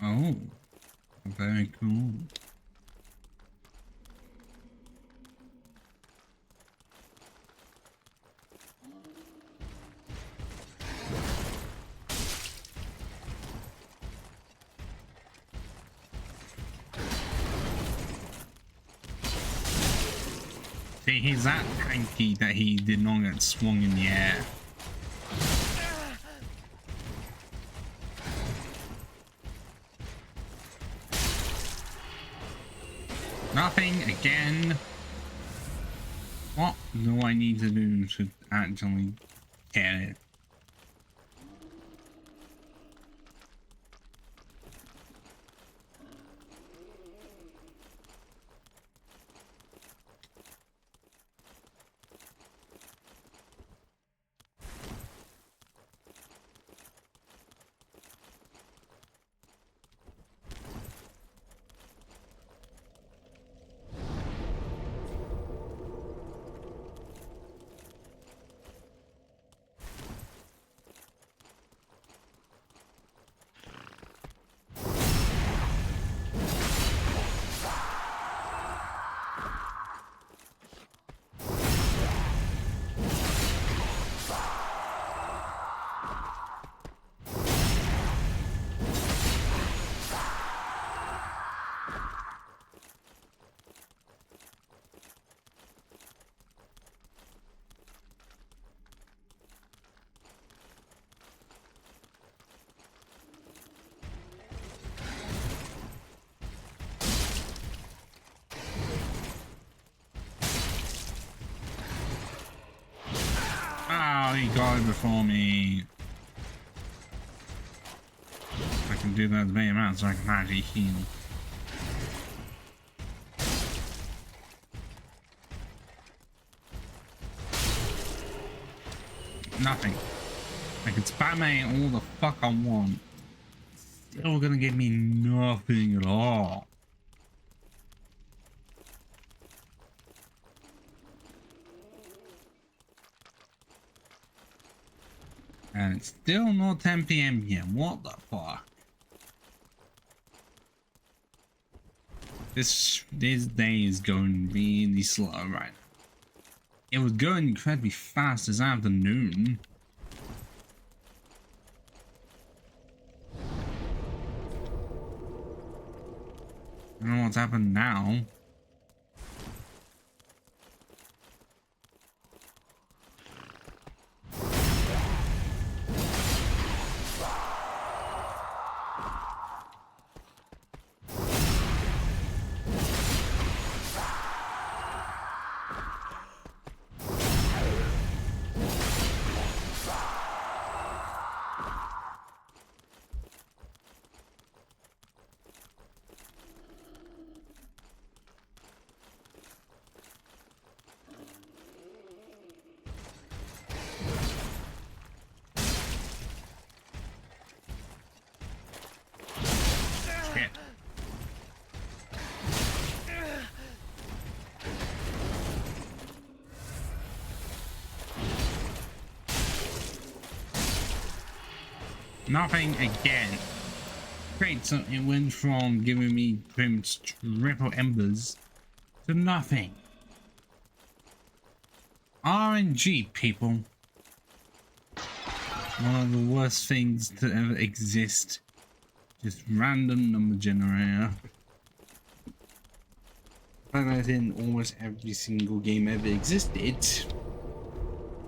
Oh, very cool. See, he's that tanky that he did not get swung in the air. Nothing again. What do I need to do to actually get it? Oh, he got it before me. I can do that as many amounts so I can actually heal. Nothing. I can spam it all the fuck I want. Still gonna give me nothing at all. And it's still not 10 PM yet. What the fuck? This day is going really slow right now. It was going incredibly fast this afternoon. I don't know what's happened now. Nothing again. Great, so it went from giving me pretty much triple embers to nothing. RNG, people. One of the worst things to ever exist. Just random number generator. But that's in almost every single game ever existed.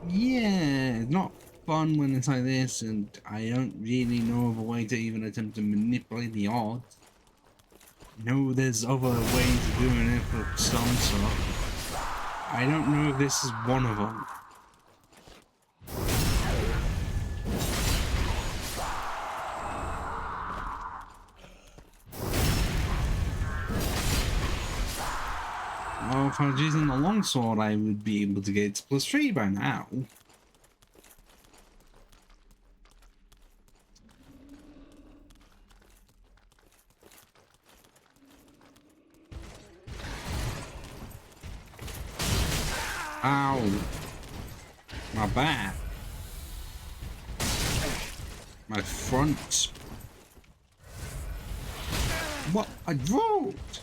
Yeah, not fun when it's like this, and I don't really know of a way to even attempt to manipulate the odds. No, there's other ways of doing it for some stuff. I don't know if this is one of them. Well, if I was using the longsword, I would be able to get to +3 by now. Ow. My back. My front. What? I dropped.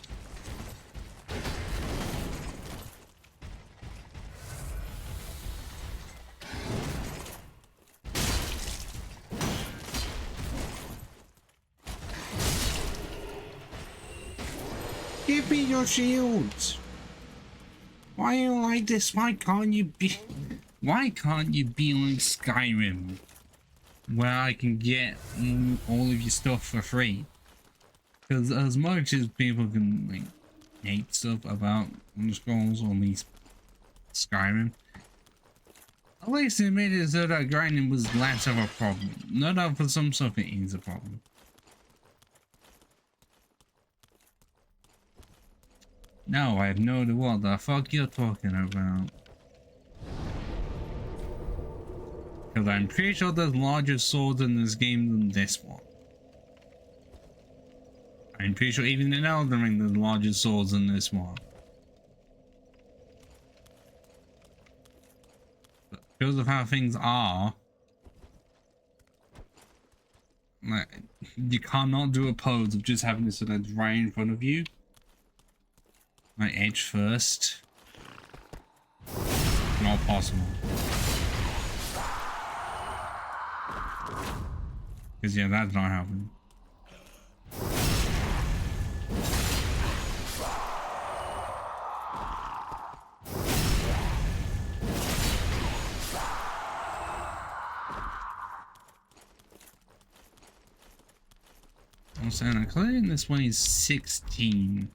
Give me your shields. Why are you like this? Why can't you be like Skyrim, where I can get all of your stuff for free? Because as much as people can like hate stuff about Scrolls or at least Skyrim, at least it made it so that grinding was less of a problem. Not that for some stuff it is a problem. No, I have no idea what the fuck you're talking about. Because I'm pretty sure there's larger swords in this game than this one. I'm pretty sure even in Elden Ring there's larger swords than this one. But because of how things are, like, you cannot do a pose of just having this sort of right in front of you. My edge first. Not possible. Because yeah, that's not happening. I'm saying, clearly this one is 16.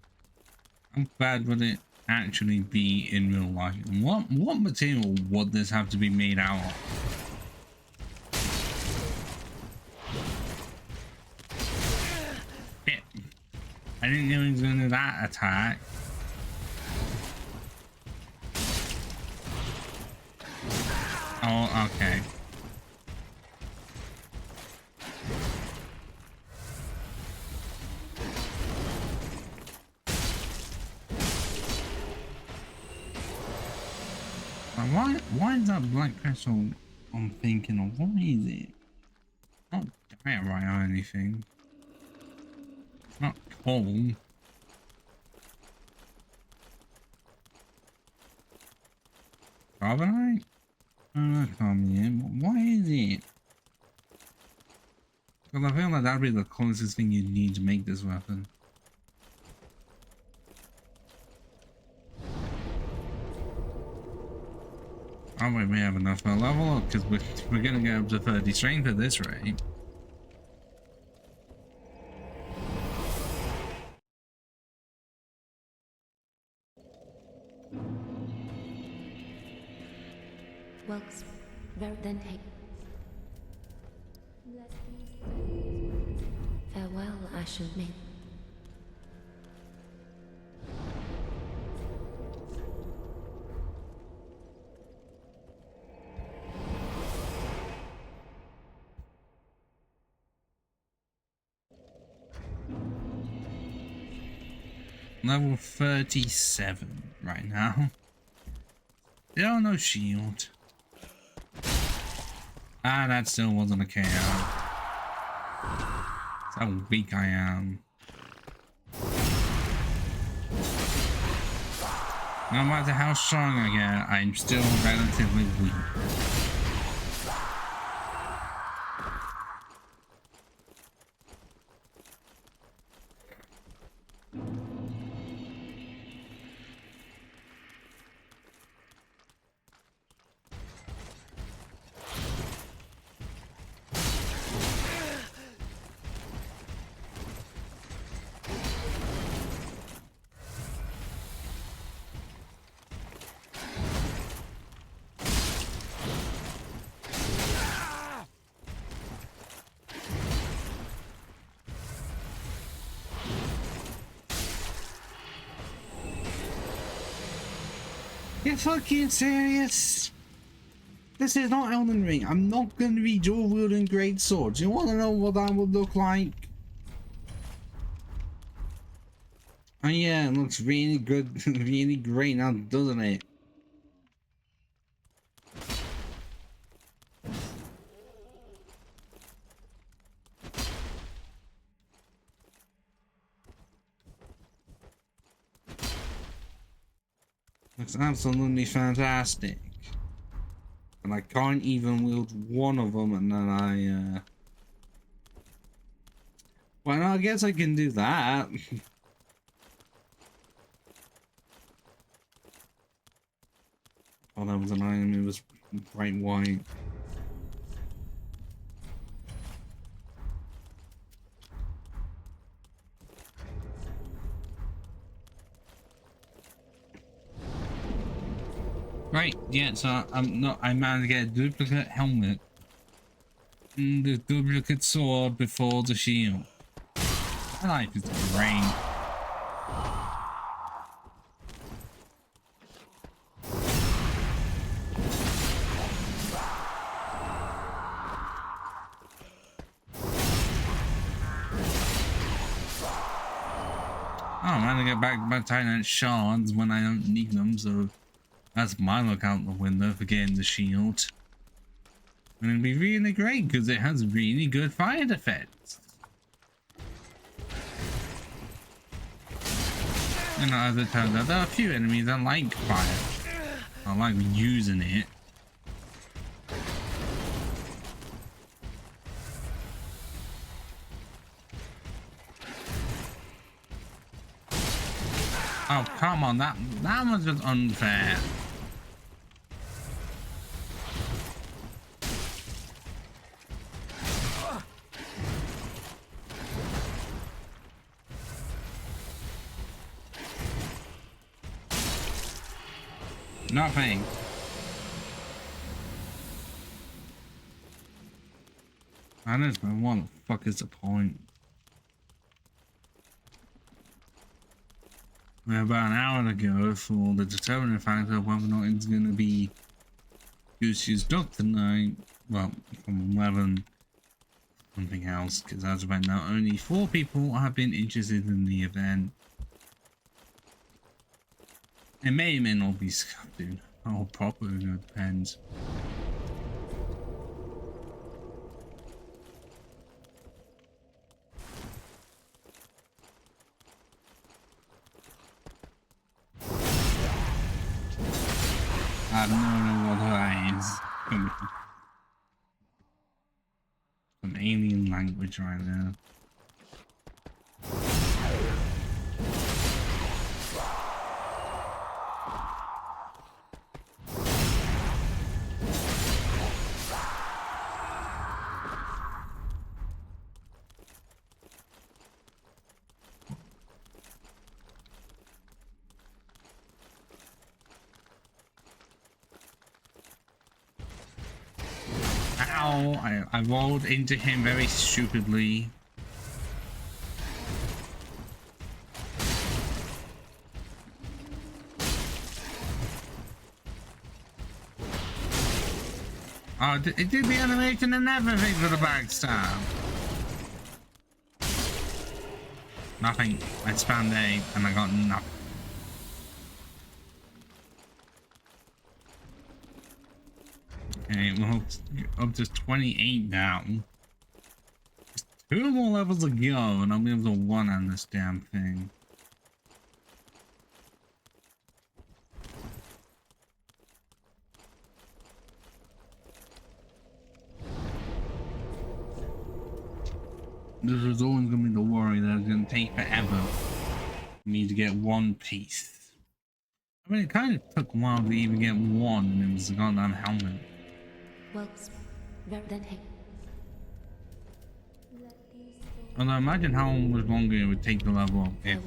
How bad would it actually be in real life? And what material would this have to be made out of? Shit. I didn't know he was gonna do that attack. Oh, okay. Why is that black crystal I'm thinking of? What is it? Not diorite or anything. It's not coal. Carbonite? Oh, that can't be it. What is it? Because I feel like that'd be the closest thing you'd need to make this weapon. Oh wait, we have enough for a level up because we're gonna get up to 30 strength at this rate. Well, then take. Farewell, Ashen Maid. Level 37 right now. Still no shield. Ah, that still wasn't a KO. That's how weak I am. No matter how strong I get, I'm still relatively weak. You fucking serious? This is not Elden Ring. I'm not going to be dual wielding great swords. You want to know what that would look like? Oh yeah, it looks really good, really great now, doesn't it? Looks absolutely fantastic. And I can't even wield one of them, and then well, no, I guess I can do that. Oh, that was an item, it was bright white. Right, yeah, so I managed to get a duplicate helmet and the duplicate sword before the shield. My life is great. Oh, I'm gonna get back by tiny shards when I don't need them, so that's my look out the window for getting the shield. And it'll be really great because it has really good fire defense. And as it turns out, there are a few enemies that like fire. I like using it. Oh, come on, that was just unfair. Nothing. I don't know what the fuck is the point. We're about an hour to go for the determining factor of whether or not it's going to be Goosey's Duck tonight. Well, from 11 something else, because as of right now, only 4 people have been interested in the event. It may or may not be scuffed. Oh, probably it depends. I have no idea what that is. Some alien language right there. Ow, I rolled into him very stupidly. Oh, it did the animation and everything for the backstab. Nothing. I spammed A and I got nothing. Okay, well, up to 28 now. Just 2 more levels to go, and I'll be able to one on this damn thing. This is always going to be the worry that it's going to take forever for me to get one piece. I mean, it kind of took a while to even get one, and it was a goddamn helmet. Welks, then hey. Although imagine how much longer it would take to level up if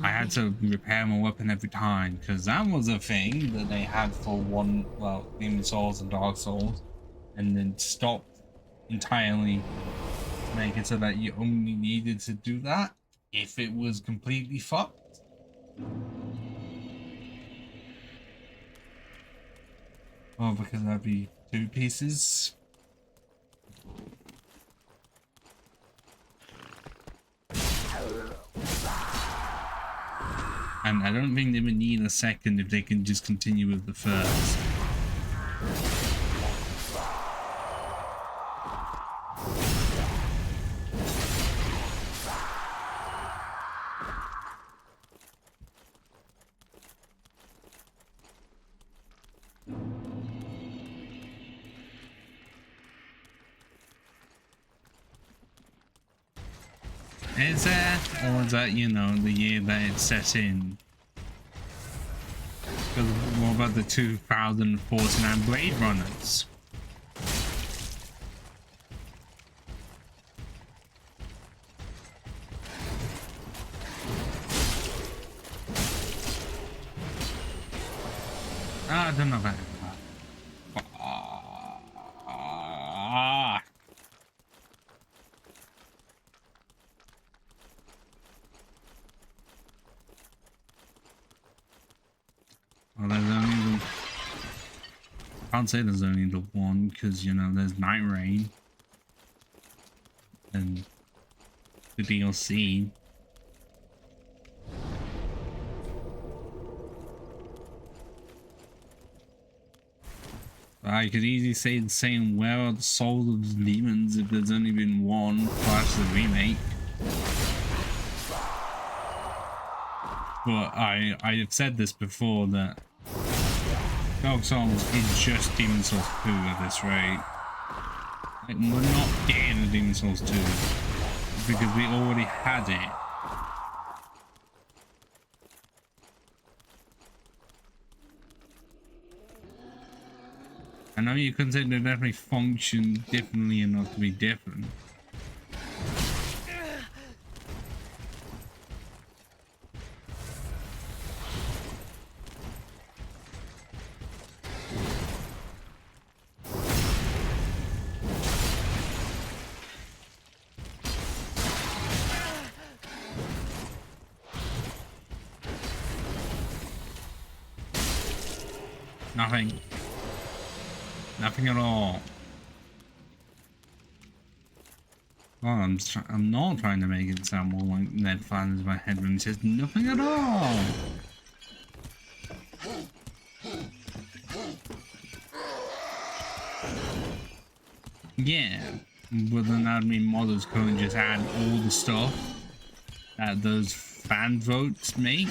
I had to repair my weapon every time, because that was a thing that they had for one, well, Demon Souls and Dark Souls, and then stopped entirely, make it so that you only needed to do that if it was completely fucked. Oh, because that'd be 2 pieces. And I don't think they would need a second if they can just continue with the first. Is that, or is that, you know, the year that it's set in? Because what about the 2049 Blade Runners? I don't know about that. Well, there's only the... I can't say there's only the one, because, you know, there's Night Rain. And the DLC. I could easily say the same, where are the souls of the demons if there's only been one plus the remake. But I have said this before, that Dark Souls is just Demon Souls 2 at this rate. Like, we're not getting a Demon Souls 2 because we already had it. I know you can say they definitely function differently enough to be different. Nothing. Nothing at all. Well, I'm not trying to make it sound more like Ned Flanders in my head when he says nothing at all. Yeah, but then that would mean modders couldn't just add all the stuff that those fan votes make.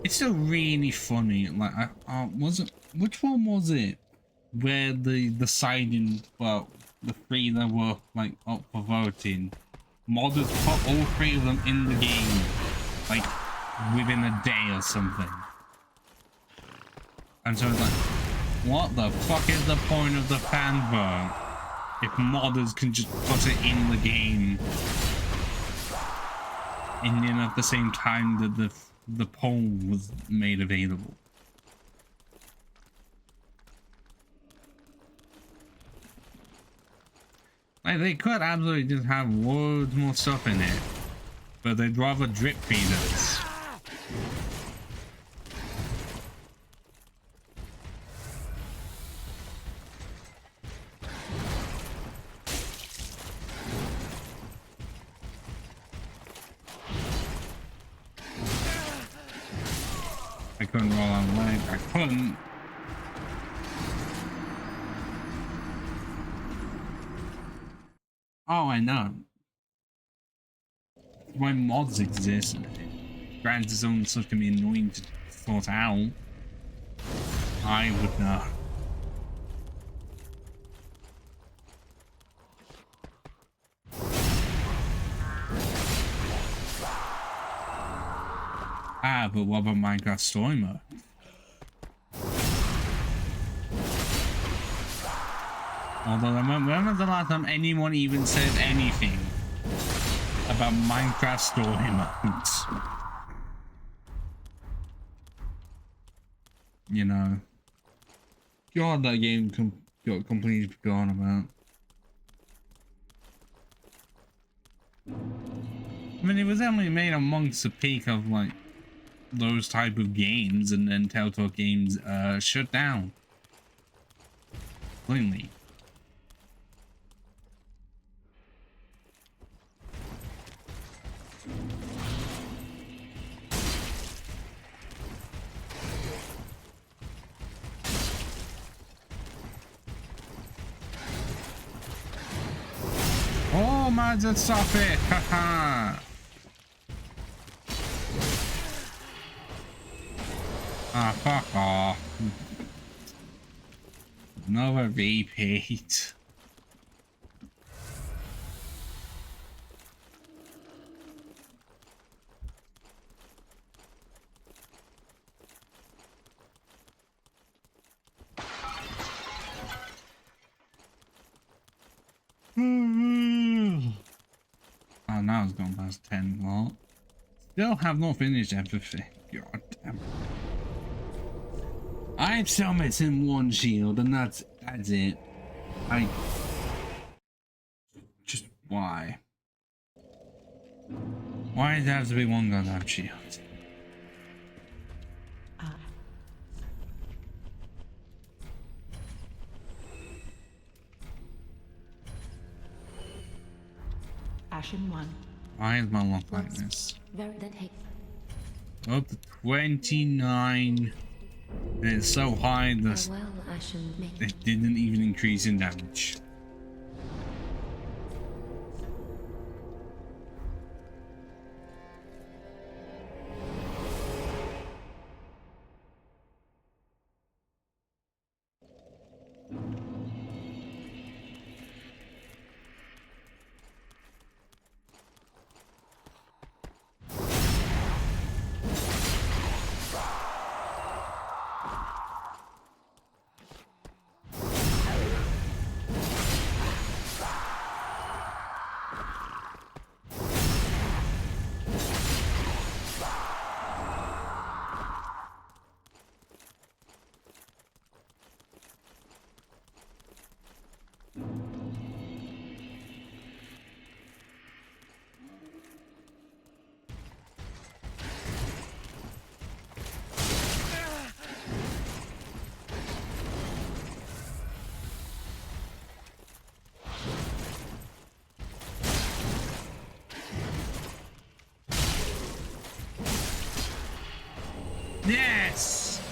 It's still really funny. Like, was it? Which one was it? Where the deciding, well, the 3 that were like up for voting, modders put all 3 of them in the game, like within a day or something. And so it's like, what the fuck is the point of the fan vote if modders can just put it in the game, and then at the same time that the poll was made available? Like, they could absolutely just have loads more stuff in it, but they'd rather drip feed us. I couldn't roll on leg. I couldn't. Oh, I know. Why mods exist. Granted, some stuff can be annoying to sort out. I would know. Ah, but what about Minecraft Story Mode? Although, when was the last time anyone even said anything about Minecraft Story Modes? You know. God, that game got completely forgotten about. I mean, it was only made amongst the peak of, like, those type of games, and then Telltale Games shut down. Plainly. Oh, man, just stop it! Haha! Ah, fuck off. Another repeat. Oh, now it's gone past 10 o'clock. Still have not finished everything. God damn. I'm still missing one shield, and that's it. Just why? Why does it have to be one goddamn shield? Ashen 1. Why is my luck like this? Then hey. Up to 29. And it's so high that Farewell, Ashen Maiden. it didn't even increase in damage. Yes!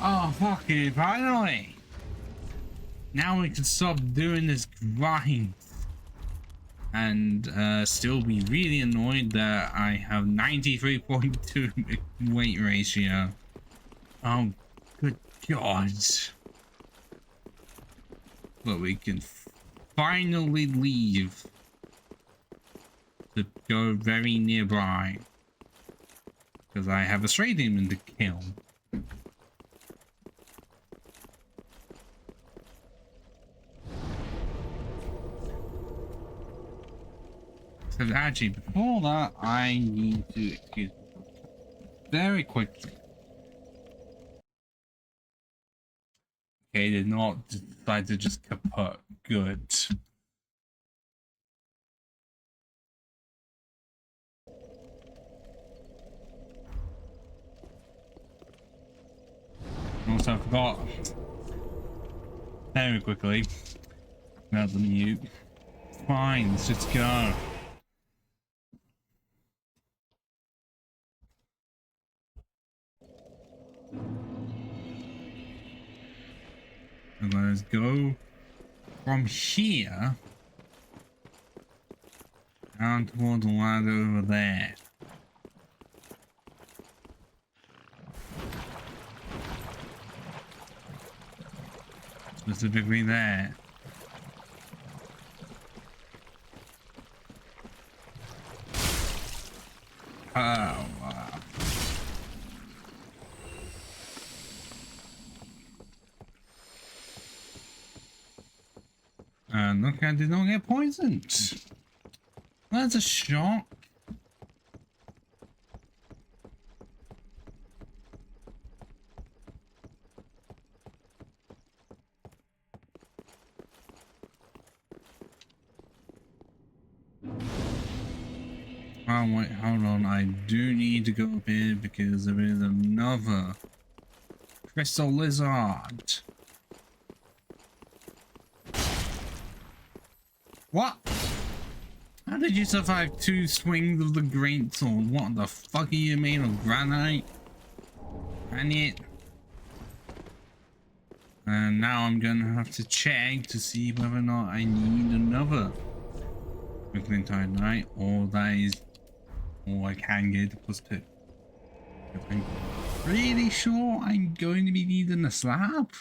Oh, fucking finally! Now we can stop doing this grind. And still be really annoyed that I have 93.2 weight ratio. Oh, good God. But we can finally leave to go very nearby. Because I have a stray demon to kill. So actually, before that, I need to excuse me very quickly. Okay, did not decide to just kaput. Good. Also, I forgot very quickly about the mute. Fine, let's just go. And let's go from here down towards the land over there. Specifically there. Oh, wow. And look, I did not get poisoned. That's a shock. Oh wait, hold on. I do need to go up here because there is another crystal lizard. What? How did you survive 2 swings of the great sword? What the fuck are you made of? Granite? Granite? And now I'm gonna have to check to see whether or not I need another Tide Knight, or that is, or I can get to +2. I'm pretty sure I'm going to be needing a slab.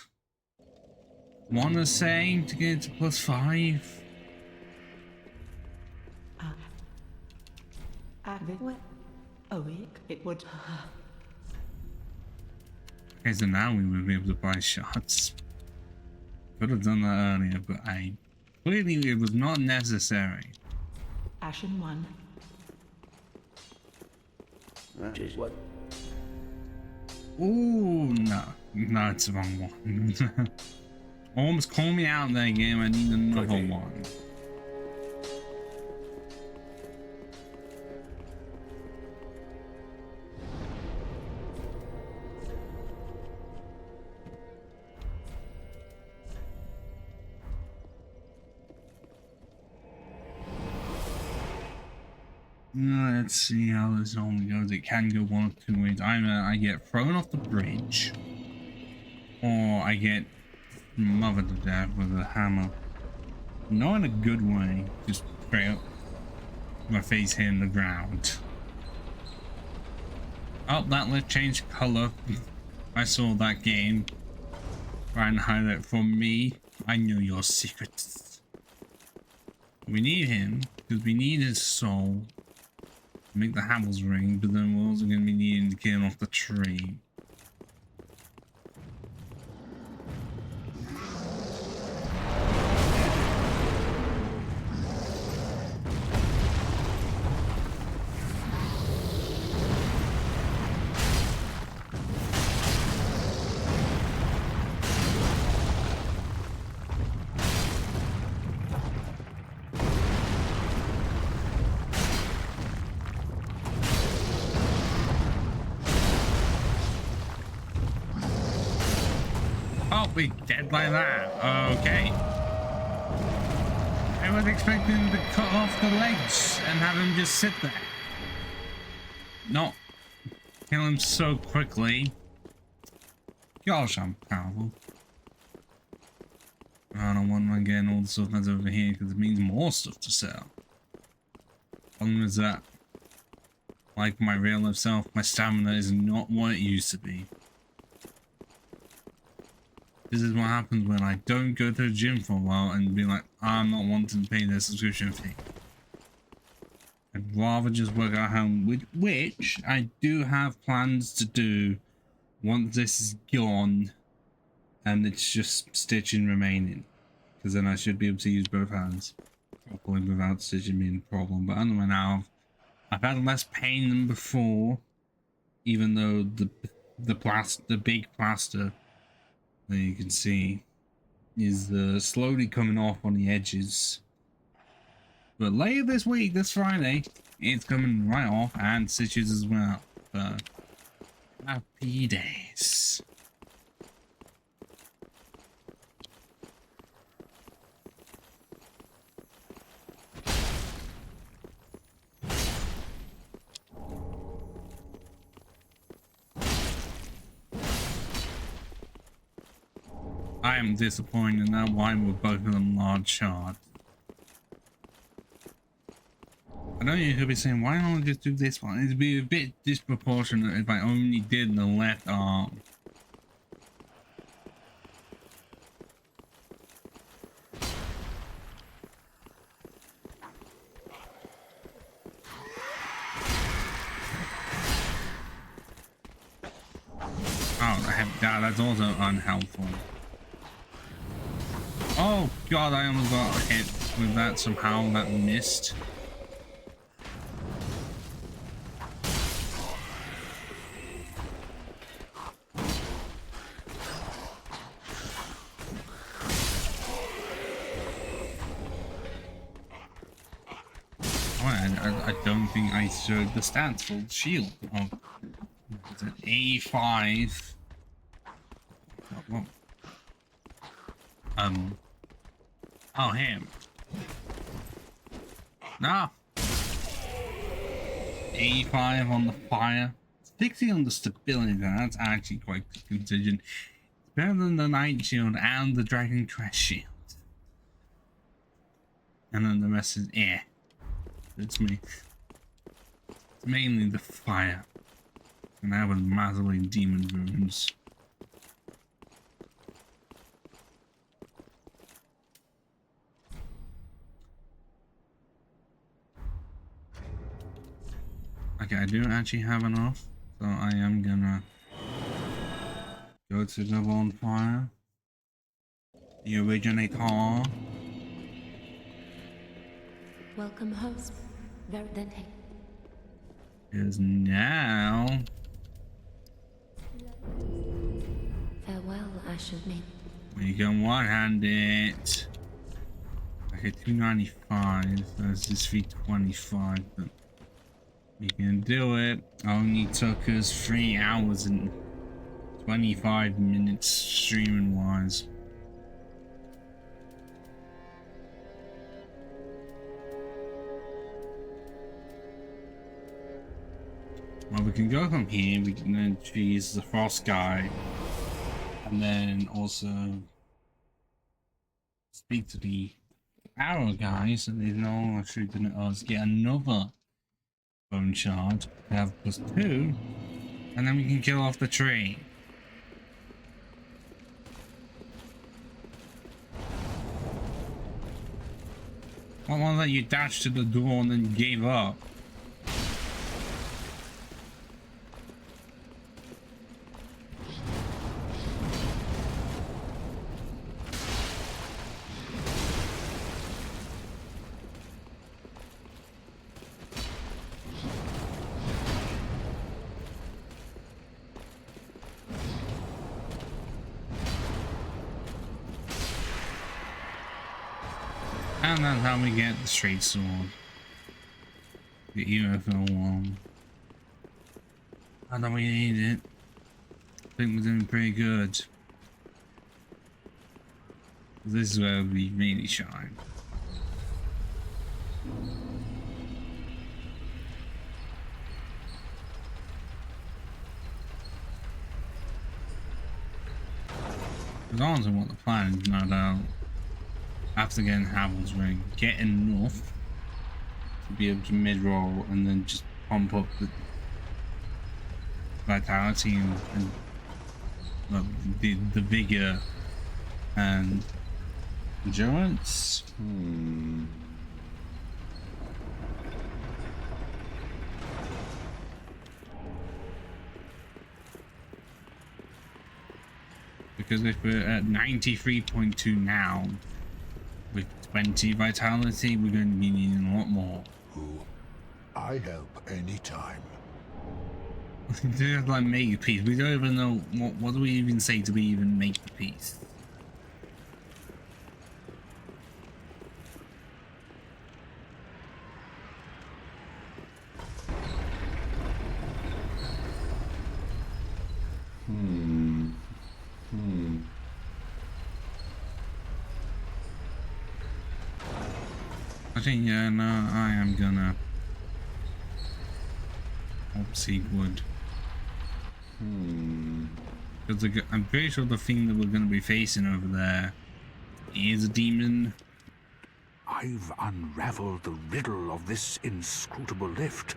One is saying to get to +5. Awake, it would. Okay, so now we will be able to buy shots. Could have done that earlier, but clearly it was not necessary. Ashen one. That is what? Oh no, it's the wrong one. Almost call me out there, game. I need another one. Let's see how this normally goes. It can go one of 2 ways. Either I get thrown off the bridge, or I get smothered to death with a hammer. Not in a good way, just straight up my face hitting the ground. Oh, that let's change color. I saw that game. Trying to hide it from me. I know your secrets. We need him because we need his soul. Make the hammers ring, but then we're also going to be needing to get him off the tree. We dead like that. Okay. I was expecting to cut off the legs and have him just sit there. Not kill him so quickly. Gosh, I'm powerful. I don't want to get all the stuff that's over here because it means more stuff to sell. Problem is that, like my real life self, my stamina is not what it used to be. This is what happens when I don't go to the gym for a while and be like, I'm not wanting to pay their subscription fee. I'd rather just work out how, which I do have plans to do once this is gone and it's just stitching remaining. Because then I should be able to use both hands properly without stitching being a problem. But anyway, now I've had less pain than before, even though the big plaster that you can see is slowly coming off on the edges. But later this week, this Friday, it's coming right off, and stitches as well. Happy days. I am disappointed in that why were both of them large shards. I know you could be saying, why don't I just do this one? It'd be a bit disproportionate if I only did the left arm. Oh, that's also unhelpful. Oh god, I almost got hit with that somehow. That missed. I don't think I showed the stats for the shield. Oh, it's an A5. What? Oh, him. No. 85 on the fire. 60 on the stability. That's actually quite contingent. It's better than the Knight Shield and the Dragon Crest Shield. And then the rest is it's me. It's mainly the fire. And I was massively demon wounds. Okay, I do actually have enough, so I am gonna go to the bonfire. The originator. Welcome, host. Then take. Is now. Farewell, Ashen Maiden. We can one-hand it. Okay, 295. So that's just 325, but we can do it. Only took us 3 hours and 25 minutes streaming wise. Well, we can go from here. We can then choose the frost guy, and then also speak to the arrow guy, so they know shooting at us. Get another bone shard. We have +2, and then we can kill off the tree. What one that you dashed to the door and then gave up? And that's how we get the straight sword. The UFO one. I don't we need it. I think we're doing pretty good. This is where we really shine. Regardless of what the plan is, no doubt. After getting Havel's ring, get enough to be able to mid-roll and then just pump up the vitality and well, the vigor and endurance. Because if we're at 93.2 now, with 20 vitality, we're going to be needing a lot more. I help anytime. Just like make a piece. We don't even know what do we even say to even make the piece. I think, yeah, no, I am gonna seek wood. Because I'm pretty sure the thing that we're gonna be facing over there is a demon. I've unraveled the riddle of this inscrutable lift.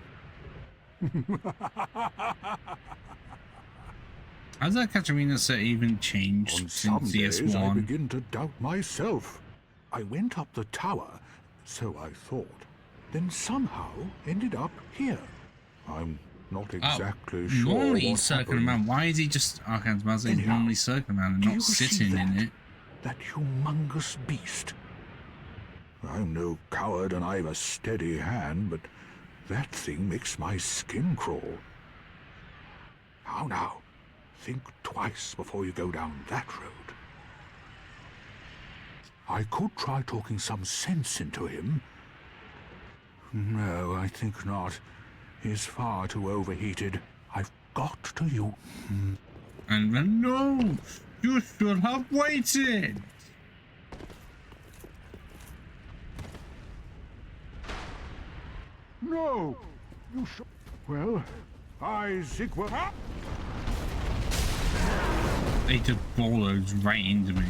Has that Katarina set even changed On some since days I CS1? begin to doubt myself. I went up the tower, so I thought, then somehow ended up here. I'm not exactly sure Normally he's what circling happened. around. Why is he just... I can't imagine he's Anyhow, normally circling around and do not you see sitting in that? it. That humongous beast. I'm no coward and I've a steady hand, but that thing makes my skin crawl. How now? Think twice before you go down that road. I could try talking some sense into him, No, I think not. He's far too overheated. I've got to use... And then no! You should have waited! No! You should... Well, I think we're... They just bullet right into me.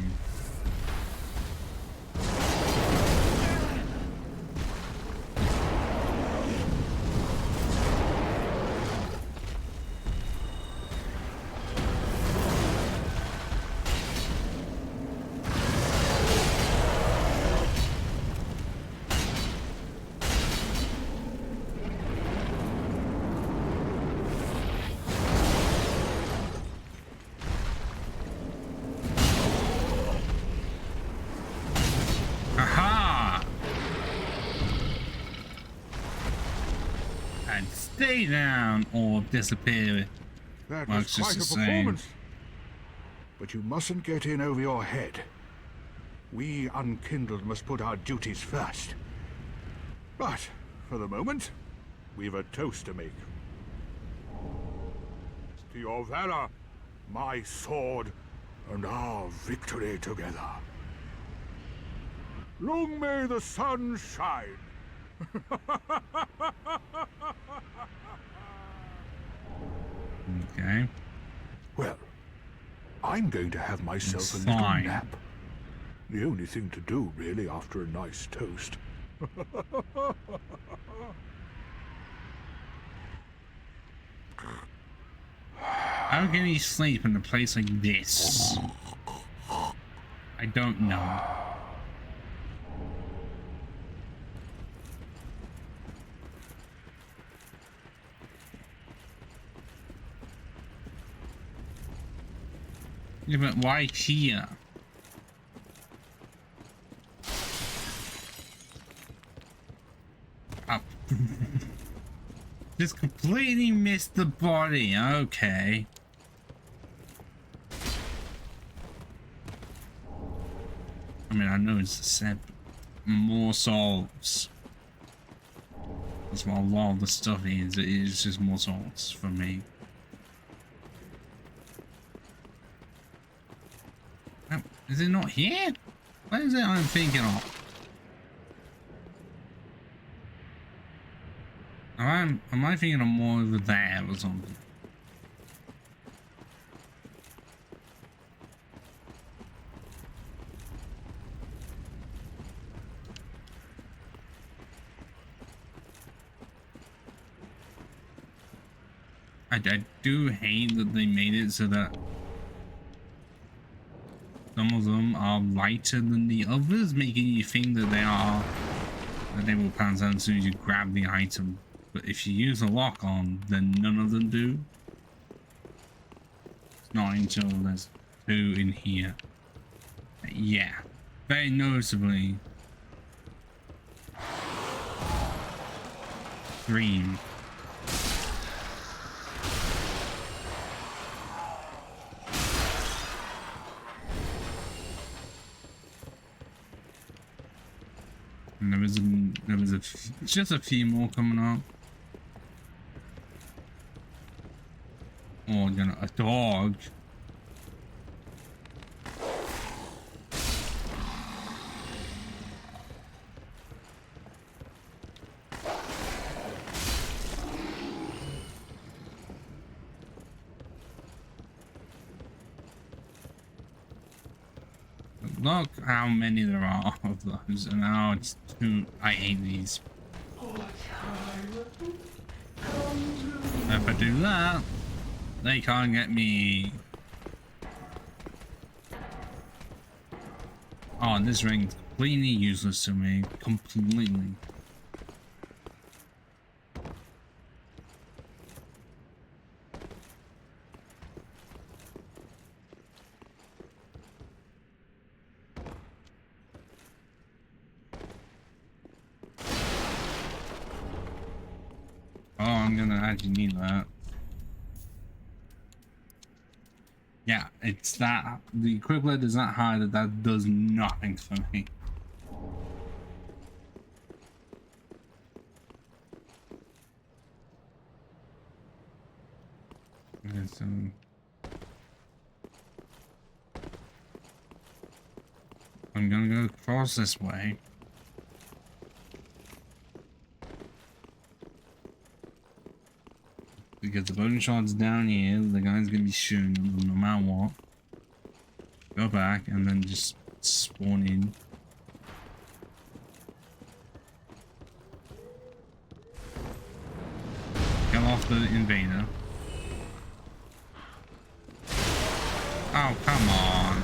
Stay down or disappear. That Well, was it's just quite a the same. performance. But you mustn't get in over your head. We unkindled must put our duties first. But, for the moment, we've a toast to make. To your valor, my sword, and our victory together. Long may the sun shine. Okay. Well, I'm going to have myself It's a little fine. nap. The only thing to do, really, after a nice toast. How can he sleep in a place like this? I don't know. Yeah, but why here? Up. Just completely missed the body. Okay. I mean, I know it's a set, but more souls. That's what a lot of the stuff is. It is just more souls for me. Oh, is it not here? What is it I'm thinking of? Am I thinking of more over there or something? I do hate that they made it so that some of them are lighter than the others, making you think that they will pounce out as soon as you grab the item. But if you use a lock on, then none of them do. It's not until there's two in here. Yeah, very noticeably. Green. And there was just a few more coming up. Oh, you know, a dog. Look how many there are of those, and now it's two. I hate these. If I do that, they can't get me. Oh, and this ring's completely useless to me. Completely. Oh, I'm gonna actually need that. Yeah, it's that. The equivalent is that high that does nothing for me. And so I'm gonna go across this way. Because the bone shot's down here, the guy's gonna be shooting them no matter what. Go back and then just spawn in. Kill off the invader. Oh, come on.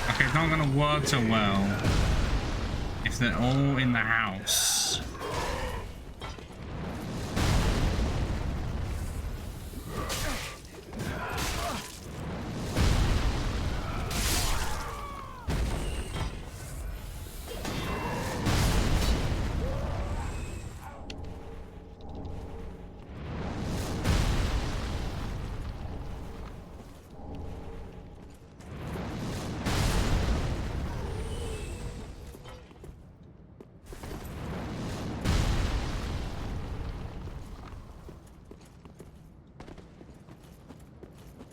Okay, it's not gonna work so well if they're all in the house.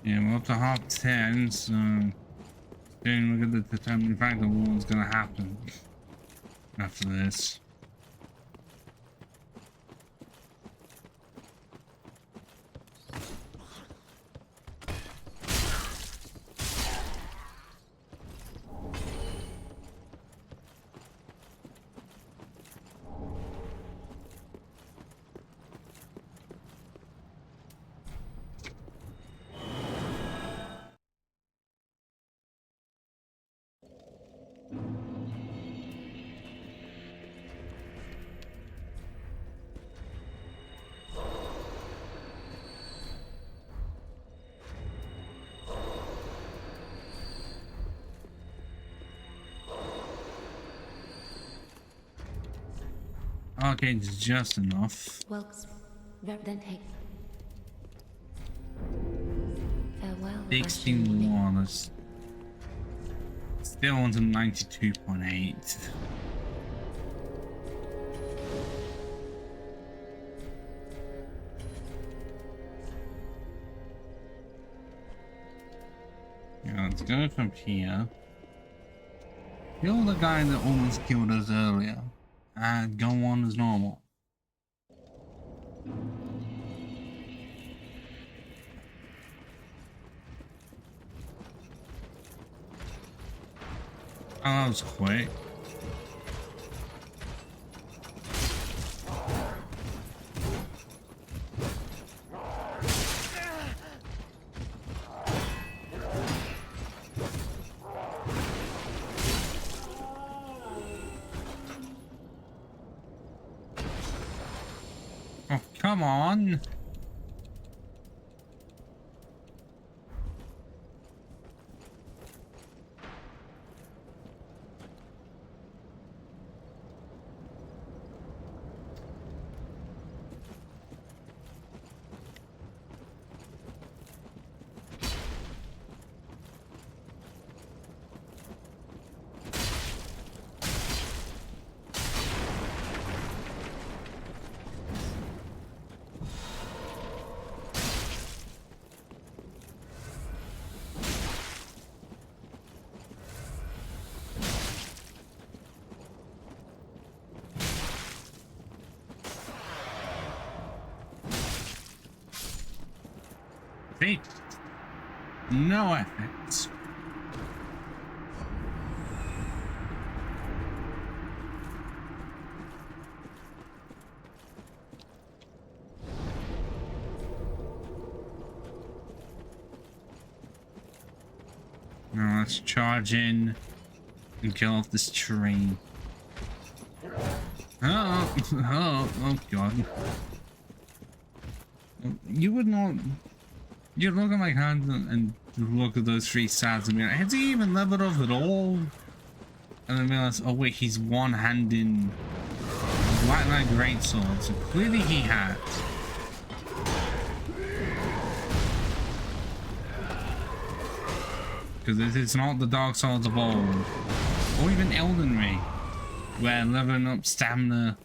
Yeah, we're up to half 10, so soon we're going to determine factor what's going to happen after this. Okay, it's just enough. Welcome. Then take. Farewell. 61 is still on to 92.8. Yeah, let's go from here. Kill the guy that almost killed us earlier. And go on as normal. Oh, that was quick. Oh, come on. See? No effects. Now let's charge in and kill off this train. Oh god. You would not. You look at my hands and look at those three stats and be like, has he even leveled up at all? And then realize, oh wait, he's one-handing Black Knight Greatsword, so clearly he has. Because it's not the Dark Souls of old, or even Elden Ring, where leveling up stamina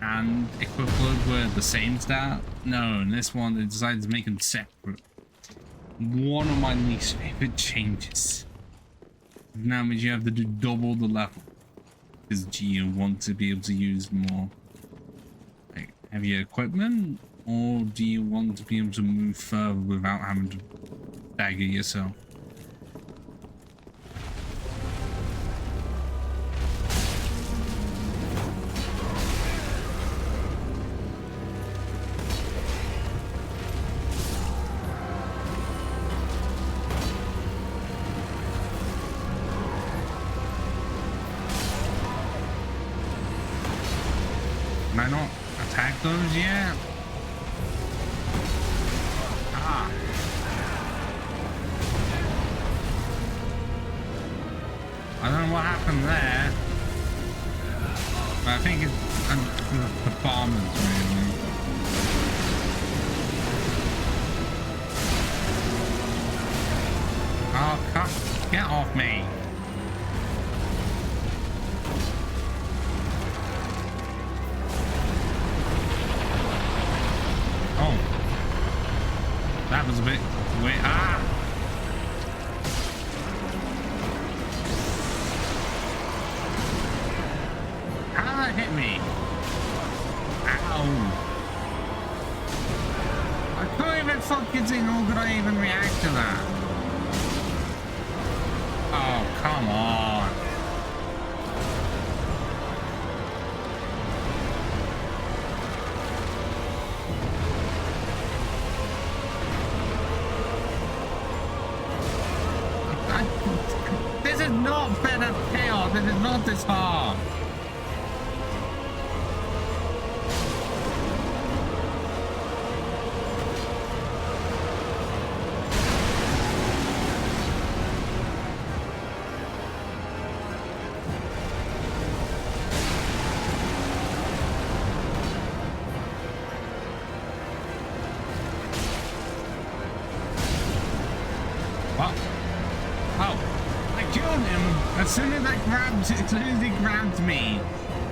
and equivalent were the same stat? No, in this one they decided to make them separate. One of my least favorite changes. Now means you have to do double the level. Because you want to be able to use more like heavier equipment, or do you want to be able to move further without having to stagger yourself? Can I not attack those yet? Ah. I don't know what happened there. But I think it's the bombers really. Oh, get off me. That was a bit weird. Ah! How did that hit me? Ow! I couldn't even fucking see nor could I even react to that. Oh, come on. This is not better chaos. This is not this hard. As soon as he grabbed me,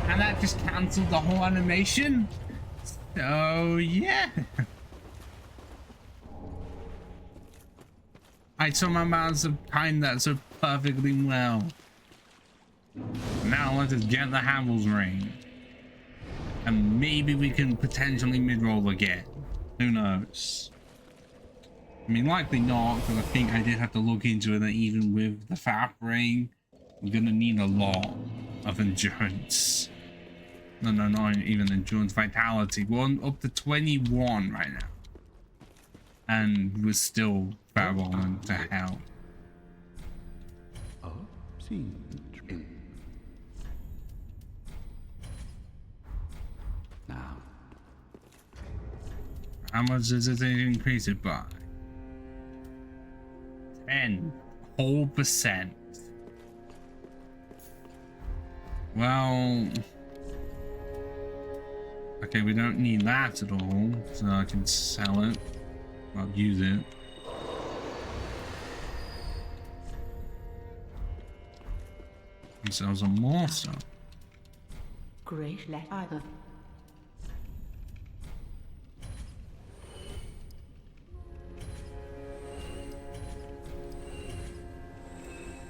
and that just cancelled the whole animation. So yeah, I somehow managed to time that so perfectly well. Now let's just get the Havel's ring, and maybe we can potentially mid-roll again. Who knows? I mean, likely not, because I think I did have to look into it that even with the Fap ring, I'm gonna need a lot of endurance. No, not even endurance, vitality. We're up to 21 right now. And we're still barreling to hell. Now. How much does it increase it by? 10%. Well, okay, we don't need that at all, so I can sell it. I'll use it. And sell some more stuff. Great letter.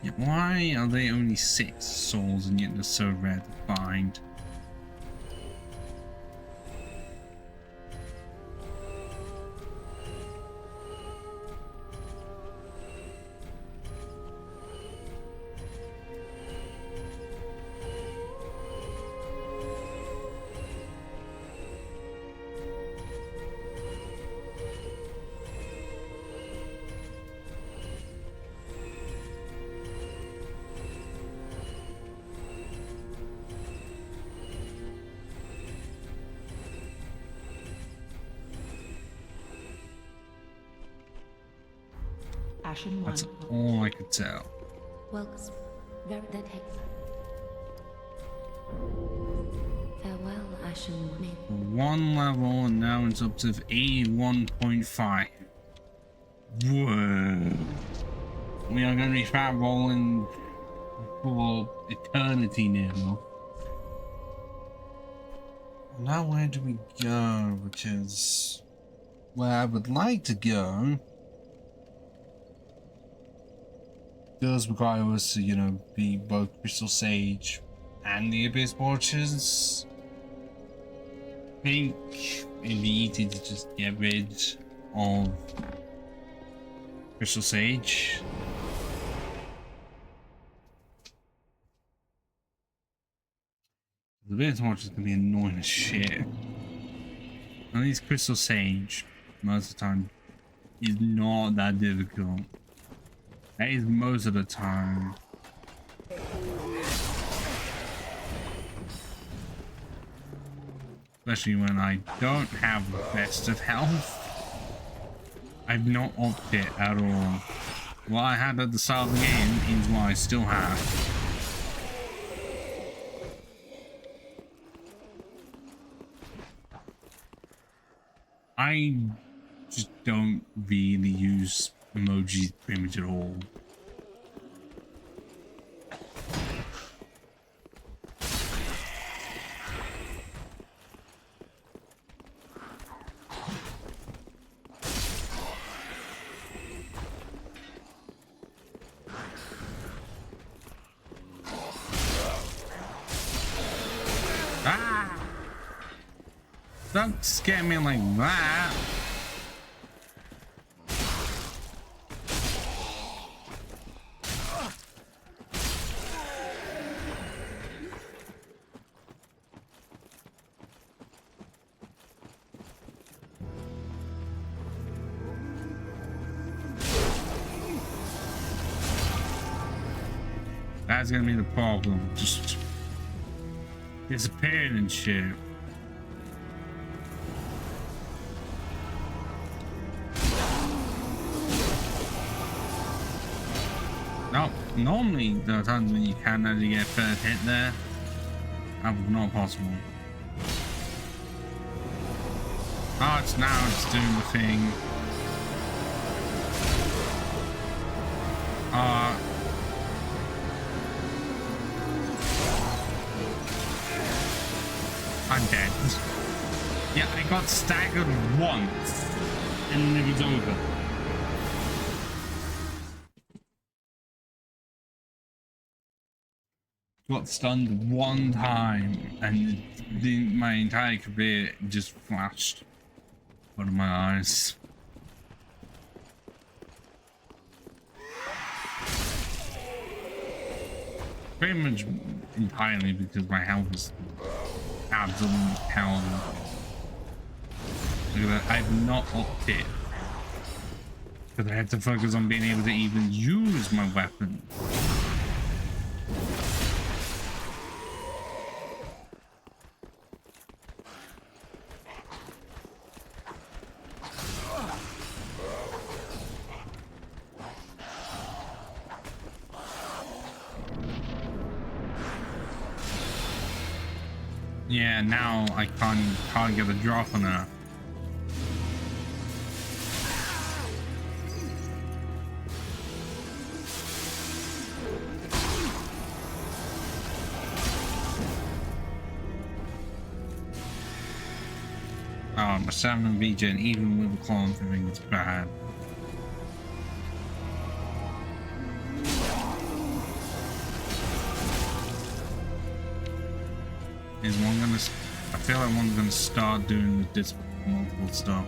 Yeah, why are they only 6 souls and yet they're so rare to find? That's all I could tell. Welcome. Very then take. Farewell, Ashen One. One level and now it's up to 81.5. Whoa. We are going to be fat rolling for eternity now. Now where do we go? Because where I would like to go does require us to, you know, be both Crystal Sage and the Abyss Watchers. I think it'd be easy to just get rid of Crystal Sage. The Abyss Watchers can be annoying as shit. At least Crystal Sage, most of the time, is not that difficult. That is most of the time. Especially when I don't have the best of health. I've not upped it at all. What I had at the start of the game is what I still have. I just don't really use emojis pretty much at all. Don't scare me like that. That's gonna be the problem. Just disappearing and shit. No, normally there are times when you can actually get first hit there. That was not possible. Oh, it's now it's doing the thing. I'm dead. Yeah, I got staggered once and it was over. Got stunned one time and my entire career just flashed out of my eyes. Pretty much entirely because my health is absolutely hell. Look at that, I've not upped it because I had to focus on being able to even use my weapon. Yeah, now I can't get a drop on her. Oh, my salmon regen, even with a clone thing, it's bad. Is one gonna? I feel like one's gonna start doing this multiple stuff.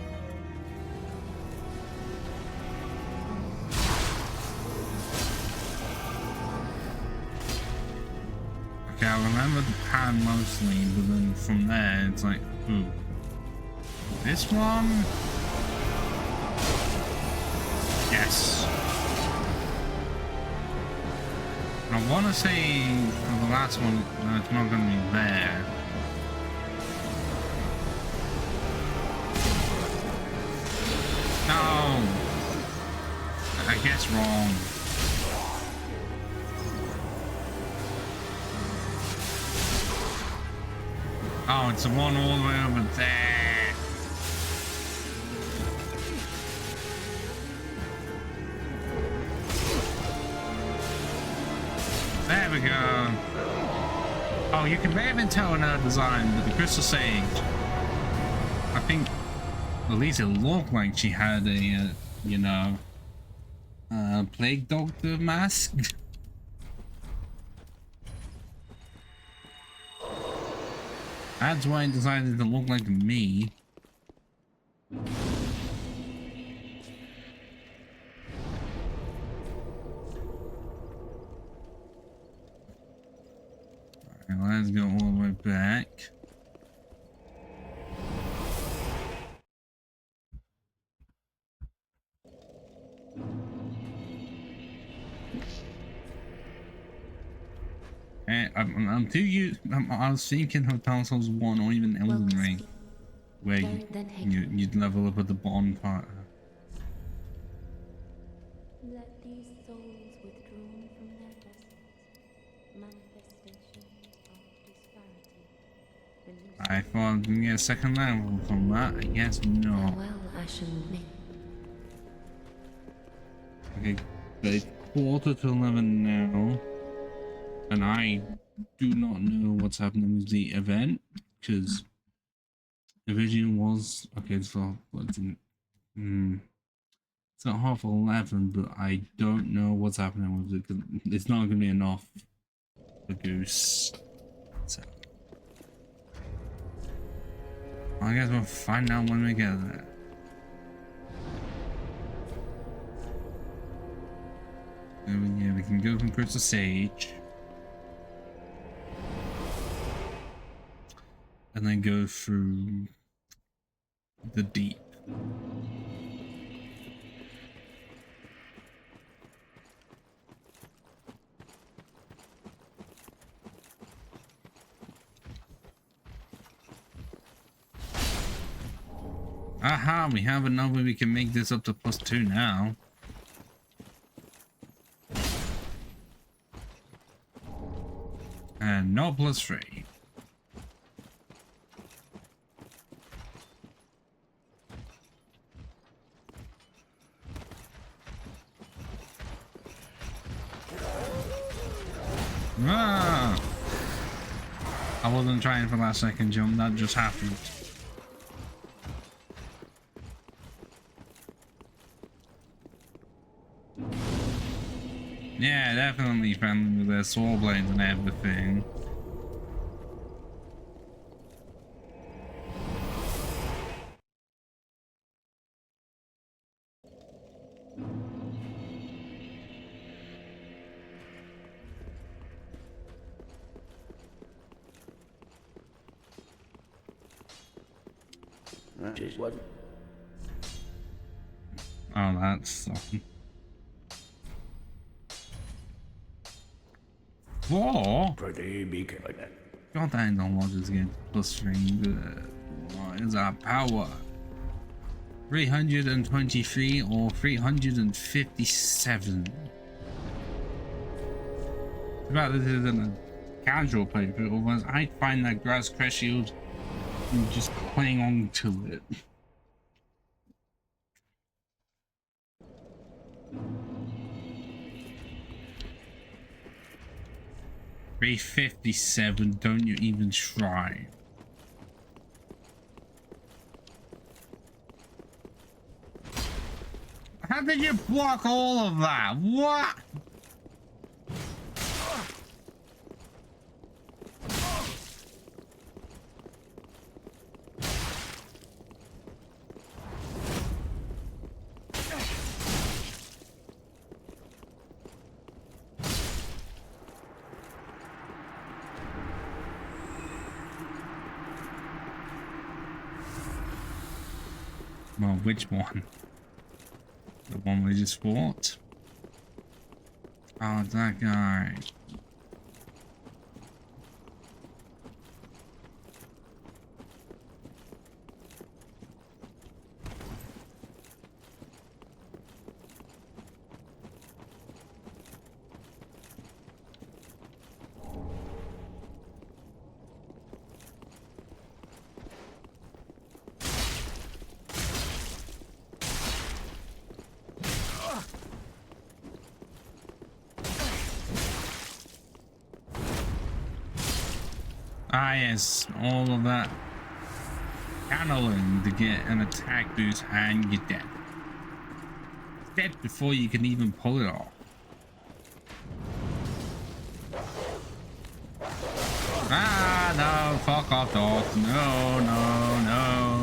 Okay, I remember the pan mostly, but then from there it's like, ooh, this one. Yes. I want to say for the last one, it's not going to be there. No! I guess wrong. Oh, it's the one all the way over there. There we go. Oh, you can barely tell in her design, but the Crystal Sage, I think, at least it looked like she had a, you know, plague doctor mask. That's why I decided to look like me. Alright, let's go all the way back. And I'm too used. I was thinking of Dark Souls 1 or even Elden Ring, where you'd level up at the bonfire. Let these souls withdrawn from their vessels, manifestation of disparity. I thought I was gonna get a second level from that. I guess no. Farewell, Ashen Ming. Okay, but it's 11:45 now, and I do not know what's happening with the event because the vision was okay. So it's it's at 11:30, but I don't know what's happening with it. 'Cause it's not gonna be enough for Goose. So I guess we'll find out when we get there. Yeah, we can go from Crystal Sage. And then go through the deep. Aha, we have enough where we can make this up to +2 now. And no +3. Ah! I wasn't trying for that second jump, that just happened. Yeah, definitely friendly with their sword blades and everything. Just what? Oh, that's something. Whoa! Pretty big like that. God, I don't want this game +3. What is our power? 323 or 357? About this isn't a casual playthrough, otherwise I'd find that grass crest shield and just cling on to it. $357, don't you even try. How did you block all of that? What? Well, which one? The one we just fought? Oh, that guy. Ah, yes, all of that channeling to get an attack boost and you're dead. Dead before you can even pull it off. Ah, no, fuck off, dog. No, no, no,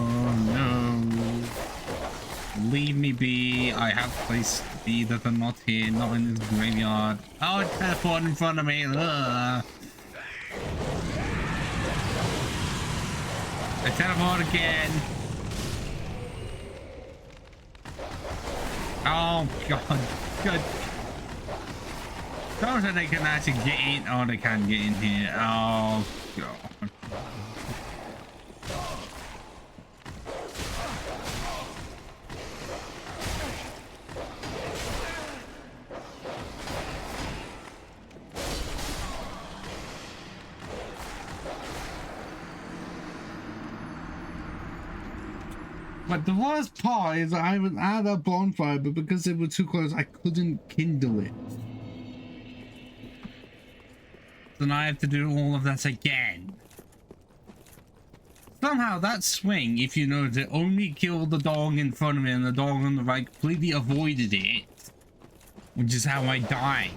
no. Leave me be. I have places to be that are not here, not in this graveyard. Oh, it teleported in front of me. Ugh. I teleport again. Oh, God. Good. Those that they can actually get in. Oh, they can get in here. Oh, God. But the worst part is I was at a bonfire, but because they were too close, I couldn't kindle it. So now I have to do all of that again. Somehow that swing, if you notice it, only killed the dog in front of me, and the dog on the right completely avoided it. Which is how I died.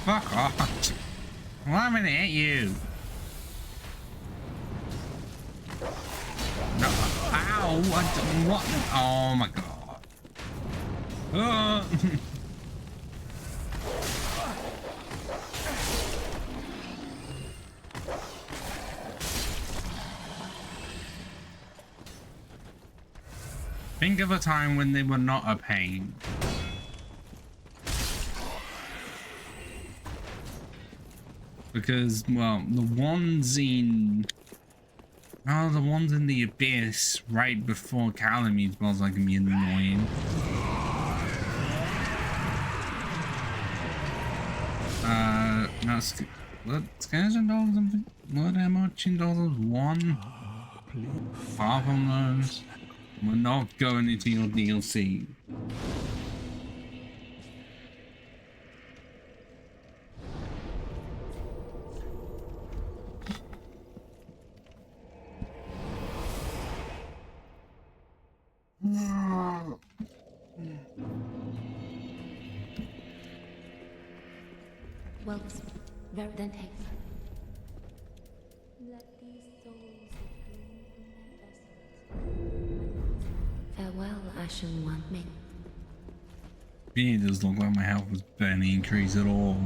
Fuck off. Well, I'm gonna hit you. No. Ow. What? Oh my God. Think of a time when they were not a pain. Because, well, the ones in... Oh, the ones in the abyss right before Calamite was like me annoying. No, what? Skeleton dogs? Something? What am I watching? Dogs? One? Far from those. We're not going into your DLC. Well, very then take. Let these souls withdrawn from their vessels. Farewell, Ashen One. May It does look like my health was barely increased at all.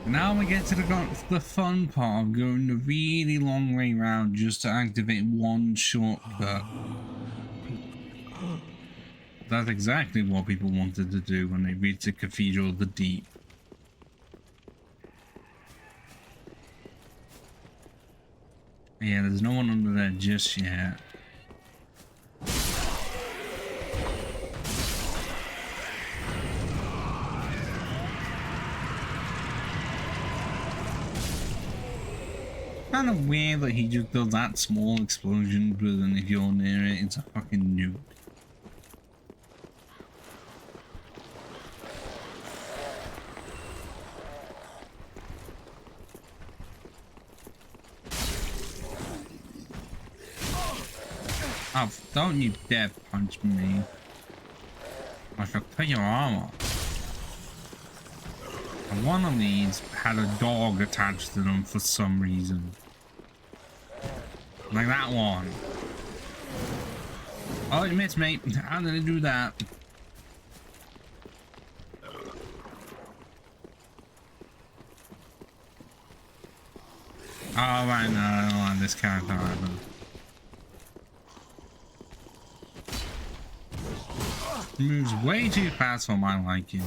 Now we get to the fun part of going the really long way round just to activate one shortcut. That's exactly what people wanted to do when they reached the Cathedral of the Deep. Yeah, there's no one under there just yet. Kind of weird that he just does that small explosion, but then if you're near it, it's a fucking nuke. Oh, don't you dare punch me. I shall cut your arm off. And one of these had a dog attached to them for some reason. Like that one. Oh, you missed me. How did it do that? Oh, right, no, I don't like this character either. Moves way too fast for my liking.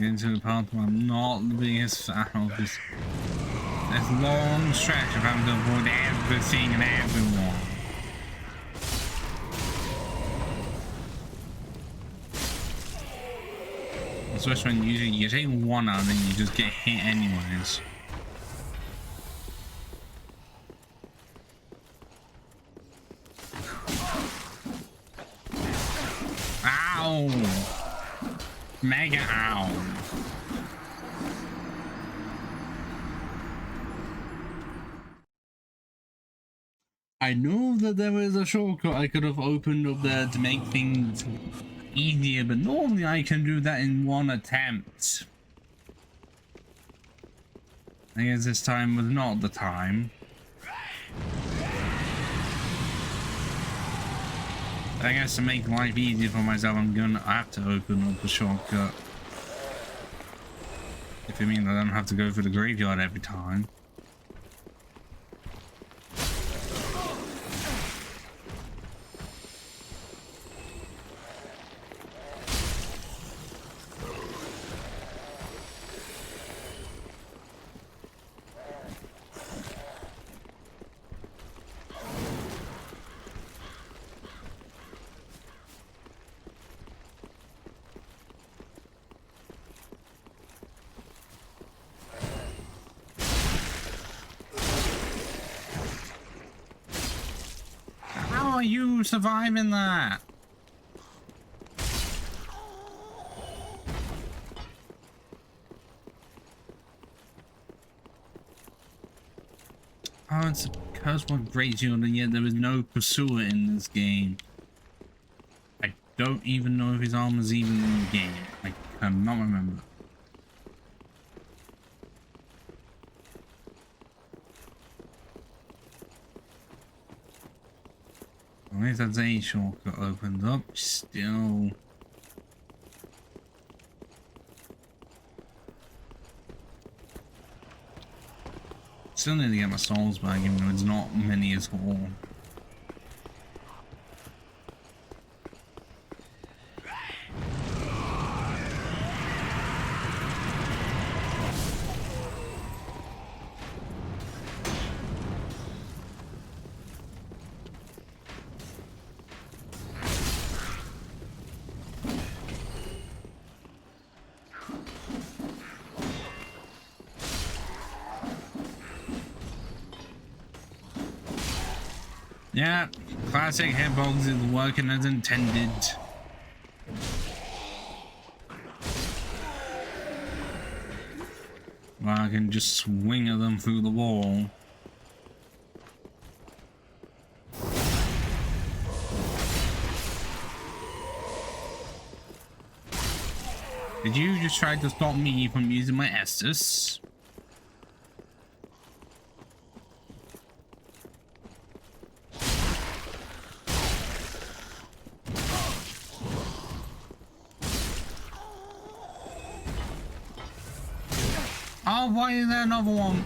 getting to the part where I'm not the biggest fan of this long stretch of having to avoid everything and everyone. Especially when you take one out and then you just get hit anyways. Ow! Mega ow! I know that there was a shortcut I could have opened up there to make things easier, but normally I can do that in one attempt. I guess this time was not the time. I guess to make life easier for myself, I'm gonna have to open up a shortcut. If it means I don't have to go through the graveyard every time. How are you surviving that? Oh, it's a curse what breaks you, and yet there is no pursuer in this game. I don't even know if his armor's even in the game. I cannot remember. At least that's a shortcut opened up. Still. Still need to get my souls back, even though it's not many at all. Yeah, classic hitbox is working as intended. Well, I can just swing at them through the wall. Did you just try to stop me from using my Estus? Oh, why is there another one?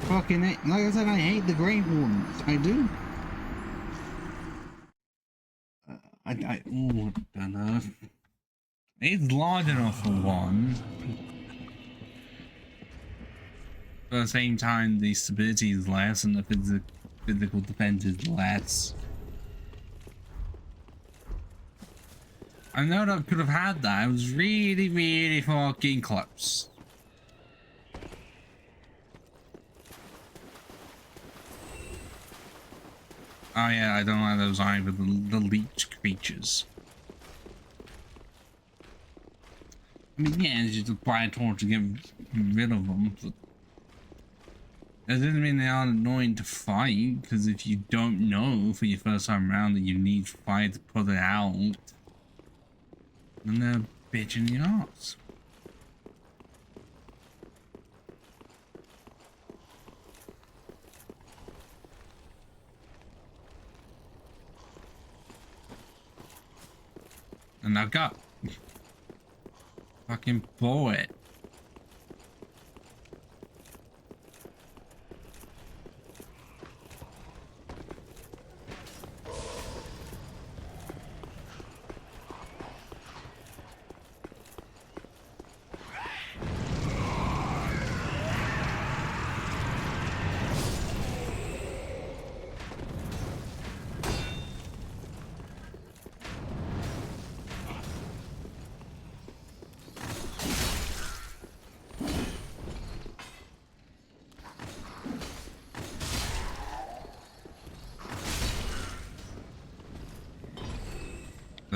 Fucking it. Like I said, I hate the great ones. I do. I don't know. It's large enough for one. But at the same time, the stability is less and the physical defense is less. I know that I could have had that. I was really, really fucking close. Oh yeah, I don't like those either, the leech creatures. I mean, yeah, it's just apply a torch to get rid of them, but that doesn't mean they aren't annoying to fight, because if you don't know for your first time around that you need fire to put it out, then they're a bitch in the arse. And now go. Fucking blow it.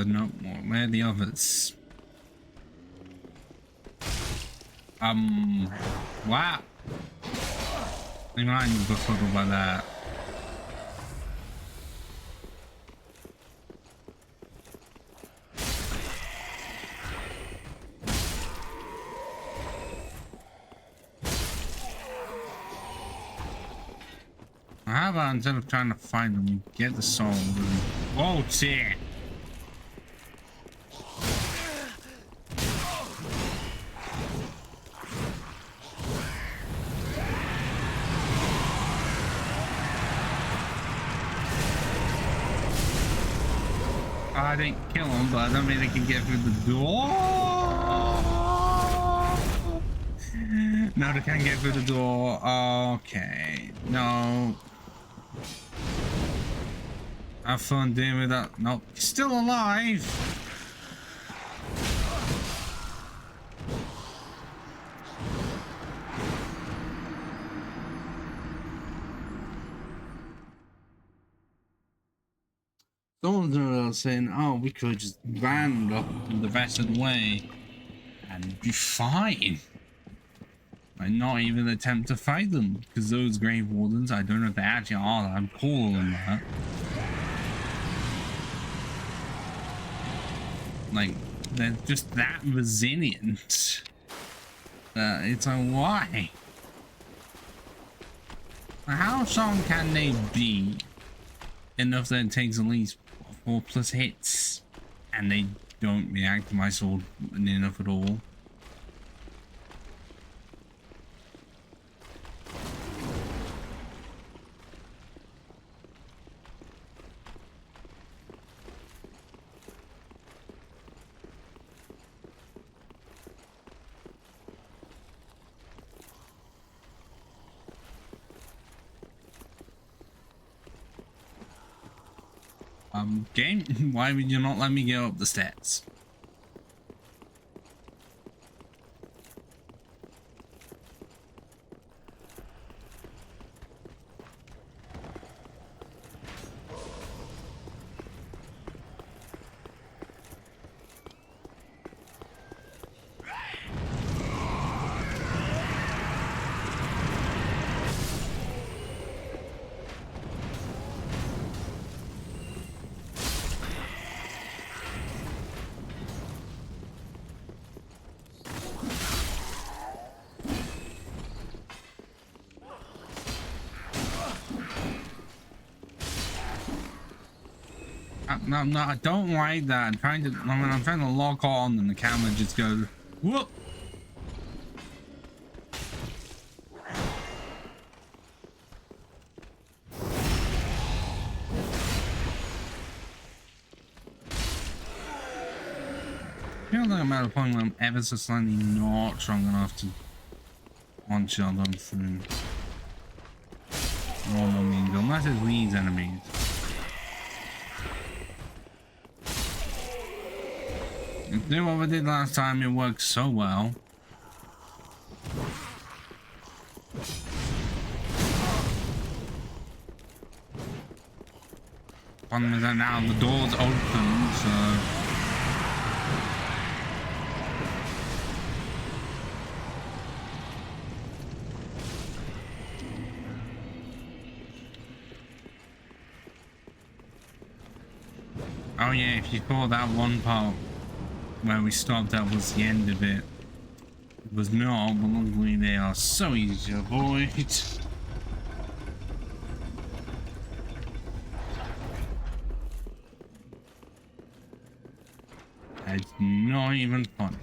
But no, where are the others? Wow. I'm not befuddled by that. How about instead of trying to find them, we get the soul? Oh, shit! I didn't kill him, but I don't mean they can get through the door. No, they can't get through the door. Okay. No. Have fun dealing with that. Nope. He's still alive. Someone's saying, oh, we could just round up the rest of the way and be fine. Like, not even attempt to fight them. Because those Grave Wardens, I don't know if they actually are. I'm calling them that. Like, they're just that resilient. It's like, why? How strong can they be enough that it takes at least 4+ hits and they don't react to my sword enough at all? Game, why would you not let me go up the steps? No, I don't like that. I'm trying to lock on and the camera just goes whoop. I feel like I'm at a point where I'm ever so slightly not strong enough to one-shot them through normal means, unless it's these enemies. Do what we did last time, it worked so well. Problem is that now the door's open, so... Oh yeah, if you call that one part where we stopped, that was the end of it. It was not, but luckily they are so easy to avoid. It's not even fun.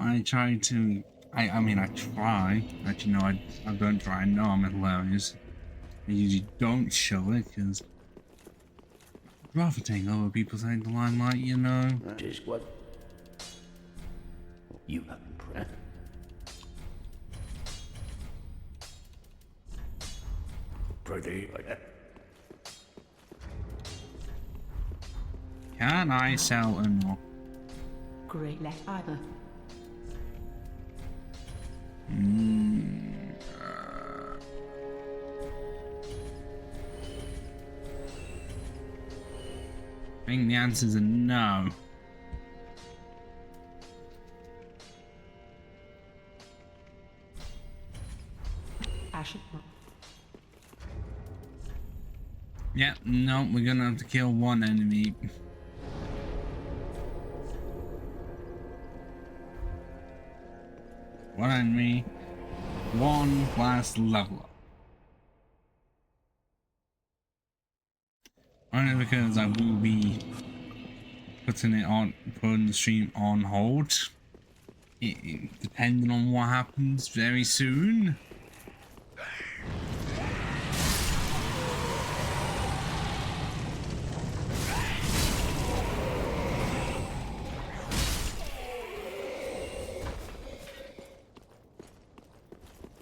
I try to, I mean, I try. Actually, no, I don't try. I know I'm hilarious. I usually don't show it because I'd rather take other people's out the limelight, you know. Just what? You have breath. pretty like that. Can I sell or not? Great left either. I think the answers are no. Ashen. Yeah, no, we're gonna have to kill one enemy. One enemy, one last leveler. Only because I will be putting the stream on hold. Depending on what happens very soon.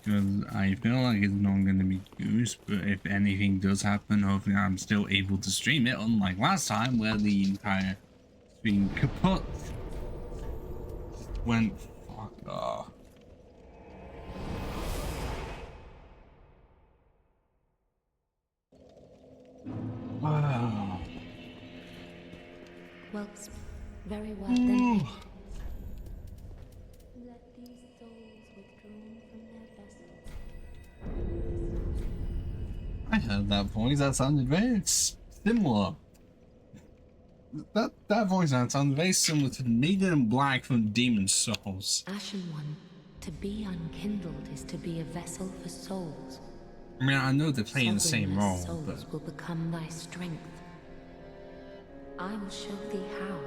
Because I feel like it's not going to be used, but if anything does happen, hopefully I'm still able to stream it, unlike last time where the entire stream kaput went fuck off. Wow. Well, very well then. Let these souls withdrawn from their vessels. I heard that voice. That sounded very similar. That voice sounds very similar to the Maiden in Black from Demon Souls. Ashen One, to be unkindled is to be a vessel for souls. I mean, I know they're playing the same role, Souls but will become thy strength. I will show thee how.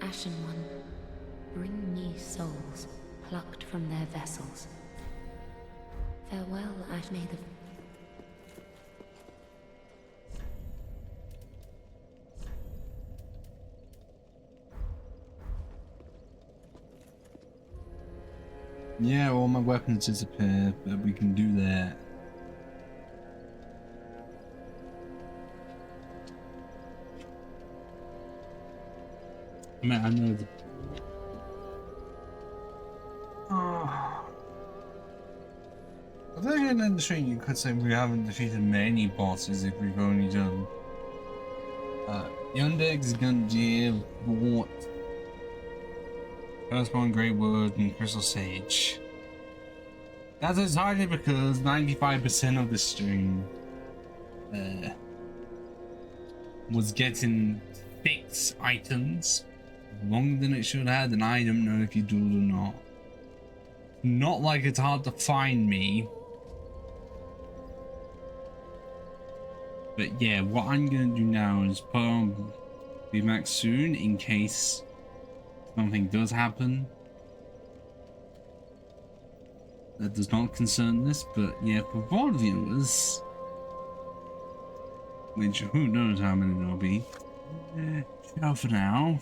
Ashen One, bring me souls plucked from their vessels. Farewell, Ash. May the yeah, all my weapons disappear, but we can do that. I mean, I know the... Oh. I think in the stream you could say we haven't defeated many bosses if we've only done... Yundex, Gunjir, Vort, Soulsborne, Great Wood, and Crystal Sage. That's entirely because 95% of the stream was getting fixed items longer than it should have, and I don't know if you do it or not. Not like it's hard to find me. But yeah, what I'm gonna do now is put on VMAX soon in case something does happen that does not concern this, but yeah, for VOD viewers, which who knows how many there'll be, ciao for now.